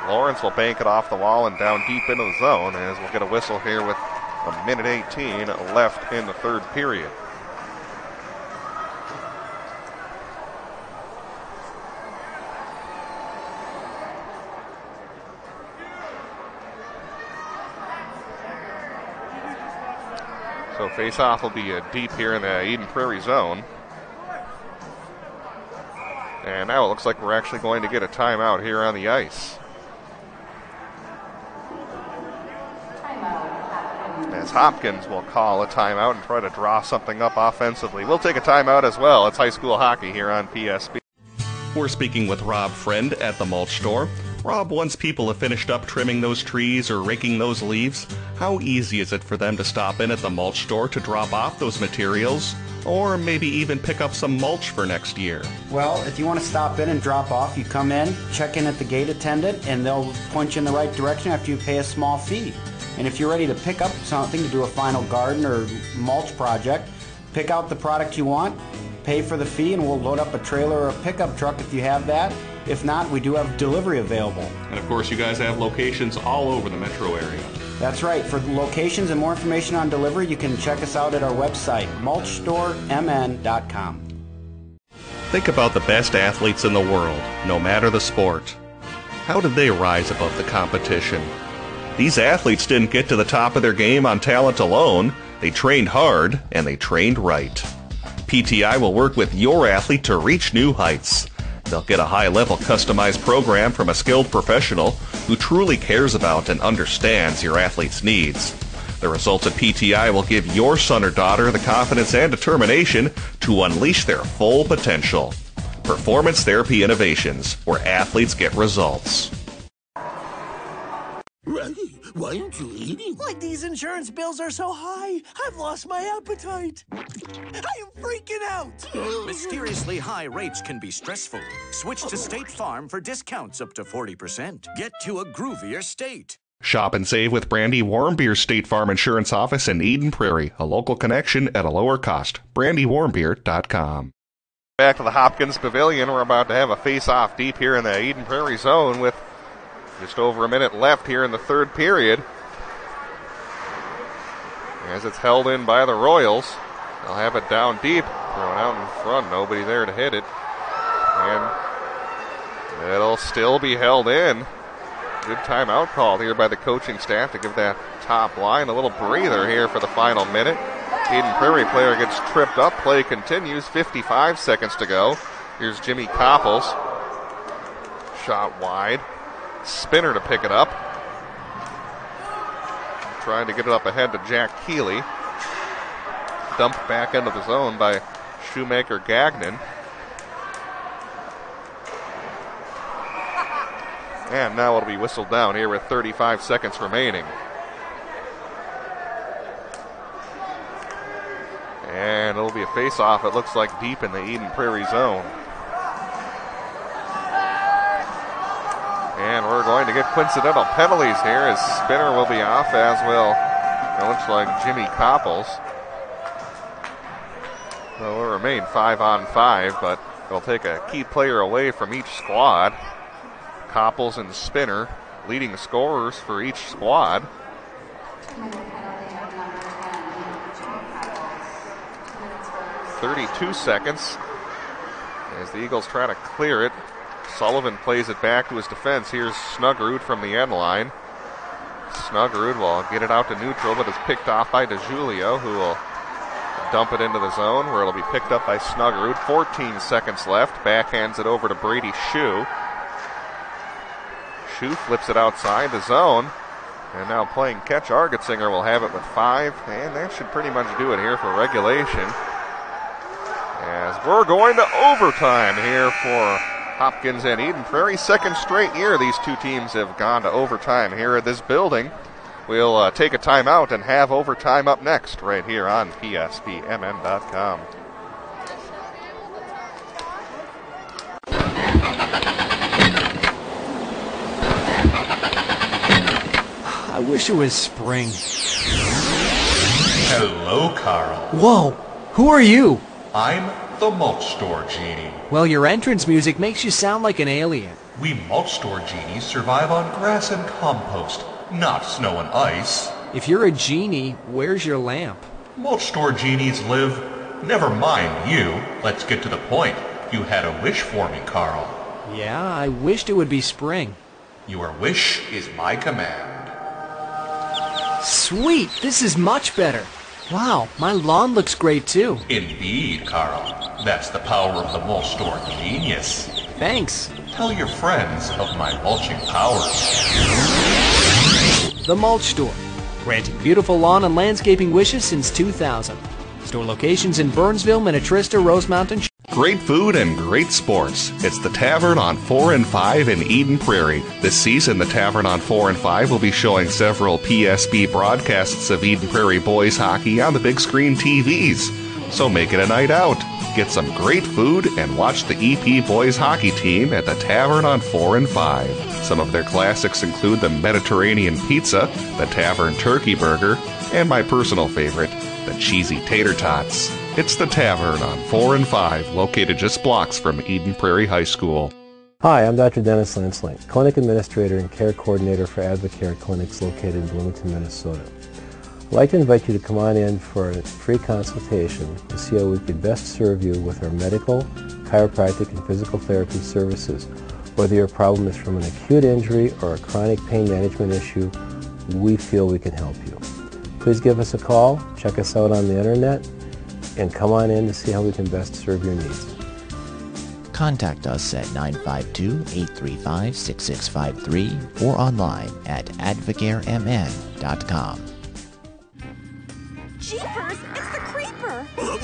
Lawrence will bank it off the wall and down deep into the zone, as we'll get a whistle here with 1:18 left in the third period. So face-off will be deep here in the Eden Prairie zone. And now it looks like we're actually going to get a timeout here on the ice. As Hopkins will call a timeout and try to draw something up offensively. We'll take a timeout as well. It's high school hockey here on PSB. We're speaking with Rob Friend at the mulch store. Rob, once people have finished up trimming those trees or raking those leaves, how easy is it for them to stop in at the mulch store to drop off those materials, or maybe even pick up some mulch for next year? Well, if you want to stop in and drop off, you come in, check in at the gate attendant, and they'll point you in the right direction after you pay a small fee. And if you're ready to pick up something to do a final garden or mulch project, pick out the product you want, pay for the fee, and we'll load up a trailer or a pickup truck if you have that. If not, we do have delivery available. And of course, you guys have locations all over the metro area. That's right. For locations and more information on delivery, you can check us out at our website, mulchstoremn.com. Think about the best athletes in the world, no matter the sport. How did they rise above the competition? These athletes didn't get to the top of their game on talent alone. They trained hard, and they trained right. PTI will work with your athlete to reach new heights. They'll get a high-level customized program from a skilled professional who truly cares about and understands your athlete's needs. The results at PTI will give your son or daughter the confidence and determination to unleash their full potential. Performance Therapy Innovations, where athletes get results. Why aren't you eating? Like these insurance bills are so high, I've lost my appetite. I am freaking out. Mysteriously high rates can be stressful. Switch to State Farm for discounts up to 40%. Get to a groovier state. Shop and save with Brandy Warmbier's State Farm Insurance Office in Eden Prairie, a local connection at a lower cost. BrandyWarmbier.com. Back to the Hopkins Pavilion. We're about to have a face-off deep here in the Eden Prairie zone with just over a minute left here in the third period. As it's held in by the Royals. They'll have it down deep, thrown out in front. Nobody there to hit it. And it'll still be held in. Good timeout called here by the coaching staff to give that top line a little breather here for the final minute. Eden Prairie player gets tripped up. Play continues. 55 seconds to go. Here's Jimmy Copples. Shot wide. Spinner to pick it up. Trying to get it up ahead to Jack Keeley. Dumped back into the zone by Shoemaker Gagnon. And now it'll be whistled down here with 35 seconds remaining. And it'll be a face-off, it looks like, deep in the Eden Prairie zone. And we're going to get coincidental penalties here as Spinner will be off, as will, it looks like, Jimmy Copples. So we'll remain 5-on-5, but it'll take a key player away from each squad. Copples and Spinner leading scorers for each squad. .32 seconds as the Eagles try to clear it. Sullivan plays it back to his defense. Here's Snuggerud from the end line. Snuggerud will get it out to neutral, but is picked off by DeJulio, who will dump it into the zone, where it'll be picked up by Snuggerud. 14 seconds left. Backhands it over to Brady Shue. Shue flips it outside the zone. And now playing catch, Argetsinger will have it with 5. And that should pretty much do it here for regulation. As we're going to overtime here for Hopkins and Eden Prairie. Second straight year these two teams have gone to overtime here at this building. We'll take a timeout and have overtime up next right here on PSBMN.com. I wish it was spring. Hello, Carl. Whoa, who are you? I'm the Mulch Store Genie. Well, your entrance music makes you sound like an alien. We Mulch Store Genies survive on grass and compost, not snow and ice. If you're a genie, where's your lamp? Mulch Store Genies live... Never mind you. Let's get to the point. You had a wish for me, Carl. Yeah, I wished it would be spring. Your wish is my command. Sweet, this is much better. Wow, my lawn looks great too. Indeed, Carl. That's the power of the Mulch Store Genius. Thanks. Tell your friends of my mulching powers. The Mulch Store, granting beautiful lawn and landscaping wishes since 2000. Store locations in Burnsville, Minnetrista, Rosemount, and... Great food and great sports. It's the Tavern on 4 and 5 in Eden Prairie. This season, the Tavern on 4 and 5 will be showing several PSB broadcasts of Eden Prairie boys hockey on the big screen TVs. So make it a night out. Get some great food and watch the EP boys hockey team at the Tavern on 4 and 5. Some of their classics include the Mediterranean pizza, the Tavern turkey burger, and my personal favorite, the cheesy tater tots. It's the Tavern on 4 and 5, located just blocks from Eden Prairie High School. Hi, I'm Dr. Dennis Linsling, Clinic Administrator and Care Coordinator for Advocare Clinics located in Bloomington, Minnesota. I'd like to invite you to come on in for a free consultation to see how we could best serve you with our medical, chiropractic, and physical therapy services. Whether your problem is from an acute injury or a chronic pain management issue, we feel we can help you. Please give us a call, check us out on the internet, and come on in to see how we can best serve your needs. Contact us at 952-835-6653 or online at advocaremn.com. Jeepers, it's the creeper! What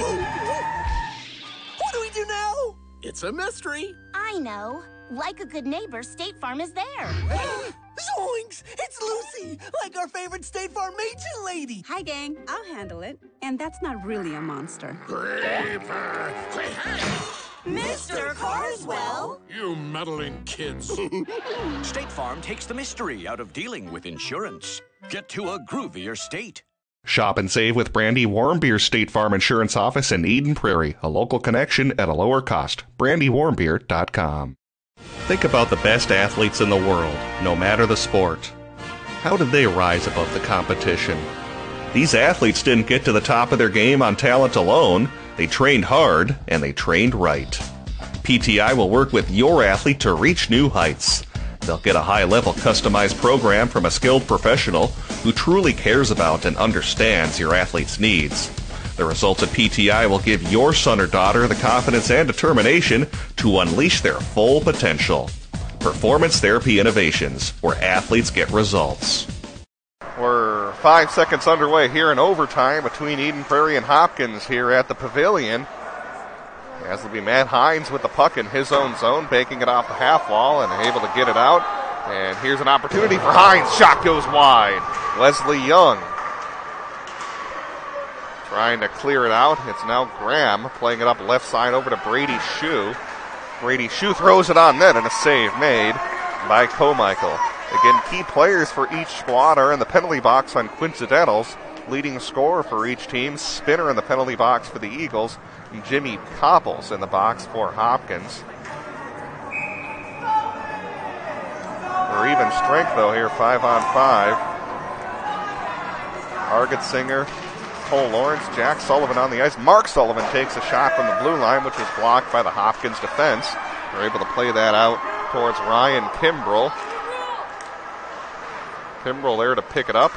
do we do now? It's a mystery. I know. Like a good neighbor, State Farm is there. Zoinks! It's Lucy, like our favorite State Farm agent lady. Hi, gang. I'll handle it. And that's not really a monster. Creeper! Mr. Carswell! You meddling kids. State Farm takes the mystery out of dealing with insurance. Get to a groovier state. Shop and save with Brandy Warmbeer State Farm Insurance Office in Eden Prairie, a local connection at a lower cost. BrandyWarmbeer.com. Think about the best athletes in the world, no matter the sport. How did they rise above the competition? These athletes didn't get to the top of their game on talent alone. They trained hard, and they trained right. PTI will work with your athlete to reach new heights. They'll get a high-level customized program from a skilled professional who truly cares about and understands your athlete's needs. The results at PTI will give your son or daughter the confidence and determination to unleash their full potential. Performance Therapy Innovations, where athletes get results. We're 5 seconds underway here in overtime between Eden Prairie and Hopkins here at the Pavilion. As will be Matt Hines with the puck in his own zone, banking it off the half wall and able to get it out. And here's an opportunity for Hines. Shot goes wide. Leslie Young trying to clear it out. It's now Graham playing it up left side over to Brady Shue. Brady Shue throws it on net and a save made by Comichael. Again, key players for each squad are in the penalty box on Coincidentals. Leading scorer for each team, Spinner in the penalty box for the Eagles, and Jimmy Copples in the box for Hopkins. For even strength, though, here, 5-on-5. Argetsinger, Cole Lawrence, Jack Sullivan on the ice. Mark Sullivan takes a shot from the blue line, which was blocked by the Hopkins defense. They're able to play that out towards Ryan Kimbrell. Kimbrell there to pick it up.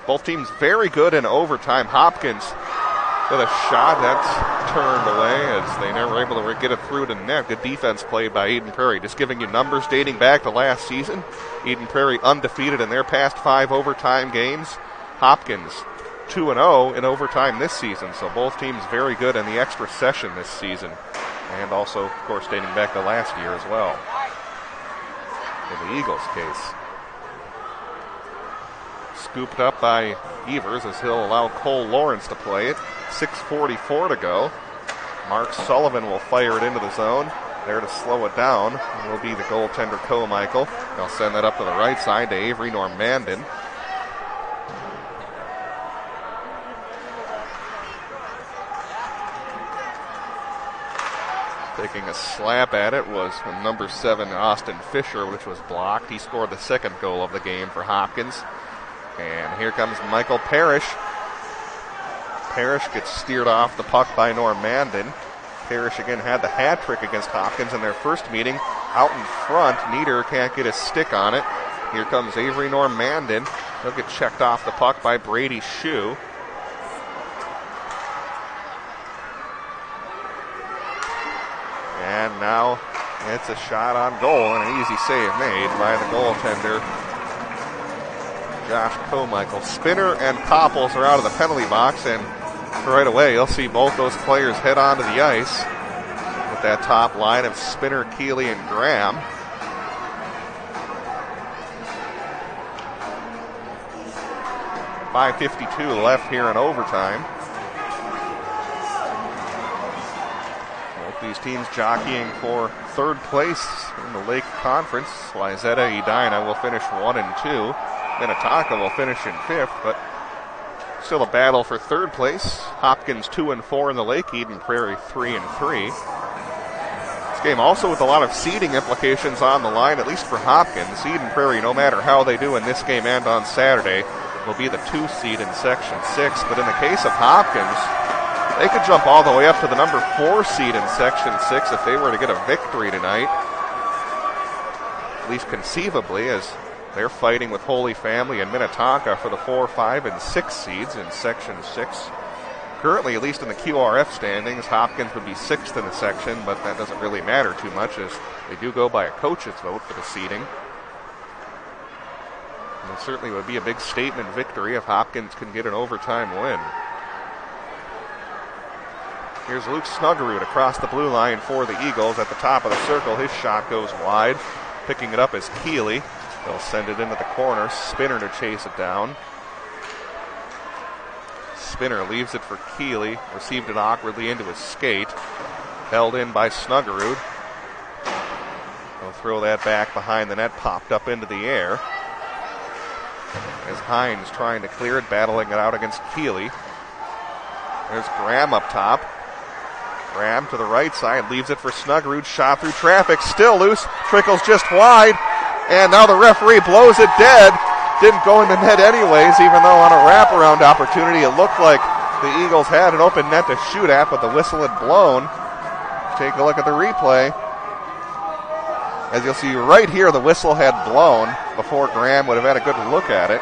Both teams very good in overtime. Hopkins with a shot that's turned away as they never able to get it through to net. Good defense played by Eden Prairie. Just giving you numbers dating back to last season. Eden Prairie undefeated in their past 5 overtime games. Hopkins 2-0 in overtime this season. So both teams very good in the extra session this season. And also, of course, dating back to last year as well. In the Eagles' case. Scooped up by Evers as he'll allow Cole Lawrence to play it. 6:44 to go. Mark Sullivan will fire it into the zone. There to slow it down will be the goaltender Comichael. They'll send that up to the right side to Avery Normandin. Taking a slap at it was number 7 Austin Fisher, which was blocked. He scored the second goal of the game for Hopkins. And here comes Michael Parrish. Parrish gets steered off the puck by Normandin. Parrish again had the hat trick against Hopkins in their first meeting. Out in front, Nieder can't get a stick on it. Here comes Avery Normandin. He'll get checked off the puck by Brady Shue. And now it's a shot on goal and an easy save made by the goaltender, Josh Comichael. Spinner and Copples are out of the penalty box, and right away you'll see both those players head onto the ice with that top line of Spinner, Keeley, and Graham. .552 left here in overtime. These teams jockeying for third place in the Lake Conference. Wayzata, Edina will finish 1 and 2. Minnetonka will finish in 5th, but still a battle for third place. Hopkins 2 and 4 in the Lake. Eden Prairie 3 and 3. This game also with a lot of seeding implications on the line, at least for Hopkins. Eden Prairie, no matter how they do in this game and on Saturday, will be the 2 seed in Section 6. But in the case of Hopkins, they could jump all the way up to the number 4 seed in Section 6 if they were to get a victory tonight. At least conceivably, as they're fighting with Holy Family and Minnetonka for the 4, 5, and 6 seeds in Section 6. Currently, at least in the QRF standings, Hopkins would be 6th in the section, but that doesn't really matter too much as they do go by a coach's vote for the seeding. And it certainly would be a big statement victory if Hopkins can get an overtime win. Here's Luke Snuggerud across the blue line for the Eagles at the top of the circle. His shot goes wide. Picking it up is Keeley. They'll send it into the corner. Spinner to chase it down. Spinner leaves it for Keeley. Received it awkwardly into his skate. Held in by Snuggerud. They'll throw that back behind the net. Popped up into the air. As Hines trying to clear it, battling it out against Keeley. There's Graham up top. Graham to the right side, leaves it for Snuggerud. Shot through traffic, still loose. Trickles just wide. And now the referee blows it dead. Didn't go in the net anyways, even though on a wraparound opportunity it looked like the Eagles had an open net to shoot at, but the whistle had blown. Take a look at the replay. As you'll see right here, the whistle had blown before Graham would have had a good look at it.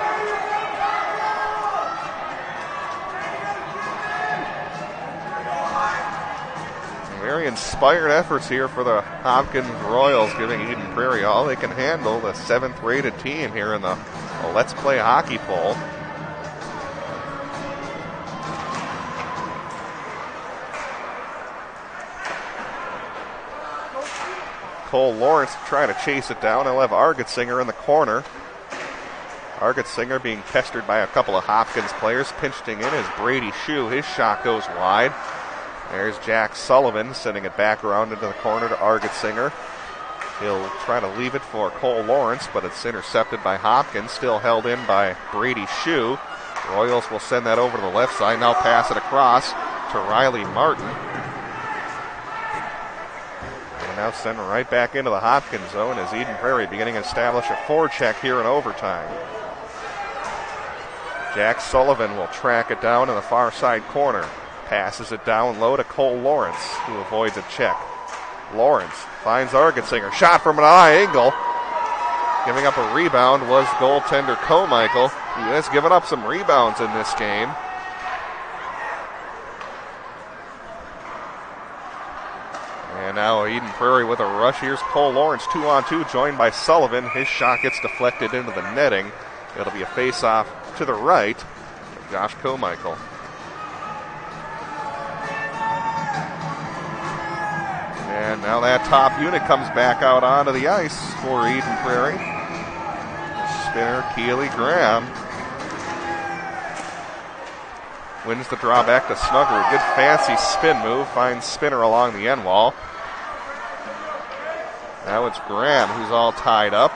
Very inspired efforts here for the Hopkins Royals, giving Eden Prairie all they can handle, the 7th rated team here in the Let's Play Hockey poll. Cole Lawrence trying to chase it down. They'll have Argetsinger in the corner. Argetsinger being pestered by a couple of Hopkins players. Pinching in is Brady Shue. His shot goes wide. There's Jack Sullivan sending it back around into the corner to Argetsinger. He'll try to leave it for Cole Lawrence, but it's intercepted by Hopkins. Still held in by Brady Shue. Royals will send that over to the left side. Now pass it across to Riley Martin. And now send right back into the Hopkins zone as Eden Prairie beginning to establish a forecheck here in overtime. Jack Sullivan will track it down in the far side corner. Passes it down low to Cole Lawrence, who avoids a check. Lawrence finds Argetsinger. Shot from an high angle. Giving up a rebound was goaltender Comichael, who has given up some rebounds in this game. And now Eden Prairie with a rush. Here's Cole Lawrence, 2-on-2, joined by Sullivan. His shot gets deflected into the netting. It'll be a face-off to the right of Josh Comichael. And now that top unit comes back out onto the ice for Eden Prairie. Spinner, Keeley, Graham. Wins the draw back to Snuggerud. Good fancy spin move. Finds Spinner along the end wall. Now it's Graham who's all tied up.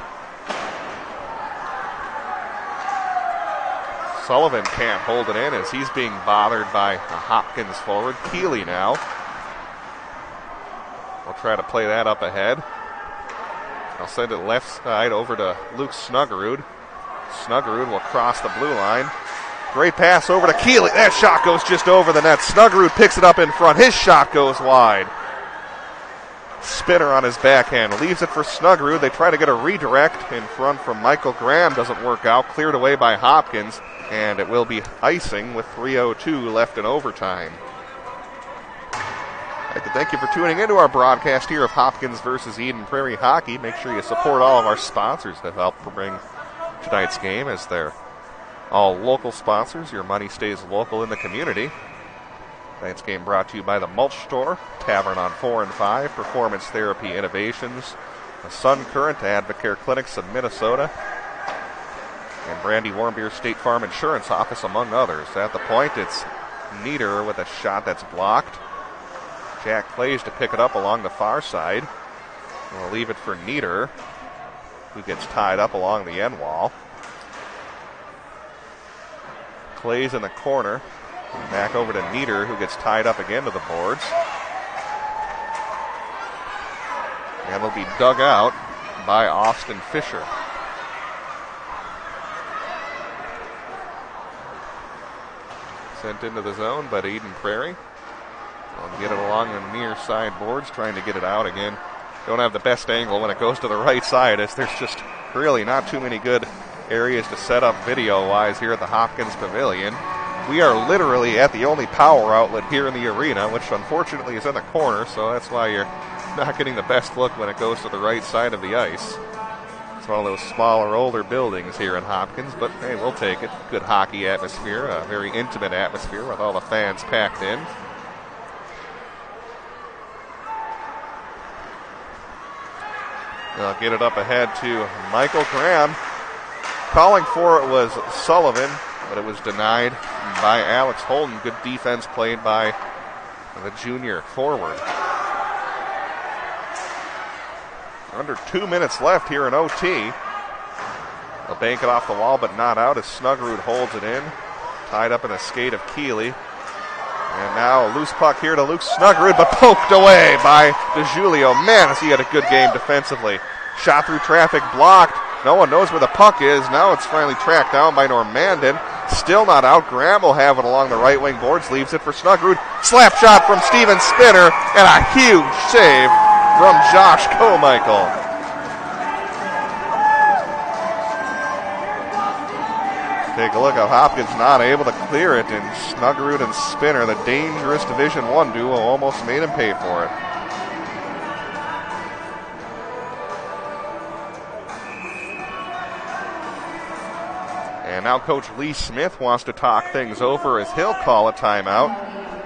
Sullivan can't hold it in as he's being bothered by a Hopkins forward. Keeley now. We'll try to play that up ahead. I'll send it left side over to Luke Snuggerud. Snuggerud will cross the blue line. Great pass over to Keeley. That shot goes just over the net. Snuggerud picks it up in front. His shot goes wide. Spinner on his backhand. Leaves it for Snuggerud. They try to get a redirect in front from Michael Graham. Doesn't work out. Cleared away by Hopkins. And it will be icing with 3:02 left in overtime. I'd like to thank you for tuning into our broadcast here of Hopkins versus Eden Prairie Hockey. Make sure you support all of our sponsors that help bring tonight's game, as they're all local sponsors. Your money stays local in the community. Tonight's game brought to you by the Mulch Store, Tavern on 4 and 5, Performance Therapy Innovations, the Sun Current, Advocare Clinics of Minnesota, and Brandy Warmbier State Farm Insurance Office, among others. At the point, it's Nieder with a shot that's blocked. Jack Clays to pick it up along the far side. We'll leave it for Nieder, who gets tied up along the end wall. Clays in the corner. Back over to Nieder, who gets tied up again to the boards. And will be dug out by Austin Fisher. Sent into the zone by Eden Prairie. They'll get it along the near side boards, trying to get it out again. Don't have the best angle when it goes to the right side, as there's just really not too many good areas to set up video-wise here at the Hopkins Pavilion. We are literally at the only power outlet here in the arena, which unfortunately is in the corner, so that's why you're not getting the best look when it goes to the right side of the ice. It's one of those smaller, older buildings here in Hopkins, but hey, we'll take it. Good hockey atmosphere, a very intimate atmosphere with all the fans packed in. They'll get it up ahead to Michael Graham. Calling for it was Sullivan, but it was denied by Alex Holden. Good defense played by the junior forward. Under 2 minutes left here in OT. They'll bank it off the wall, but not out as Snuggerud holds it in. Tied up in a skate of Keeley. And now a loose puck here to Luke Snuggerud, but poked away by DeJulio. Man, has he had a good game defensively. Shot through traffic, blocked. No one knows where the puck is. Now it's finally tracked down by Normandin. Still not out. Graham will have it along the right wing boards. Leaves it for Snuggerud. Slap shot from Steven Spinner. And a huge save from Josh Comichael. Take a look how Hopkins not able to clear it. And Snuggerud and Spinner, the dangerous Division I duo, almost made him pay for it. And now Coach Lee Smith wants to talk things over as he'll call a timeout.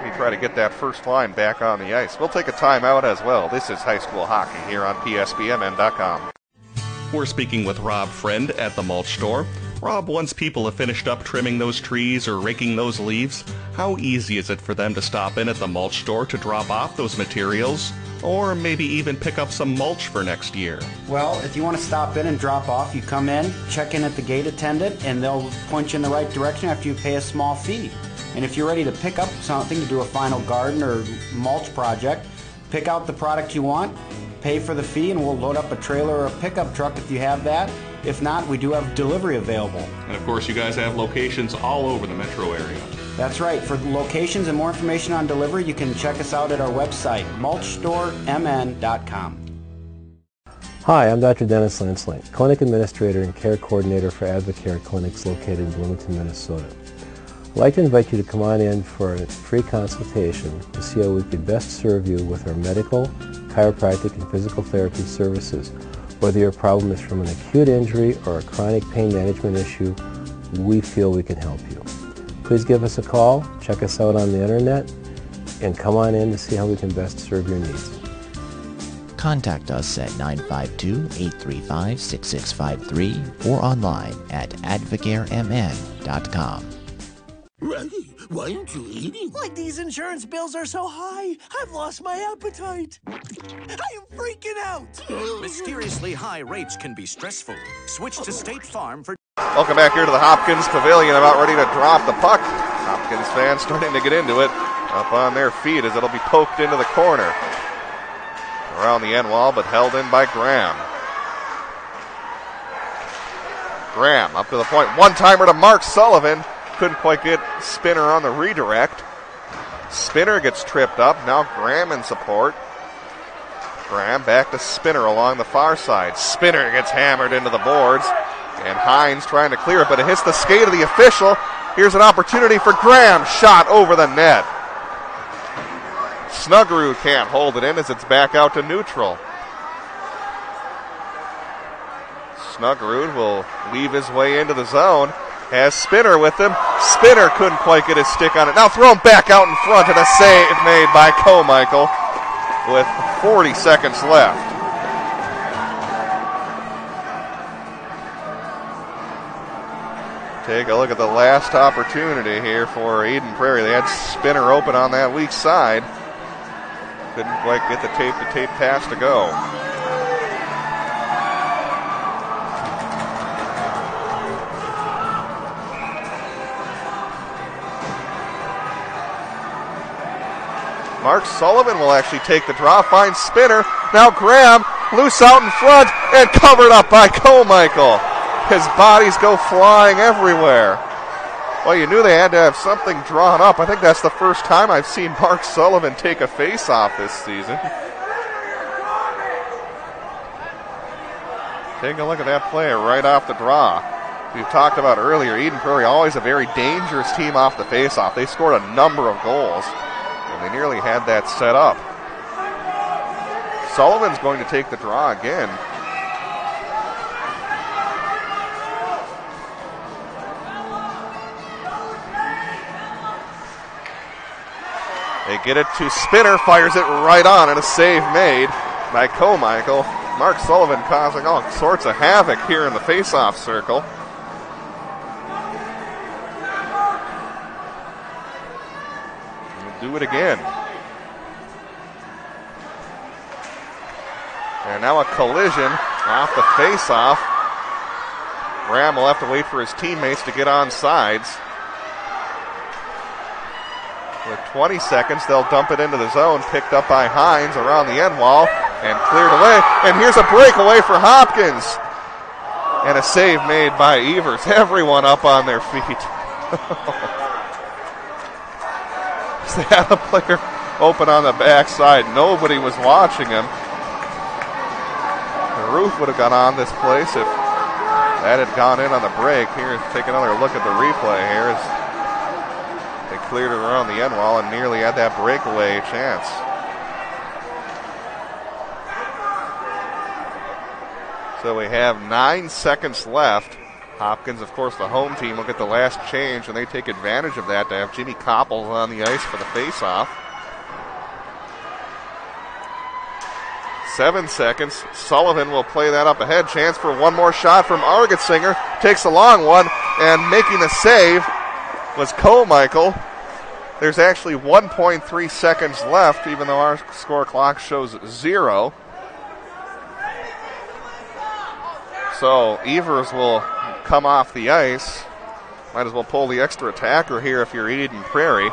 He try to get that first line back on the ice. We'll take a timeout as well. This is high school hockey here on PSBMN.com. We're speaking with Rob Friend at the mulch store. Rob, once people have finished up trimming those trees or raking those leaves, how easy is it for them to stop in at the mulch store to drop off those materials? Or maybe even pick up some mulch for next year? Well, if you want to stop in and drop off, you come in, check in at the gate attendant, and they'll point you in the right direction after you pay a small fee. And if you're ready to pick up something to do a final garden or mulch project, pick out the product you want, pay for the fee, and we'll load up a trailer or a pickup truck if you have that. If not, we do have delivery available. And of course, you guys have locations all over the metro area. That's right. For locations and more information on delivery, you can check us out at our website, mulchstoremn.com. Hi, I'm Dr. Dennis Lanslink, Clinic Administrator and Care Coordinator for Advocare Clinics located in Bloomington, Minnesota. I'd like to invite you to come on in for a free consultation to see how we could best serve you with our medical, chiropractic, and physical therapy services. Whether your problem is from an acute injury or a chronic pain management issue, we feel we can help you. Please give us a call, check us out on the internet, and come on in to see how we can best serve your needs. Contact us at 952-835-6653 or online at advocaremn.com. Reggie, why aren't you eating? Like these insurance bills are so high, I've lost my appetite. I am freaking out. Mysteriously high rates can be stressful. Switch to State Farm for... Welcome back here to the Hopkins Pavilion. About ready to drop the puck. Hopkins fans starting to get into it. Up on their feet as it'll be poked into the corner. Around the end wall, but held in by Graham. Graham up to the point. One-timer to Mark Sullivan. Couldn't quite get Spinner on the redirect. Spinner gets tripped up. Now Graham in support. Graham back to Spinner along the far side. Spinner gets hammered into the boards. And Hines trying to clear it, but it hits the skate of the official. Here's an opportunity for Graham. Shot over the net. Snuggerud can't hold it in as it's back out to neutral. Snuggerud will weave his way into the zone. Has Spinner with him. Spinner couldn't quite get his stick on it. Now thrown back out in front and a save made by Comichael with 40 seconds left. Take a look at the last opportunity here for Eden Prairie. They had Spinner open on that weak side. Couldn't quite get the tape-to-tape pass to go. Mark Sullivan will actually take the draw, finds Spinner. Now Graham, loose out in front, and covered up by Carmichael. His bodies go flying everywhere. Well, you knew they had to have something drawn up. I think that's the first time I've seen Mark Sullivan take a face-off this season. Take a look at that play right off the draw. We've talked about earlier, Eden Prairie always a very dangerous team off the face-off. They scored a number of goals, and they nearly had that set up. Sullivan's going to take the draw again. They get it to Spinner, fires it right on, and a save made by Carmichael. Mark Sullivan causing all sorts of havoc here in the face-off circle. We'll do it again. And now a collision off the face-off. Graham will have to wait for his teammates to get on sides. With 20 seconds, they'll dump it into the zone, picked up by Hines around the end wall, and cleared away. And here's a breakaway for Hopkins. And a save made by Evers. Everyone up on their feet. They had a player open on the backside. Nobody was watching him. The roof would have gone on this place if that had gone in on the break. Here, take another look at the replay here. They cleared it around the end wall and nearly had that breakaway chance. So we have 9 seconds left. Hopkins, of course, the home team, will get the last change, and they take advantage of that to have Jimmy Copples on the ice for the faceoff. 7 seconds. Sullivan will play that up ahead. Chance for one more shot from Argetsinger. Takes a long one, and making the save was Carmichael. There's actually 1.3 seconds left, even though our score clock shows 0. So Evers will come off the ice. Might as well pull the extra attacker here if you're Eden Prairie.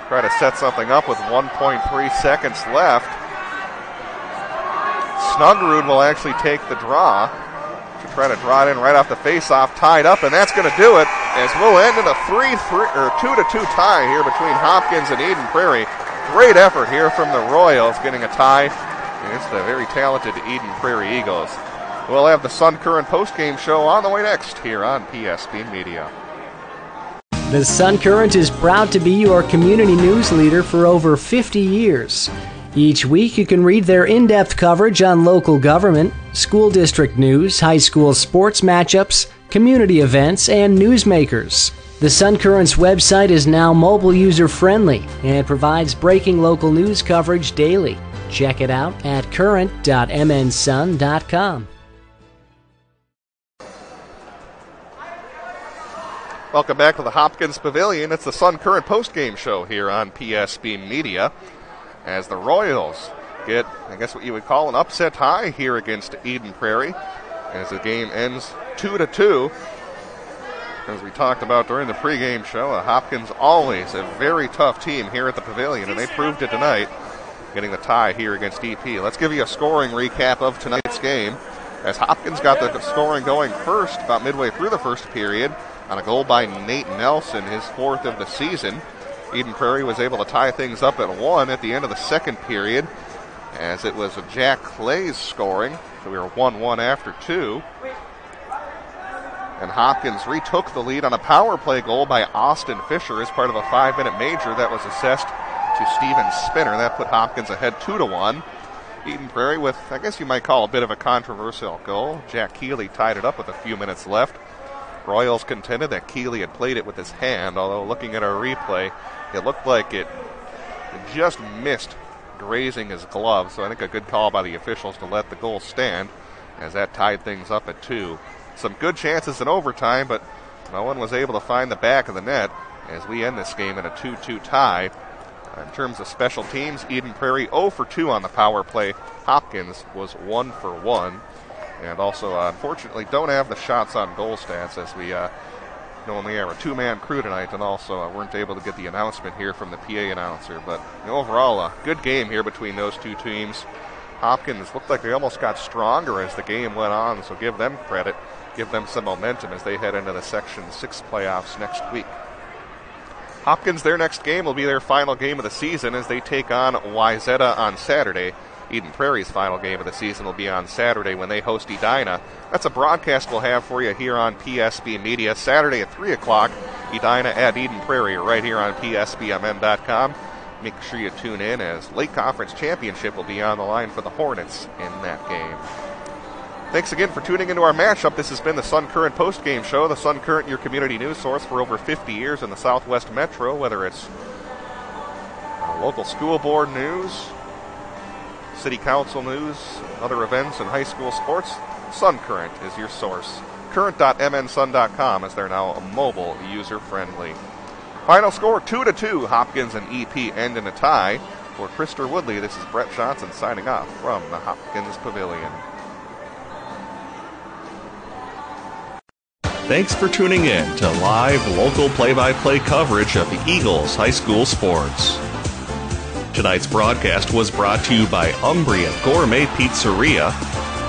Try to set something up with 1.3 seconds left. Snuggerud will actually take the draw to try to draw it in right off the face-off, tied up, and that's going to do it, as we'll end in a 2-2 tie here between Hopkins and Eden Prairie. Great effort here from the Royals, getting a tie against the very talented Eden Prairie Eagles. We'll have the Sun Current postgame show on the way next here on PSP Media. The Sun Current is proud to be your community news leader for over 50 years. Each week you can read their in-depth coverage on local government, school district news, high school sports matchups, community events, and newsmakers. The Sun Current's website is now mobile user-friendly and provides breaking local news coverage daily. Check it out at current.mnsun.com. Welcome back to the Hopkins Pavilion. It's the Sun Current postgame show here on PSB Media, as the Royals get, I guess, what you would call an upset tie here against Eden Prairie, as the game ends 2-2. As we talked about during the pregame show, Hopkins always a very tough team here at the Pavilion, and they proved it tonight, getting the tie here against EP. Let's give you a scoring recap of tonight's game, as Hopkins got the scoring going first about midway through the first period on a goal by Nate Nelson, his 4th of the season. Eden Prairie was able to tie things up at 1 at the end of the second period, as it was Jack Clay's scoring. So we were 1-1 after 2. And Hopkins retook the lead on a power play goal by Austin Fisher as part of a 5-minute major that was assessed to Steven Spinner. That put Hopkins ahead 2-1. Eden Prairie with, I guess you might call, a bit of a controversial goal. Jack Keeley tied it up with a few minutes left. Royals contended that Keeley had played it with his hand, although looking at our replay, it looked like it just missed grazing his glove, so I think a good call by the officials to let the goal stand, as that tied things up at 2. Some good chances in overtime, but no one was able to find the back of the net, as we end this game in a 2-2 tie. In terms of special teams, Eden Prairie 0 for 2 on the power play. Hopkins was 1 for 1. And also, unfortunately, don't have the shots on goal stats as we only have a 2-man crew tonight, and also weren't able to get the announcement here from the PA announcer. But overall, a good game here between those two teams. Hopkins looked like they almost got stronger as the game went on, so give them credit, give them some momentum as they head into the Section 6 playoffs next week. Hopkins, their next game will be their final game of the season as they take on Wayzata on Saturday. Eden Prairie's final game of the season will be on Saturday when they host Edina. That's a broadcast we'll have for you here on PSB Media Saturday at 3 o'clock. Edina at Eden Prairie right here on PSBMN.com. Make sure you tune in as Lake Conference Championship will be on the line for the Hornets in that game. Thanks again for tuning into our matchup. This has been the Sun Current postgame show. The Sun Current, your community news source for over 50 years in the Southwest Metro, whether it's local school board news, city council news, other events, and high school sports. Sun Current is your source. Current.mnsun.com as they're now mobile user-friendly. Final score 2-2. Hopkins and EP end in a tie. For Krister Woodley, this is Brett Johnson signing off from the Hopkins Pavilion. Thanks for tuning in to live local play-by-play coverage of the Eagles high school sports. Tonight's broadcast was brought to you by Umbria Gourmet Pizzeria,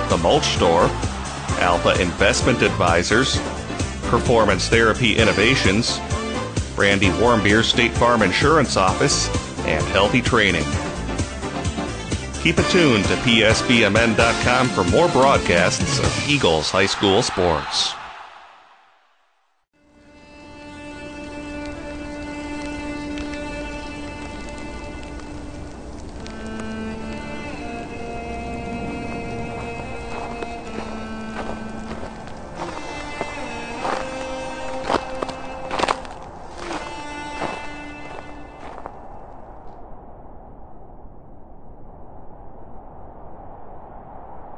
The Mulch Store, Alpha Investment Advisors, Performance Therapy Innovations, Brandy Warmbier State Farm Insurance Office, and Healthy Training. Keep it tuned to PSBMN.com for more broadcasts of Eagles high school sports.